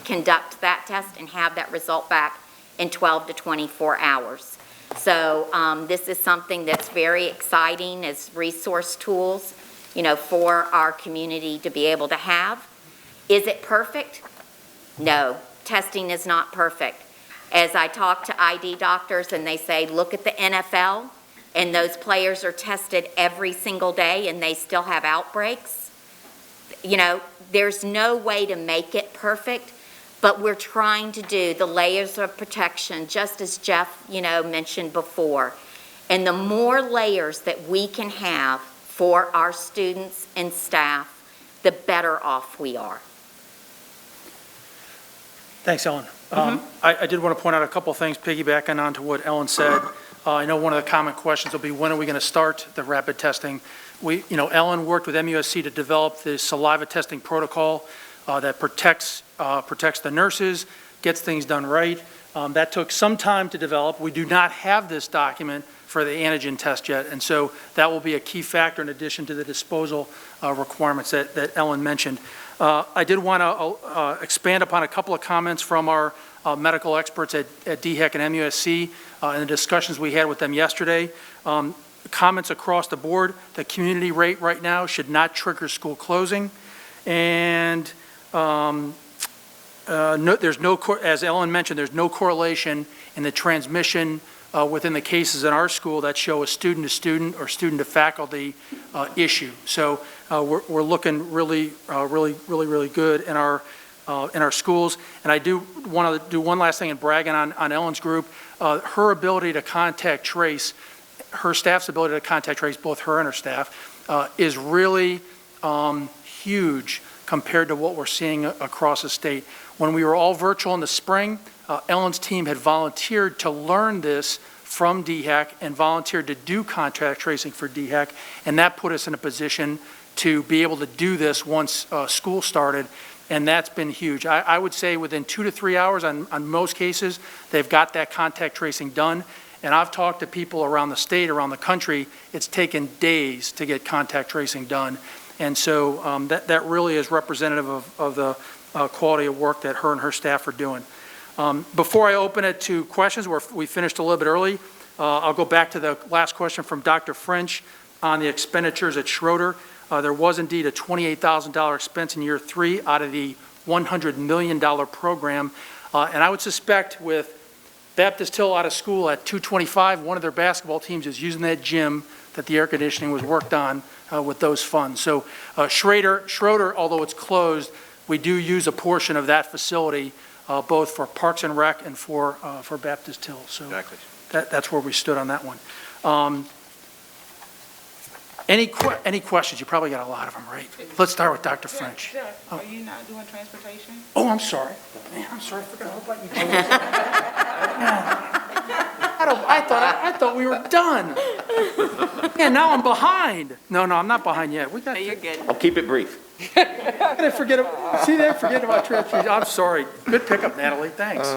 conduct that test and have that result back in 12 to 24 hours. So this is something that's very exciting as resource tools, for our community to be able to have. Is it perfect? No, testing is not perfect. As I talk to ID doctors and they say, look at the NFL, and those players are tested every single day and they still have outbreaks. There's no way to make it perfect, but we're trying to do the layers of protection, just as Jeff, mentioned before. And the more layers that we can have for our students and staff, the better off we are. Thanks, Ellen. I did want to point out a couple things piggybacking on to what Ellen said. I know one of the common questions will be, when are we going to start the rapid testing? Ellen worked with MUSC to develop the saliva testing protocol that protects the nurses, gets things done right. That took some time to develop. We do not have this document for the antigen test yet, and so that will be a key factor in addition to the disposal requirements that Ellen mentioned. I did want to expand upon a couple of comments from our medical experts at DHEC and MUSC and the discussions we had with them yesterday. Comments across the board: the community rate right now should not trigger school closing, and there's no, as Ellen mentioned, there's no correlation in the transmission within the cases in our school that show a student-to-student or student-to-faculty issue. So we're looking really good in our schools. And I do want to do one last thing in bragging on Ellen's group. Her ability to contact trace, her staff's ability to contact trace, both her and her staff, is really huge compared to what we're seeing across the state. When we were all virtual in the spring, Ellen's team had volunteered to learn this from DHEC and volunteered to do contact tracing for DHEC, and that put us in a position to be able to do this once school started, and that's been huge. I would say within 2 to 3 hours on most cases, they've got that contact tracing done, and I've talked to people around the state, around the country, it's taken days to get contact tracing done, and so that really is representative of the quality of work that her and her staff are doing. Before I open it to questions, we finished a little bit early, I'll go back to the last question from Dr. French on the expenditures at Schroeder. There was indeed a $28,000 expense in year 3 out of the $100 million program. And I would suspect with Baptist Hill out of school at 225, one of their basketball teams is using that gym that the air conditioning was worked on with those funds. So Schroeder, although it's closed, we do use a portion of that facility both for Parks and Rec and for Baptist Hill. So Exactly. that's where we stood on that one. Any questions? You probably got a lot of them, right? Let's start with Dr. French. Jeff, are you not doing transportation? Oh, I'm sorry. Man, I'm sorry. I forgot about you. I thought we were done. Yeah, now I'm behind. No, I'm not behind yet. You're good. I'll keep it brief. I forget about transportation. I'm sorry. Good pickup, Natalie. Thanks.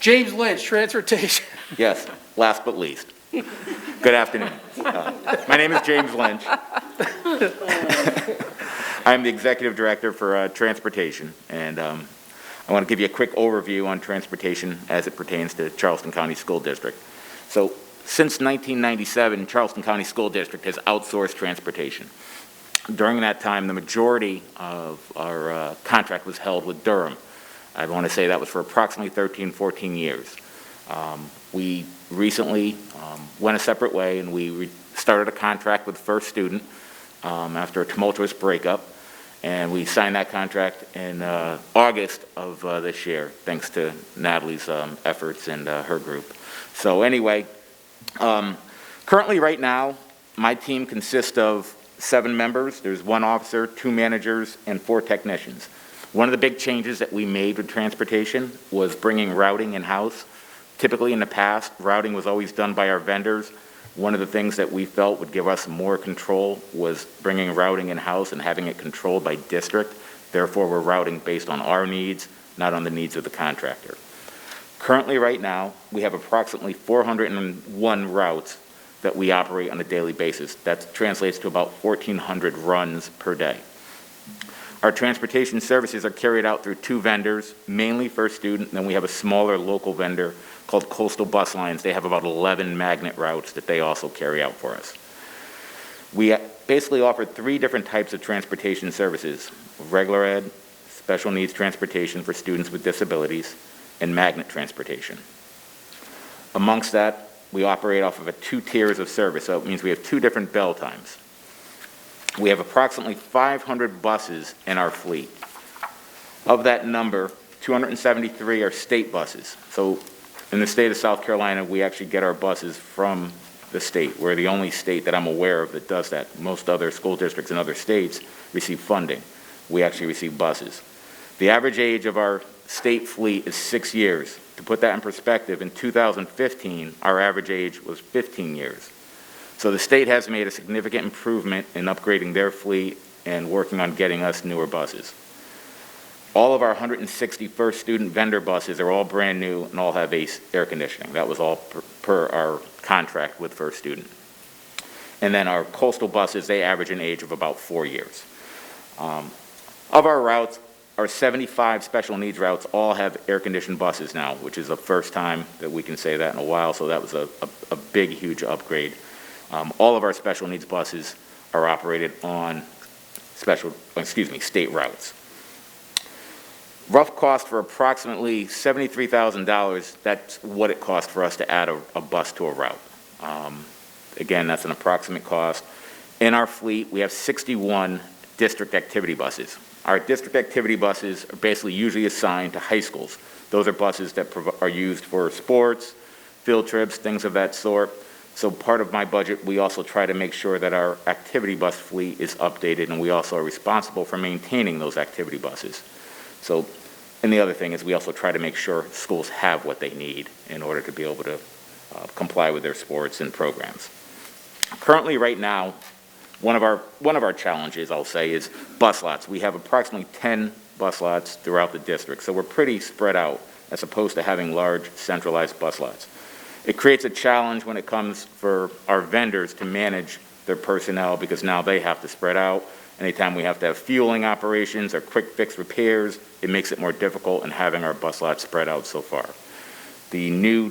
James Lynch, transportation. Yes, last but least. Good afternoon. My name is James Lynch. I'm the Executive Director for Transportation, and I want to give you a quick overview on transportation as it pertains to Charleston County School District. So, since 1997, Charleston County School District has outsourced transportation. During that time, the majority of our contract was held with Durham. I want to say that was for approximately 13, 14 years. We recently went a separate way, and we started a contract with First Student after a tumultuous breakup, and we signed that contract in August of this year, thanks to Natalie's efforts and her group. So anyway, currently right now, my team consists of 7 members. There's 1 officer, 2 managers, and 4 technicians. One of the big changes that we made with transportation was bringing routing in-house. Typically in the past, routing was always done by our vendors. One of the things that we felt would give us more control was bringing routing in-house and having it controlled by district. Therefore, we're routing based on our needs, not on the needs of the contractor. Currently, right now, we have approximately 401 routes that we operate on a daily basis. That translates to about 1,400 runs per day. Our transportation services are carried out through 2 vendors, mainly First Student, and then we have a smaller local vendor called Coastal Bus Lines. They have about 11 magnet routes that they also carry out for us. We basically offer 3 different types of transportation services: regular ed, special needs transportation for students with disabilities, and magnet transportation. Amongst that, we operate off of 2 tiers of service, so it means we have 2 different bell times. We have approximately 500 buses in our fleet. Of that number, 273 are state buses. So in the state of South Carolina, we actually get our buses from the state. We're the only state that I'm aware of that does that. Most other school districts in other states receive funding. We actually receive buses. The average age of our state fleet is 6 years. To put that in perspective, in 2015, our average age was 15 years. So the state has made a significant improvement in upgrading their fleet and working on getting us newer buses. All of our 160 First Student vendor buses are all brand new and all have air conditioning. That was all per our contract with First Student. And then our coastal buses, they average an age of about 4 years. Of our routes, our 75 special needs routes all have air-conditioned buses now, which is the first time that we can say that in a while, so that was a big, huge upgrade. All of our special needs buses are operated on state routes. Rough cost for approximately $73,000, that's what it costs for us to add a bus to a route. Again, that's an approximate cost. In our fleet, we have 61 district activity buses. Our district activity buses are basically usually assigned to high schools. Those are buses that are used for sports, field trips, things of that sort. So part of my budget, we also try to make sure that our activity bus fleet is updated, and we also are responsible for maintaining those activity buses. So, and the other thing is we also try to make sure schools have what they need in order to be able to comply with their sports and programs. Currently, right now, one of our challenges, I'll say, is bus lots. We have approximately 10 bus lots throughout the district, so we're pretty spread out as opposed to having large centralized bus lots. It creates a challenge when it comes for our vendors to manage their personnel because now they have to spread out. Anytime we have to have fueling operations or quick fix repairs, it makes it more difficult in having our bus lots spread out so far. The new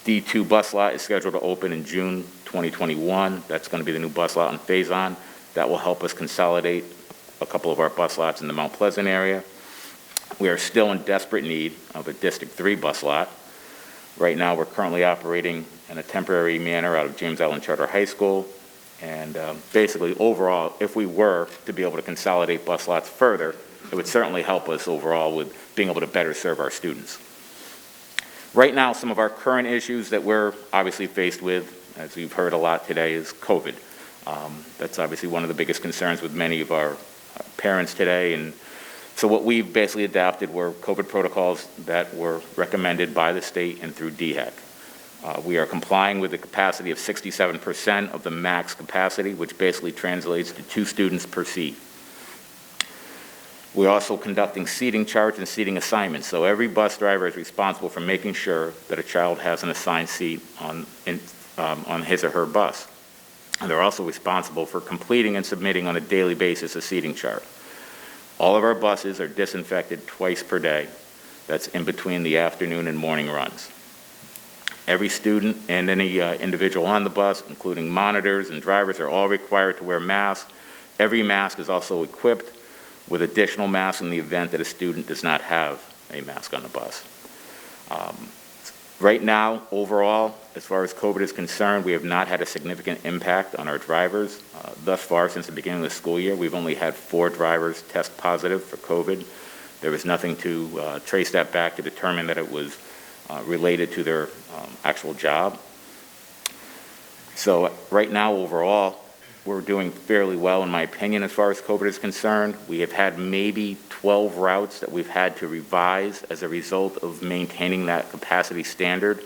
D2 bus lot is scheduled to open in June 2021. That's going to be the new bus lot on Faison. That will help us consolidate a couple of our bus lots in the Mount Pleasant area. We are still in desperate need of a District 3 bus lot. Right now, we're currently operating in a temporary manner out of James Island Charter High School. And basically, overall, if we were to be able to consolidate bus lots further, it would certainly help us overall with being able to better serve our students. Right now, some of our current issues that we're obviously faced with, as we've heard a lot today, is COVID. That's obviously one of the biggest concerns with many of our parents today. And so what we've basically adapted were COVID protocols that were recommended by the state and through DHEC. We are complying with the capacity of 67% of the max capacity, which basically translates to 2 students per seat. We're also conducting seating charts and seating assignments. So every bus driver is responsible for making sure that a child has an assigned seat on his or her bus. And they're also responsible for completing and submitting on a daily basis a seating chart. All of our buses are disinfected twice per day. That's in between the afternoon and morning runs. Every student and any individual on the bus, including monitors and drivers, are all required to wear masks. Every mask is also equipped with additional masks in the event that a student does not have a mask on the bus. Right now, overall, as far as COVID is concerned, we have not had a significant impact on our drivers. Thus far, since the beginning of the school year, we've only had 4 drivers test positive for COVID. There was nothing to trace that back to determine that it was related to their actual job. So right now, overall, we're doing fairly well, in my opinion, as far as COVID is concerned. We have had maybe 12 routes that we've had to revise as a result of maintaining that capacity standard,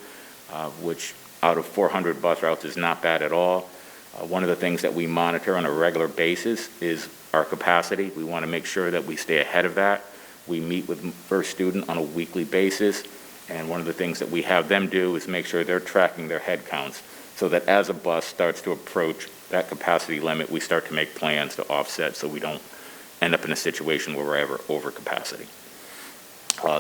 which out of 400 bus routes is not bad at all. One of the things that we monitor on a regular basis is our capacity. We want to make sure that we stay ahead of that. We meet with first student on a weekly basis, and one of the things that we have them do is make sure they're tracking their head counts so that as a bus starts to approach that capacity limit, we start to make plans to offset so we don't end up in a situation where we're ever over capacity.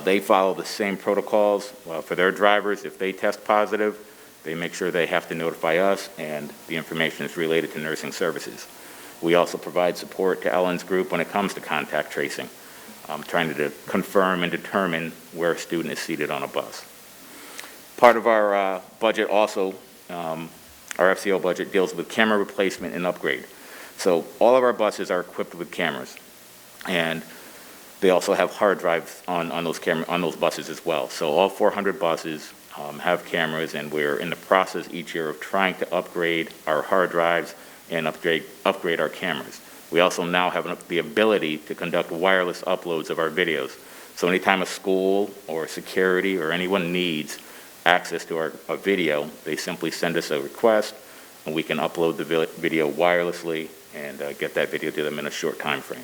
They follow the same protocols for their drivers. If they test positive, they make sure they have to notify us, and the information is related to nursing services. We also provide support to Ellen's group when it comes to contact tracing, trying to confirm and determine where a student is seated on a bus. Part of our budget also, our FCO budget, deals with camera replacement and upgrade. So all of our buses are equipped with cameras, and they also have hard drives on those buses as well. So all 400 buses have cameras, and we're in the process each year of trying to upgrade our hard drives and upgrade our cameras. We also now have the ability to conduct wireless uploads of our videos. So anytime a school or security or anyone needs access to our video, they simply send us a request, and we can upload the video wirelessly and get that video to them in a short time frame.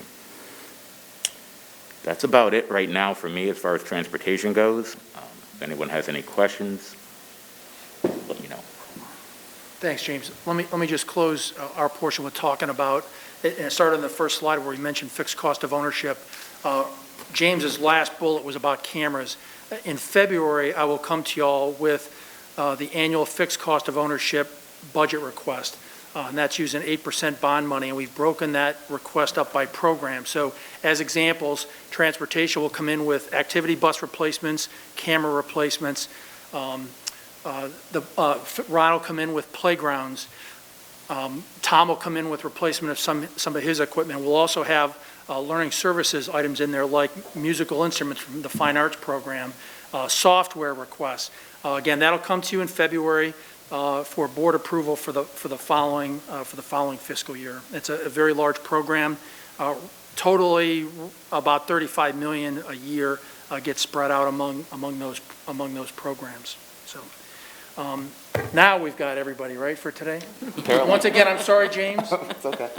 That's about it right now for me as far as transportation goes. If anyone has any questions, let me know. Thanks, James. Let me just close our portion with talking about, and it started on the first slide where we mentioned fixed cost of ownership. James's last bullet was about cameras. In February, I will come to y'all with the annual fixed cost of ownership budget request. And that's using 8% bond money, and we've broken that request up by program. So as examples, transportation will come in with activity bus replacements, camera replacements. Ron will come in with playgrounds. Tom will come in with replacement of some of his equipment. We'll also have learning services items in there like musical instruments from the fine arts program, software requests. Again, that'll come to you in February for board approval for the following fiscal year. It's a very large program. Totally about $35 million a year gets spread out among those programs. So Now we've got everybody, right, for today? Once again, I'm sorry, James. It's okay.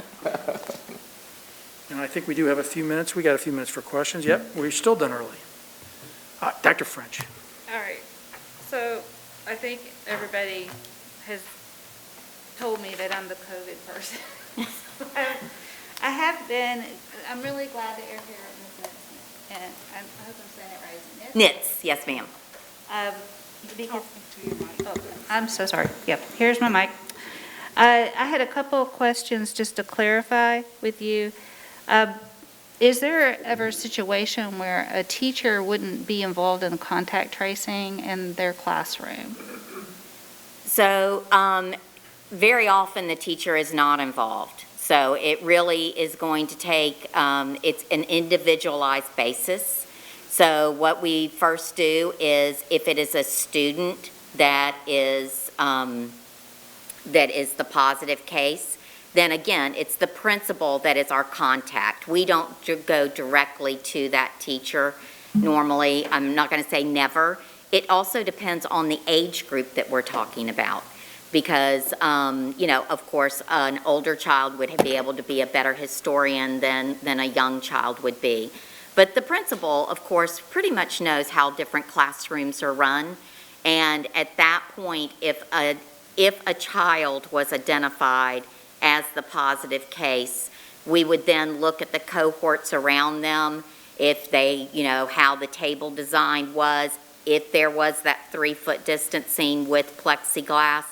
And I think we do have a few minutes. We got a few minutes for questions. Yep, we're still done early. Dr. French. All right, so I think everybody has told me that I'm the COVID person. I have been, I'm really glad that you're here, Ms. Nitz, and I hope I'm saying it right, isn't it? Nitz, yes, ma'am. Because, oh, I'm so sorry. Yep, here's my mic. I had a couple of questions just to clarify with you. Is there ever a situation where a teacher wouldn't be involved in contact tracing in their classroom? So very often the teacher is not involved. So it really is going to take, it's an individualized basis. So what we first do is if it is a student that is the positive case, then again, it's the principal that is our contact. We don't go directly to that teacher normally. I'm not going to say never. It also depends on the age group that we're talking about. Because, of course, an older child would be able to be a better historian than a young child would be. But the principal, of course, pretty much knows how different classrooms are run. And at that point, if a child was identified as the positive case, we would then look at the cohorts around them, if they, how the table design was, if there was that 3-foot distancing with plexiglass,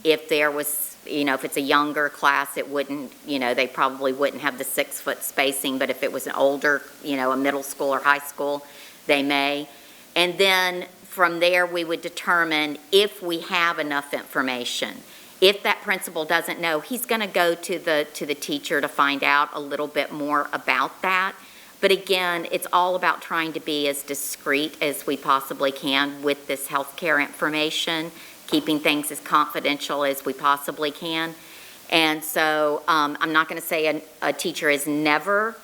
if there was, if it's a younger class, it wouldn't, they probably wouldn't have the 6-foot spacing, but if it was an older, a middle school or high school, they may. And then from there, we would determine if we have enough information. If that principal doesn't know, he's going to go to the teacher to find out a little bit more about that. But again, it's all about trying to be as discreet as we possibly can with this healthcare information, keeping things as confidential as we possibly can. And so I'm not going to say a teacher is never,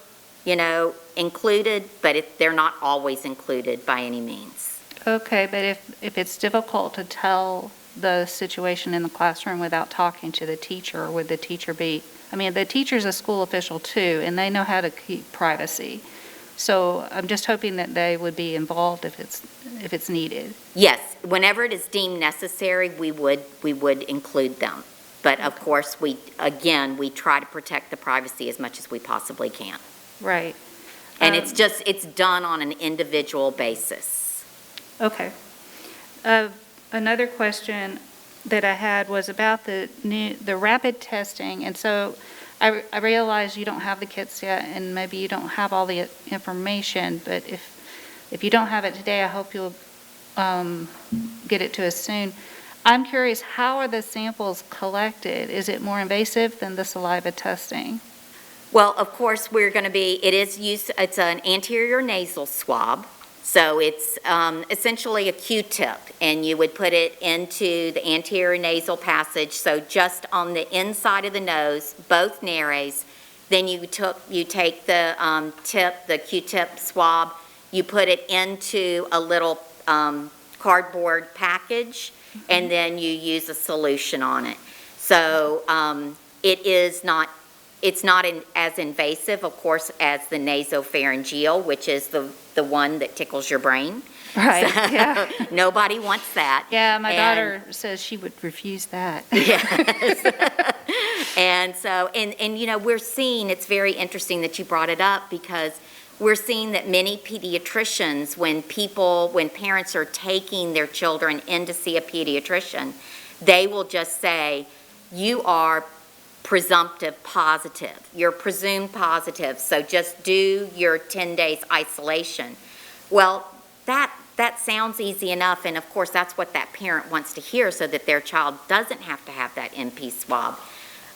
included, but they're not always included by any means. Okay, but if it's difficult to tell the situation in the classroom without talking to the teacher, would the teacher be, the teacher's a school official too, and they know how to keep privacy. So I'm just hoping that they would be involved if it's needed. Yes, whenever it is deemed necessary, we would include them. But of course, we try to protect the privacy as much as we possibly can. Right. And it's done on an individual basis. Okay. Another question that I had was about the rapid testing, and so I realize you don't have the kits yet, and maybe you don't have all the information, but if you don't have it today, I hope you'll get it to us soon. I'm curious, how are the samples collected? Is it more invasive than the saliva testing? Well, of course, it's an anterior nasal swab. So it's essentially a Q-tip, and you would put it into the anterior nasal passage, so just on the inside of the nose, both nares. Then you take the the Q-tip swab, you put it into a little cardboard package, and then you use a solution on it. So it's not as invasive, of course, as the nasopharyngeal, which is the one that tickles your brain. Right, so, yeah. Nobody wants that. Yeah, my daughter says she would refuse that. Yes. And so, we're seeing, it's very interesting that you brought it up, because we're seeing that many pediatricians, when parents are taking their children in to see a pediatrician, they will just say, you are presumptive positive. You're presumed positive, so just do your 10 days isolation. Well, that sounds easy enough, and of course that's what that parent wants to hear, so that their child doesn't have to have that NP swab.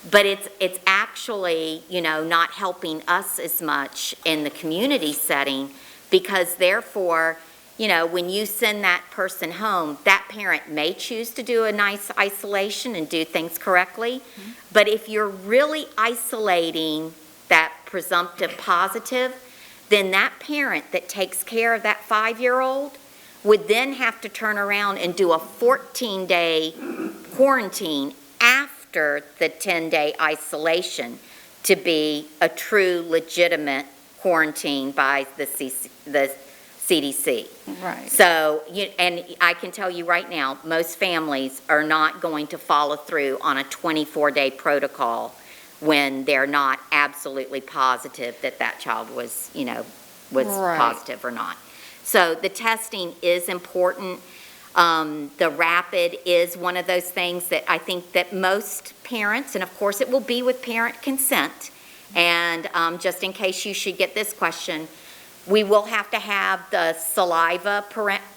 But it's actually, not helping us as much in the community setting, because therefore, when you send that person home, that parent may choose to do a nice isolation and do things correctly. Mm-hmm. But if you're really isolating that presumptive positive, then that parent that takes care of that 5-year-old would then have to turn around and do a 14-day quarantine after the 10-day isolation to be a true legitimate quarantine by the CDC. Right. So, and I can tell you right now, most families are not going to follow through on a 24-day protocol when they're not absolutely positive that that child was, was Right. positive or not. So the testing is important. The rapid is one of those things that I think that most parents, and of course it will be with parent consent, and just in case you should get this question, we will have to have the saliva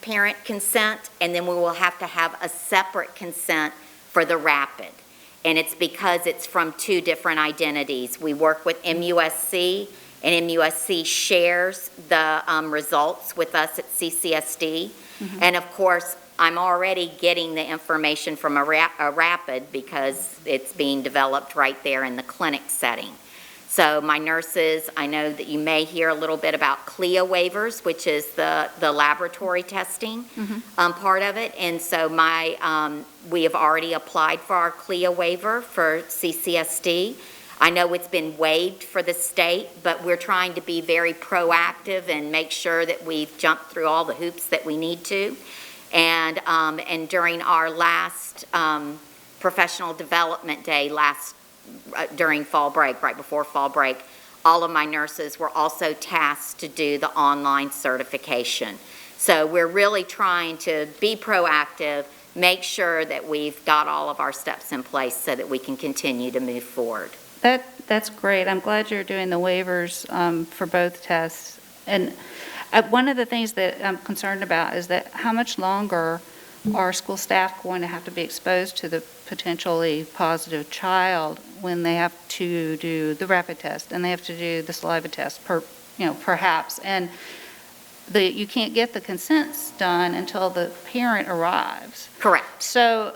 parent consent, and then we will have to have a separate consent for the rapid. And it's because it's from two different identities. We work with MUSC, and MUSC shares the results with us at CCSD. Mm-hmm. And of course, I'm already getting the information from a rapid because it's being developed right there in the clinic setting. So my nurses, I know that you may hear a little bit about CLIA waivers, which is the laboratory testing part of it. And so we have already applied for our CLIA waiver for CCSD. I know it's been waived for the state, but we're trying to be very proactive and make sure that we've jumped through all the hoops that we need to. And during our last professional development day during fall break, right before fall break, all of my nurses were also tasked to do the online certification. So we're really trying to be proactive, make sure that we've got all of our steps in place so that we can continue to move forward. That's great. I'm glad you're doing the waivers for both tests. And one of the things that I'm concerned about is that how much longer are school staff going to have to be exposed to the potentially positive child when they have to do the rapid test and they have to do the saliva test, perhaps. And you can't get the consents done until the parent arrives. Correct. So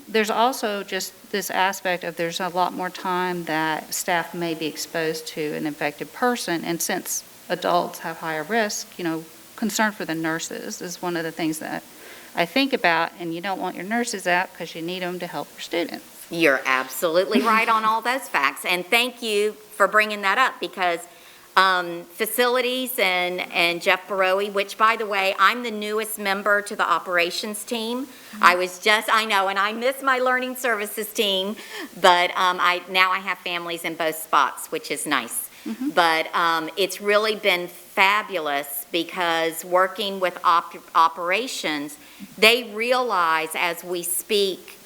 there's also just this aspect of there's a lot more time that staff may be exposed to an infected person. And since adults have higher risk, concern for the nurses is one of the things that I think about, and you don't want your nurses out because you need them to help your students. You're absolutely right on all those facts. And thank you for bringing that up because facilities and Jeff Barowie, which by the way, I'm the newest member to the operations team. I know, and I miss my learning services team, but now I have families in both spots, which is nice. Mm-hmm. But it's really been fabulous because working with operations, they realize as we speak,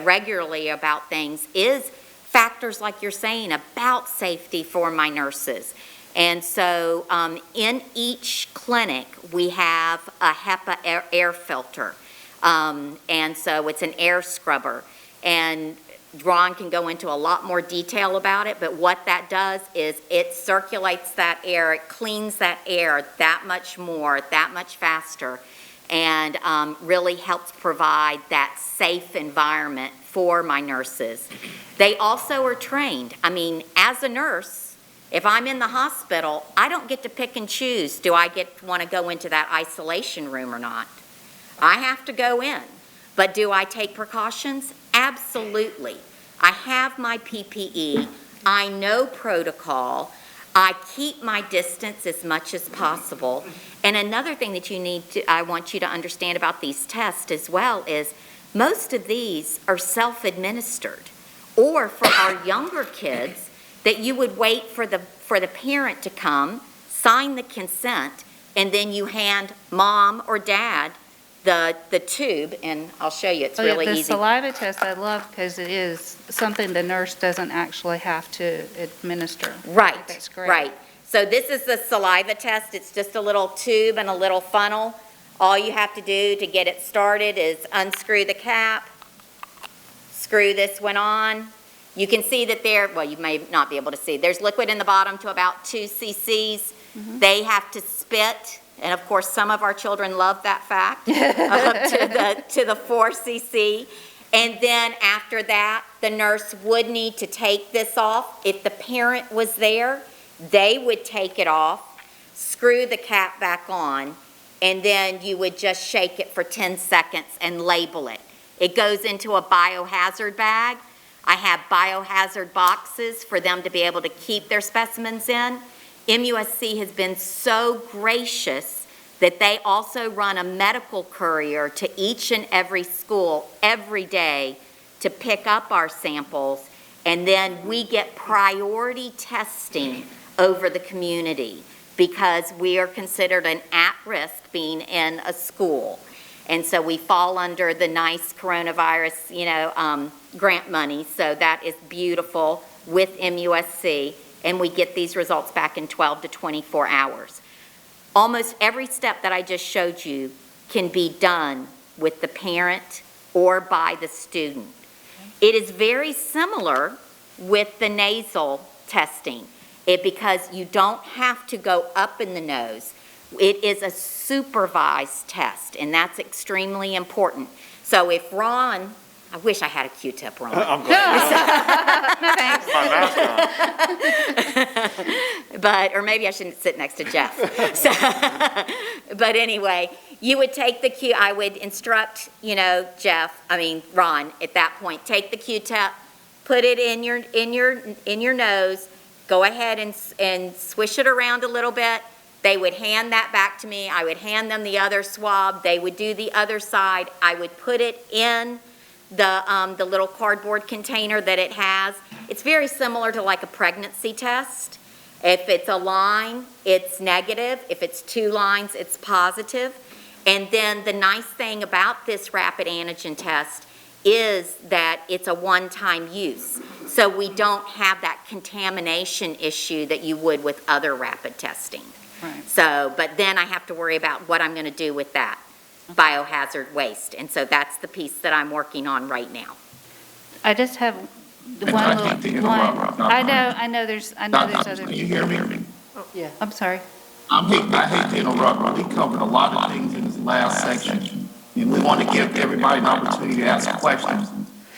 regularly about things is factors like you're saying about safety for my nurses. And so in each clinic, we have a HEPA air filter. And so it's an air scrubber. And Ron can go into a lot more detail about it, but what that does is it circulates that air, it cleans that air that much more, that much faster, and really helps provide that safe environment for my nurses. They also are trained. I mean, as a nurse, if I'm in the hospital, I don't get to pick and choose, do I want to go into that isolation room or not? I have to go in. But do I take precautions? Absolutely. I have my PPE. I know protocol. I keep my distance as much as possible. And another thing that I want you to understand about these tests as well is most of these are self-administered. Or for our younger kids, that you would wait for the parent to come, sign the consent, and then you hand mom or dad the tube, and I'll show you, it's really the easy. The saliva test I love because it is something the nurse doesn't actually have to administer. Right, That's great. right. So this is the saliva test. It's just a little tube and a little funnel. All you have to do to get it started is unscrew the cap, screw this one on. You can see that you may not be able to see, there's liquid in the bottom to about 2 cc's. Mm-hmm. They have to spit. And of course, some of our children love that fact, to the 4 cc. And then after that, the nurse would need to take this off. If the parent was there, they would take it off, screw the cap back on, and then you would just shake it for 10 seconds and label it. It goes into a biohazard bag. I have biohazard boxes for them to be able to keep their specimens in. MUSC has been so gracious that they also run a medical courier to each and every school every day to pick up our samples, and then we get priority testing over the community because we are considered an at-risk being in a school. And so we fall under the nice coronavirus, grant money, so that is beautiful with MUSC, and we get these results back in 12 to 24 hours. Almost every step that I just showed you can be done with the parent or by the student. It is very similar with the nasal testing, because you don't have to go up in the nose. It is a supervised test, and that's extremely important. So if Ron, I wish I had a Q-tip, Ron. I'm glad. But, or maybe I shouldn't sit next to Jeff. So, but anyway, you would take the I would instruct, Ron, at that point, take the Q-tip, put it in your nose, go ahead and swish it around a little bit. They would hand that back to me. I would hand them the other swab. They would do the other side. I would put it in the little cardboard container that it has. It's very similar to like a pregnancy test. If it's a line, it's negative. If it's 2 lines, it's positive. And then the nice thing about this rapid antigen test is that it's a one-time use. So we don't have that contamination issue that you would with other rapid testing. Right. So, but then I have to worry about what I'm going to do with that biohazard waste. And so that's the piece that I'm working on right now. I just have one little, I know there's other. Can you hear me? Yeah. I'm sorry. I hate to interrupt, but we covered a lot of things in this last section, and we want to give everybody an opportunity to ask questions.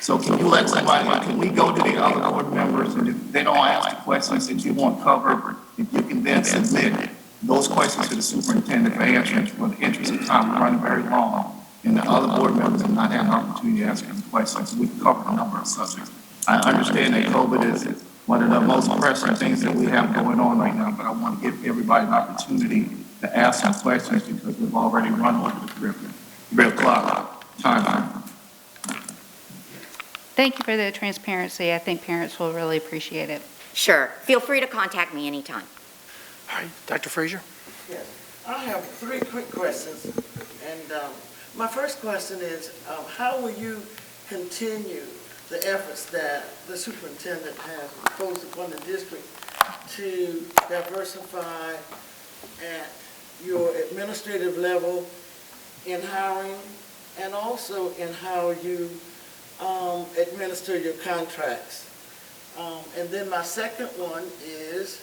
So can you let somebody, can we go to the other board members, and if they don't ask the questions that you want covered, if you can then submit those questions to the superintendent for answering. For the interest of time, we're running very long, and the other board members have not had an opportunity to ask any questions, so we can cover a number of subjects. I understand that COVID is one of the most pressing things that we have going on right now, but I want to give everybody an opportunity to ask some questions because we've already run over the red clock time. Thank you for the transparency. I think parents will really appreciate it. Sure. Feel free to contact me anytime. All right, Dr. Frazier? Yes, I have 3 quick questions. And my first question is, how will you continue the efforts that the superintendent has imposed upon the district to diversify at your administrative level in hiring and also in how you administer your contracts? And then my second one is,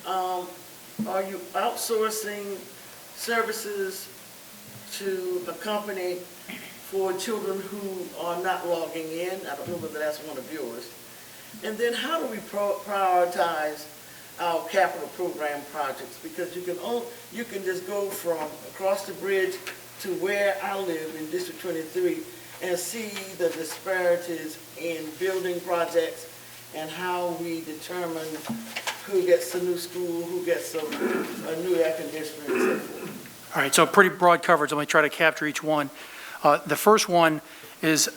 are you outsourcing services to a company for children who are not logging in? I don't know whether that's one of yours. And then how do we prioritize our capital program projects? Because you can just go from across the bridge to where I live in District 23 and see the disparities in building projects and how we determine who gets a new school, who gets a new air conditioner, and so forth. All right, so pretty broad coverage. Let me try to capture each one. The first one is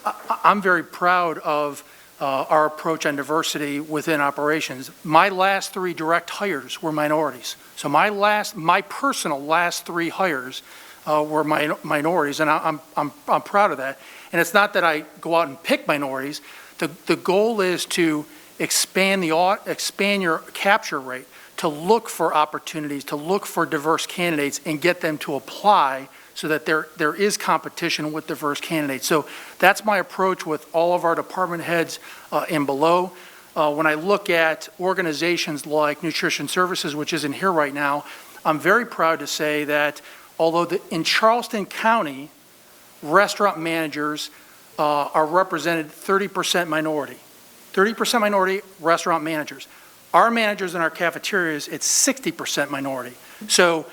I'm very proud of our approach on diversity within operations. My last 3 direct hires were minorities. So my personal last 3 hires were minorities, and I'm proud of that. And it's not that I go out and pick minorities. The goal is to expand your capture rate, to look for opportunities, to look for diverse candidates and get them to apply so that there is competition with diverse candidates. So that's my approach with all of our department heads and below. When I look at organizations like Nutrition Services, which isn't here right now, I'm very proud to say that although in Charleston County, restaurant managers are represented 30% minority. 30% minority restaurant managers. Our managers in our cafeterias, it's 60% minority. So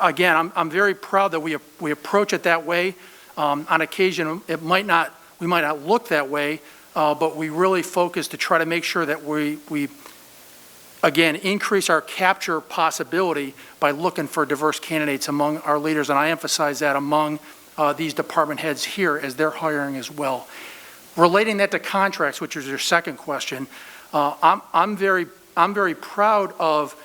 again, I'm very proud that we approach it that way. On occasion, we might not look that way, but we really focus to try to make sure that we again, increase our capture possibility by looking for diverse candidates among our leaders, and I emphasize that among these department heads here as they're hiring as well. Relating that to contracts, which is your second question, I'm very proud of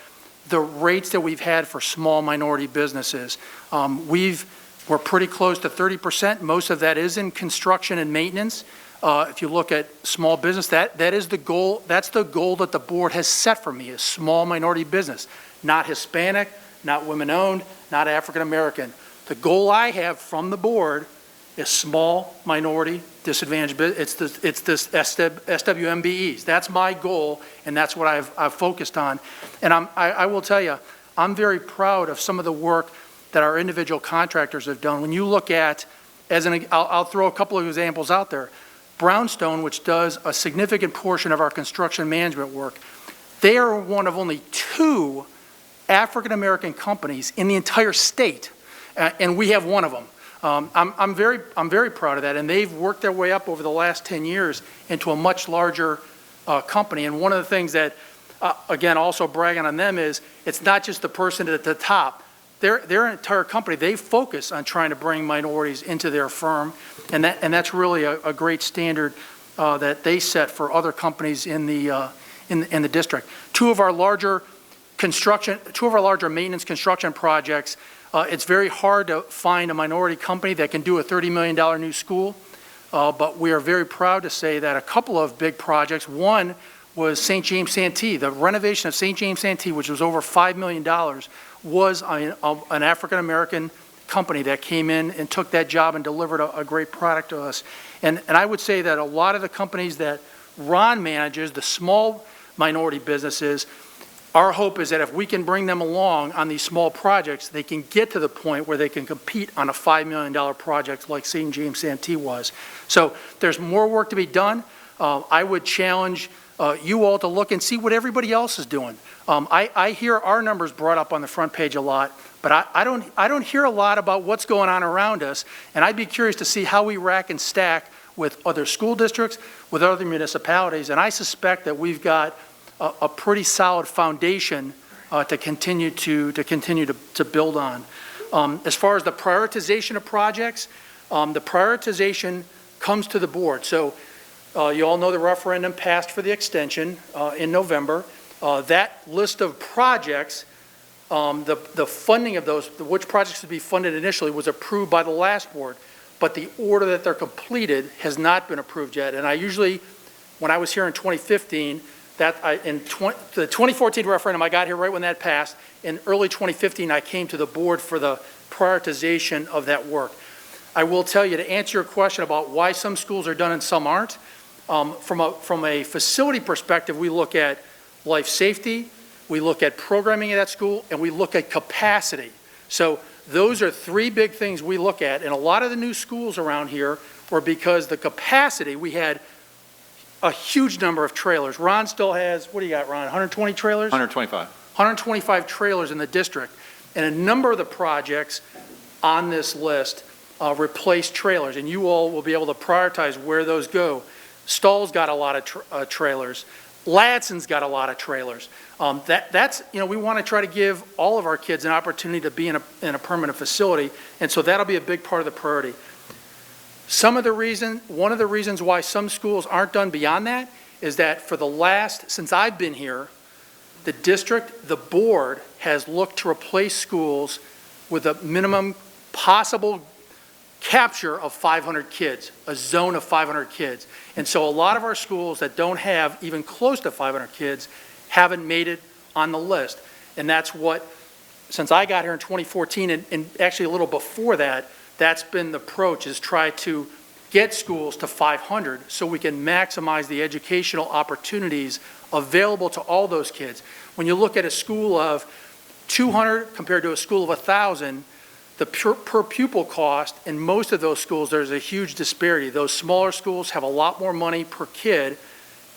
the rates that we've had for small minority businesses. We're pretty close to 30%. Most of that is in construction and maintenance. If you look at small business, that is the goal. That's the goal that the board has set for me, is small minority business, not Hispanic, not women-owned, not African-American. The goal I have from the board is small minority disadvantaged business. It's this SWMBEs. That's my goal, and that's what I've focused on. And I will tell you, I'm very proud of some of the work that our individual contractors have done. When you look at, I'll throw a couple of examples out there. Brownstone, which does a significant portion of our construction management work, they are one of only 2 African-American companies in the entire state, and we have one of them. I'm very proud of that, and they've worked their way up over the last 10 years into a much larger company. And one of the things that, again, also bragging on them is it's not just the person at the top. Their entire company, they focus on trying to bring minorities into their firm, and that's really a great standard that they set for other companies in the district. Two of our larger maintenance construction projects, it's very hard to find a minority company that can do a $30 million new school, but we are very proud to say that a couple of big projects, one was St. James Santee. The renovation of St. James Santee, which was over $5 million, was an African-American company that came in and took that job and delivered a great product to us. And I would say that a lot of the companies that Ron manages, the small minority businesses, our hope is that if we can bring them along on these small projects, they can get to the point where they can compete on a $5 million project like St. James Santee was. So there's more work to be done. I would challenge you all to look and see what everybody else is doing. I hear our numbers brought up on the front page a lot, but I don't hear a lot about what's going on around us, and I'd be curious to see how we rack and stack with other school districts, with other municipalities, and I suspect that we've got a pretty solid foundation to continue to build on. As far as the prioritization of projects, the prioritization comes to the board. So you all know the referendum passed for the extension in November. That list of projects, the funding of those, which projects to be funded initially, was approved by the last board, but the order that they're completed has not been approved yet. And I usually, when I was here in 2015, the 2014 referendum, I got here right when that passed. In early 2015, I came to the board for the prioritization of that work. I will tell you, to answer your question about why some schools are done and some aren't, from a facility perspective, we look at life safety, we look at programming at that school, and we look at capacity. So those are 3 big things we look at, and a lot of the new schools around here were because the capacity, we had a huge number of trailers. Ron still has, what do you got, Ron, 120 trailers? 125. 125 trailers in the district, and a number of the projects on this list replace trailers, and you all will be able to prioritize where those go. Stall's got a lot of trailers. Ladson's got a lot of trailers. That's, we want to try to give all of our kids an opportunity to be in a permanent facility, and so that'll be a big part of the priority. One of the reasons why some schools aren't done beyond that is that since I've been here, the district, the board has looked to replace schools with a minimum possible capture of 500 kids, a zone of 500 kids. And so a lot of our schools that don't have even close to 500 kids haven't made it on the list. And that's what, since I got here in 2014, and actually a little before that, that's been the approach, is try to get schools to 500 so we can maximize the educational opportunities available to all those kids. When you look at a school of 200 compared to a school of 1,000, the per pupil cost in most of those schools, there's a huge disparity. Those smaller schools have a lot more money per kid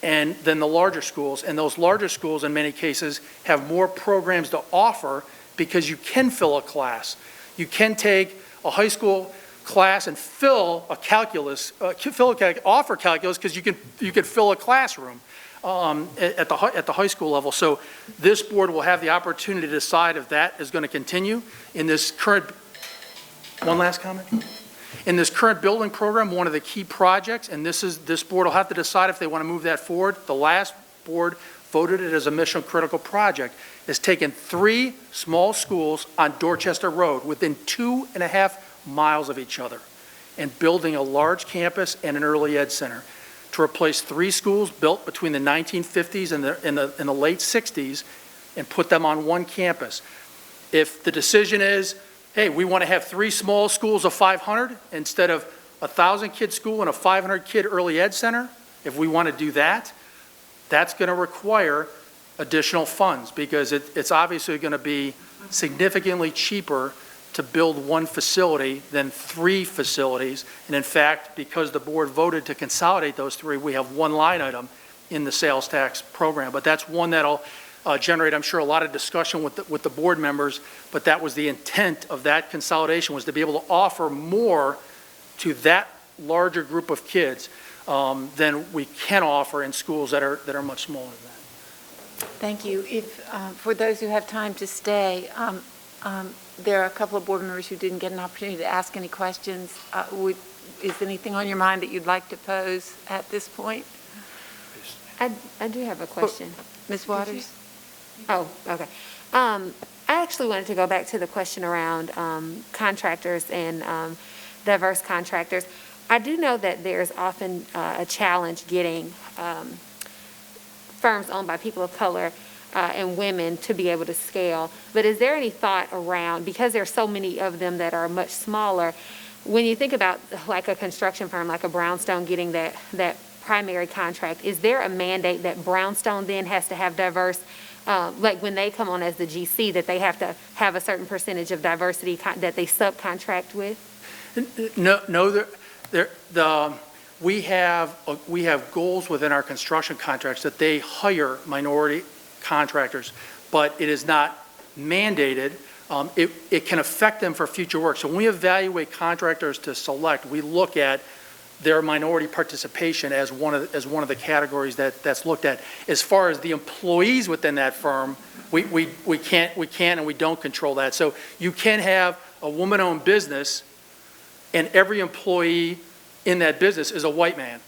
than the larger schools, and those larger schools in many cases have more programs to offer because you can fill a class. You can take a high school class and fill a calculus, offer calculus, because you can fill a classroom at the high school level. So this board will have the opportunity to decide if that is going to continue in this current, one last comment? In this current building program, one of the key projects, and this board will have to decide if they want to move that forward. The last board voted it as a mission critical project, is taking 3 small schools on Dorchester Road within 2.5 miles of each other and building a large campus and an early ed center to replace 3 schools built between the 1950s and the late 60s and put them on one campus. If the decision is, hey, we want to have 3 small schools of 500 instead of a 1,000-kid school and a 500-kid early ed center, if we want to do that, that's going to require additional funds because it's obviously going to be significantly cheaper to build one facility than 3 facilities. And in fact, because the board voted to consolidate those 3, we have one line item in the sales tax program. But that's one that'll generate, I'm sure, a lot of discussion with the board members. But that was the intent of that consolidation, was to be able to offer more to that larger group of kids than we can offer in schools that are much smaller than that. Thank you. If, for those who have time to stay, there are a couple of board members who didn't get an opportunity to ask any questions. Is anything on your mind that you'd like to pose at this point? I do have a question. Ms. Waters? Oh, okay. I actually wanted to go back to the question around contractors and diverse contractors. I do know that there's often a challenge getting firms owned by people of color and women to be able to scale. But is there any thought around, because there are so many of them that are much smaller, when you think about like a construction firm, like a Brownstone getting that primary contract, is there a mandate that Brownstone then has to have diverse, like when they come on as the GC, that they have to have a certain percentage of diversity that they subcontract with? No, we have goals within our construction contracts that they hire minority contractors, but it is not mandated. It can affect them for future work. So when we evaluate contractors to select, we look at their minority participation as one of the categories that's looked at. As far as the employees within that firm, we can't and we don't control that. So you can have a woman-owned business, and every employee in that business is a white man.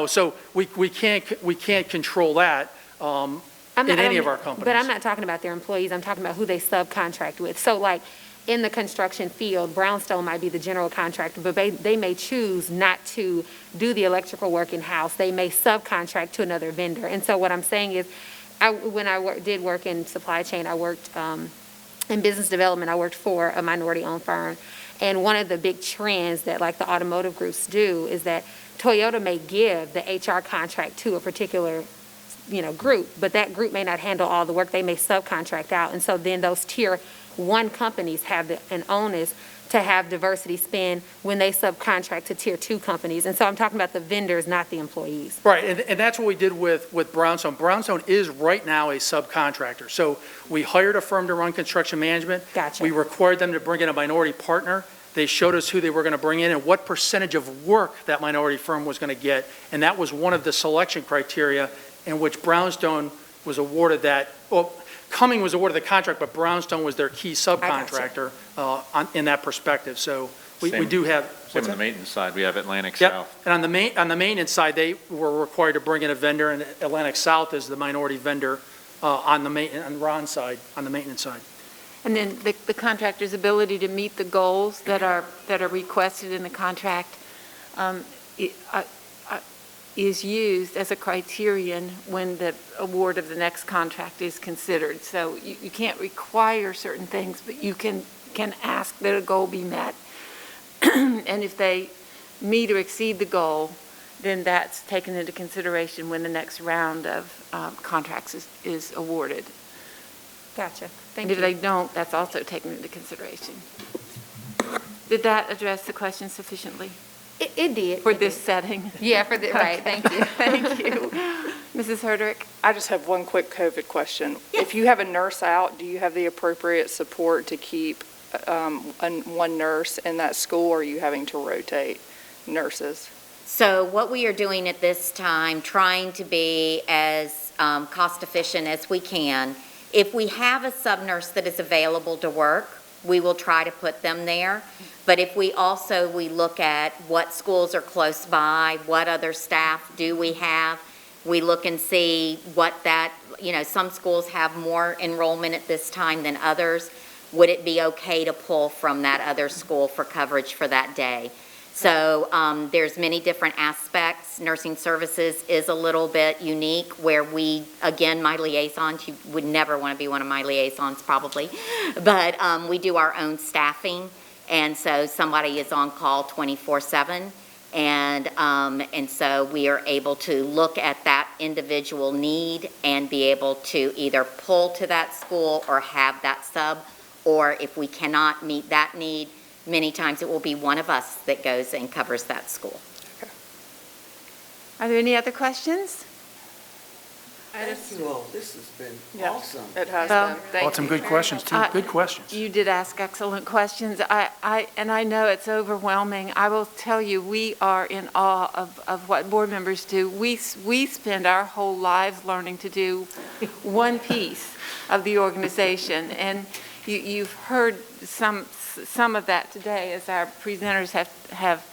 So we can't control that in any of our companies. But I'm not talking about their employees. I'm talking about who they subcontract with. So like in the construction field, Brownstone might be the general contractor, but they may choose not to do the electrical work in-house. They may subcontract to another vendor. And so what I'm saying is, when I did work in supply chain, I worked in business development. I worked for a minority-owned firm. And one of the big trends that like the automotive groups do is that Toyota may give the HR contract to a particular group, but that group may not handle all the work. They may subcontract out. And so then those tier 1 companies have an onus to have diversity spend when they subcontract to tier 2 companies. And so I'm talking about the vendors, not the employees. Right, and that's what we did with Brownstone. Brownstone is right now a subcontractor. So we hired a firm to run construction management. Gotcha. We required them to bring in a minority partner. They showed us who they were going to bring in and what percentage of work that minority firm was going to get. And that was one of the selection criteria in which Brownstone was awarded that. Well, Cumming was awarded the contract, but Brownstone was their key subcontractor in that perspective. So we do have. Same on the maintenance side, we have Atlantic Yep. South. And on the maintenance side, they were required to bring in a vendor, and Atlantic South is the minority vendor on Ron's side, on the maintenance side. And then the contractor's ability to meet the goals that are requested in the contract is used as a criterion when the award of the next contract is considered. So you can't require certain things, but you can ask that a goal be met. And if they meet or exceed the goal, then that's taken into consideration when the next round of contracts is awarded. Gotcha. Thank And if you. they don't, that's also taken into consideration. Did that address the question sufficiently? It did. For this setting? Yeah, right. Thank you. Thank you. Mrs. Herderick? I just have one quick COVID question. Yes. if you have a nurse out, do you have the appropriate support to keep one nurse in that school, or are you having to rotate nurses? So what we are doing at this time, trying to be as cost efficient as we can. If we have a sub-nurse that is available to work, we will try to put them there. But if we look at what schools are close by, what other staff do we have, we look and see what that, some schools have more enrollment at this time than others. Would it be okay to pull from that other school for coverage for that day? So there's many different aspects. Nursing services is a little bit unique where we, again, my liaisons, you would never want to be one of my liaisons probably, but we do our own staffing. And so somebody is on call 24/7. And so we are able to look at that individual need and be able to either pull to that school or have that sub, or if we cannot meet that need, many times it will be one of us that goes and covers that school. Are there any other questions? Thank you all. This has been Yeah, awesome. it has Well, been. Thank Well, some you good very questions, much. too. Good questions. You did ask excellent questions. I know it's overwhelming. I will tell you, we are in awe of what board members do. We spend our whole lives learning to do one piece of the organization. And you've heard some of that today as our presenters have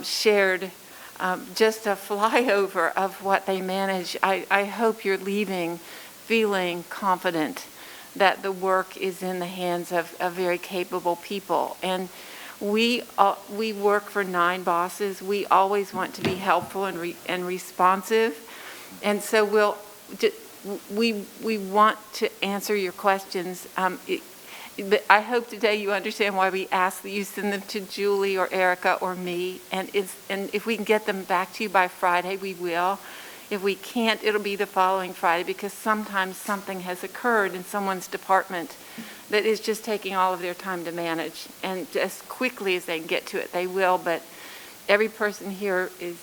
shared just a flyover of what they manage. I hope you're leaving feeling confident that the work is in the hands of very capable people. And we work for 9 bosses. We always want to be helpful and responsive. And so we want to answer your questions. But I hope today you understand why we ask that you send them to Julie or Erika or me. And if we can get them back to you by Friday, we will. If we can't, it'll be the following Friday, because sometimes something has occurred in someone's department that is just taking all of their time to manage. And as quickly as they can get to it, they will. But every person here is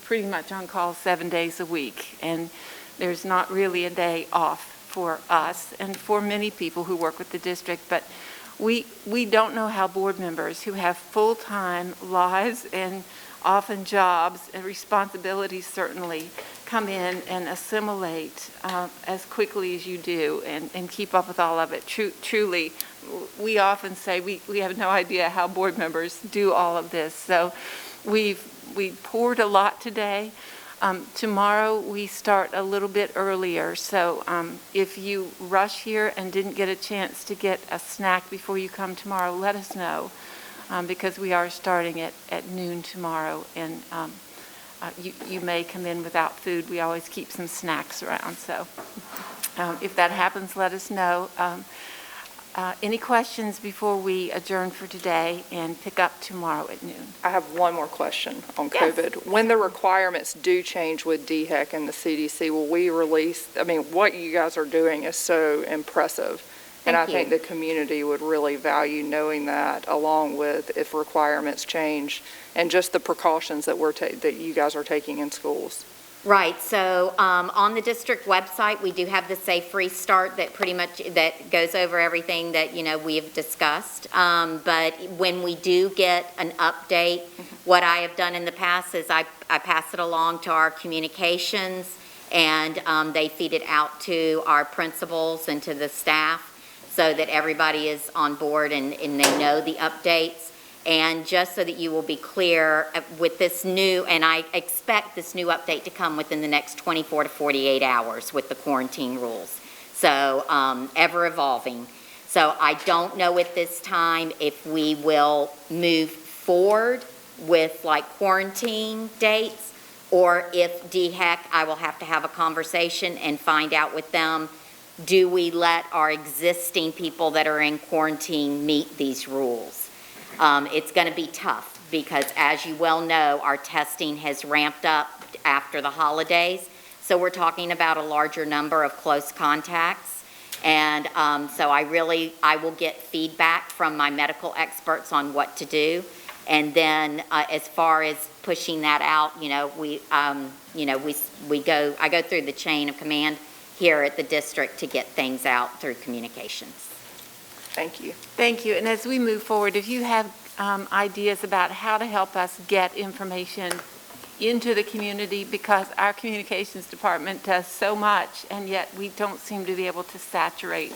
pretty much on call 7 days a week. And there's not really a day off for us and for many people who work with the district. But we don't know how board members who have full-time lives and often jobs and responsibilities certainly come in and assimilate as quickly as you do and keep up with all of it. Truly, we often say we have no idea how board members do all of this. So we poured a lot today. Tomorrow we start a little bit earlier, so if you rush here and didn't get a chance to get a snack before you come tomorrow, let us know, because we are starting at noon tomorrow, and you may come in without food. We always keep some snacks around, so if that happens, let us know. Any questions before we adjourn for today and pick up tomorrow at noon? I have one more question on Yes. COVID. When the requirements do change with DHEC and the CDC, will we release, what you guys are doing is so impressive. And I think the community would really value knowing that, along with if requirements change and just the precautions that that you guys are taking in schools. Right, so on the district website, we do have the Safe Restart that pretty much, that goes over everything that, we have discussed. But when we do get an update, what I have done in the past is I pass it along to our communications, and they feed it out to our principals and to the staff so that everybody is on board and they know the updates. And just so that you will be clear with this new, and I expect this new update to come within the next 24 to 48 hours with the quarantine rules. So ever evolving. So I don't know at this time if we will move forward with like quarantine dates, or if DHEC, I will have to have a conversation and find out with them, do we let our existing people that are in quarantine meet these rules? It's going to be tough because, as you well know, our testing has ramped up after the holidays. So we're talking about a larger number of close contacts. And so I will get feedback from my medical experts on what to do. And then as far as pushing that out, I go through the chain of command here at the district to get things out through communications. Thank you. Thank you. And as we move forward, if you have ideas about how to help us get information into the community, because our communications department does so much, and yet we don't seem to be able to saturate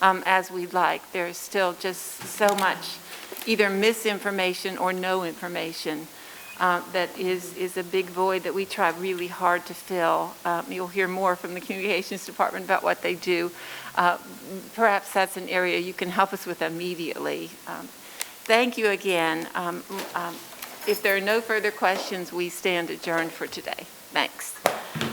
as we'd like. There's still just so much either misinformation or no information that is a big void that we try really hard to fill. You'll hear more from the communications department about what they do. Perhaps that's an area you can help us with immediately. Thank you again. If there are no further questions, we stand adjourned for today. Thanks.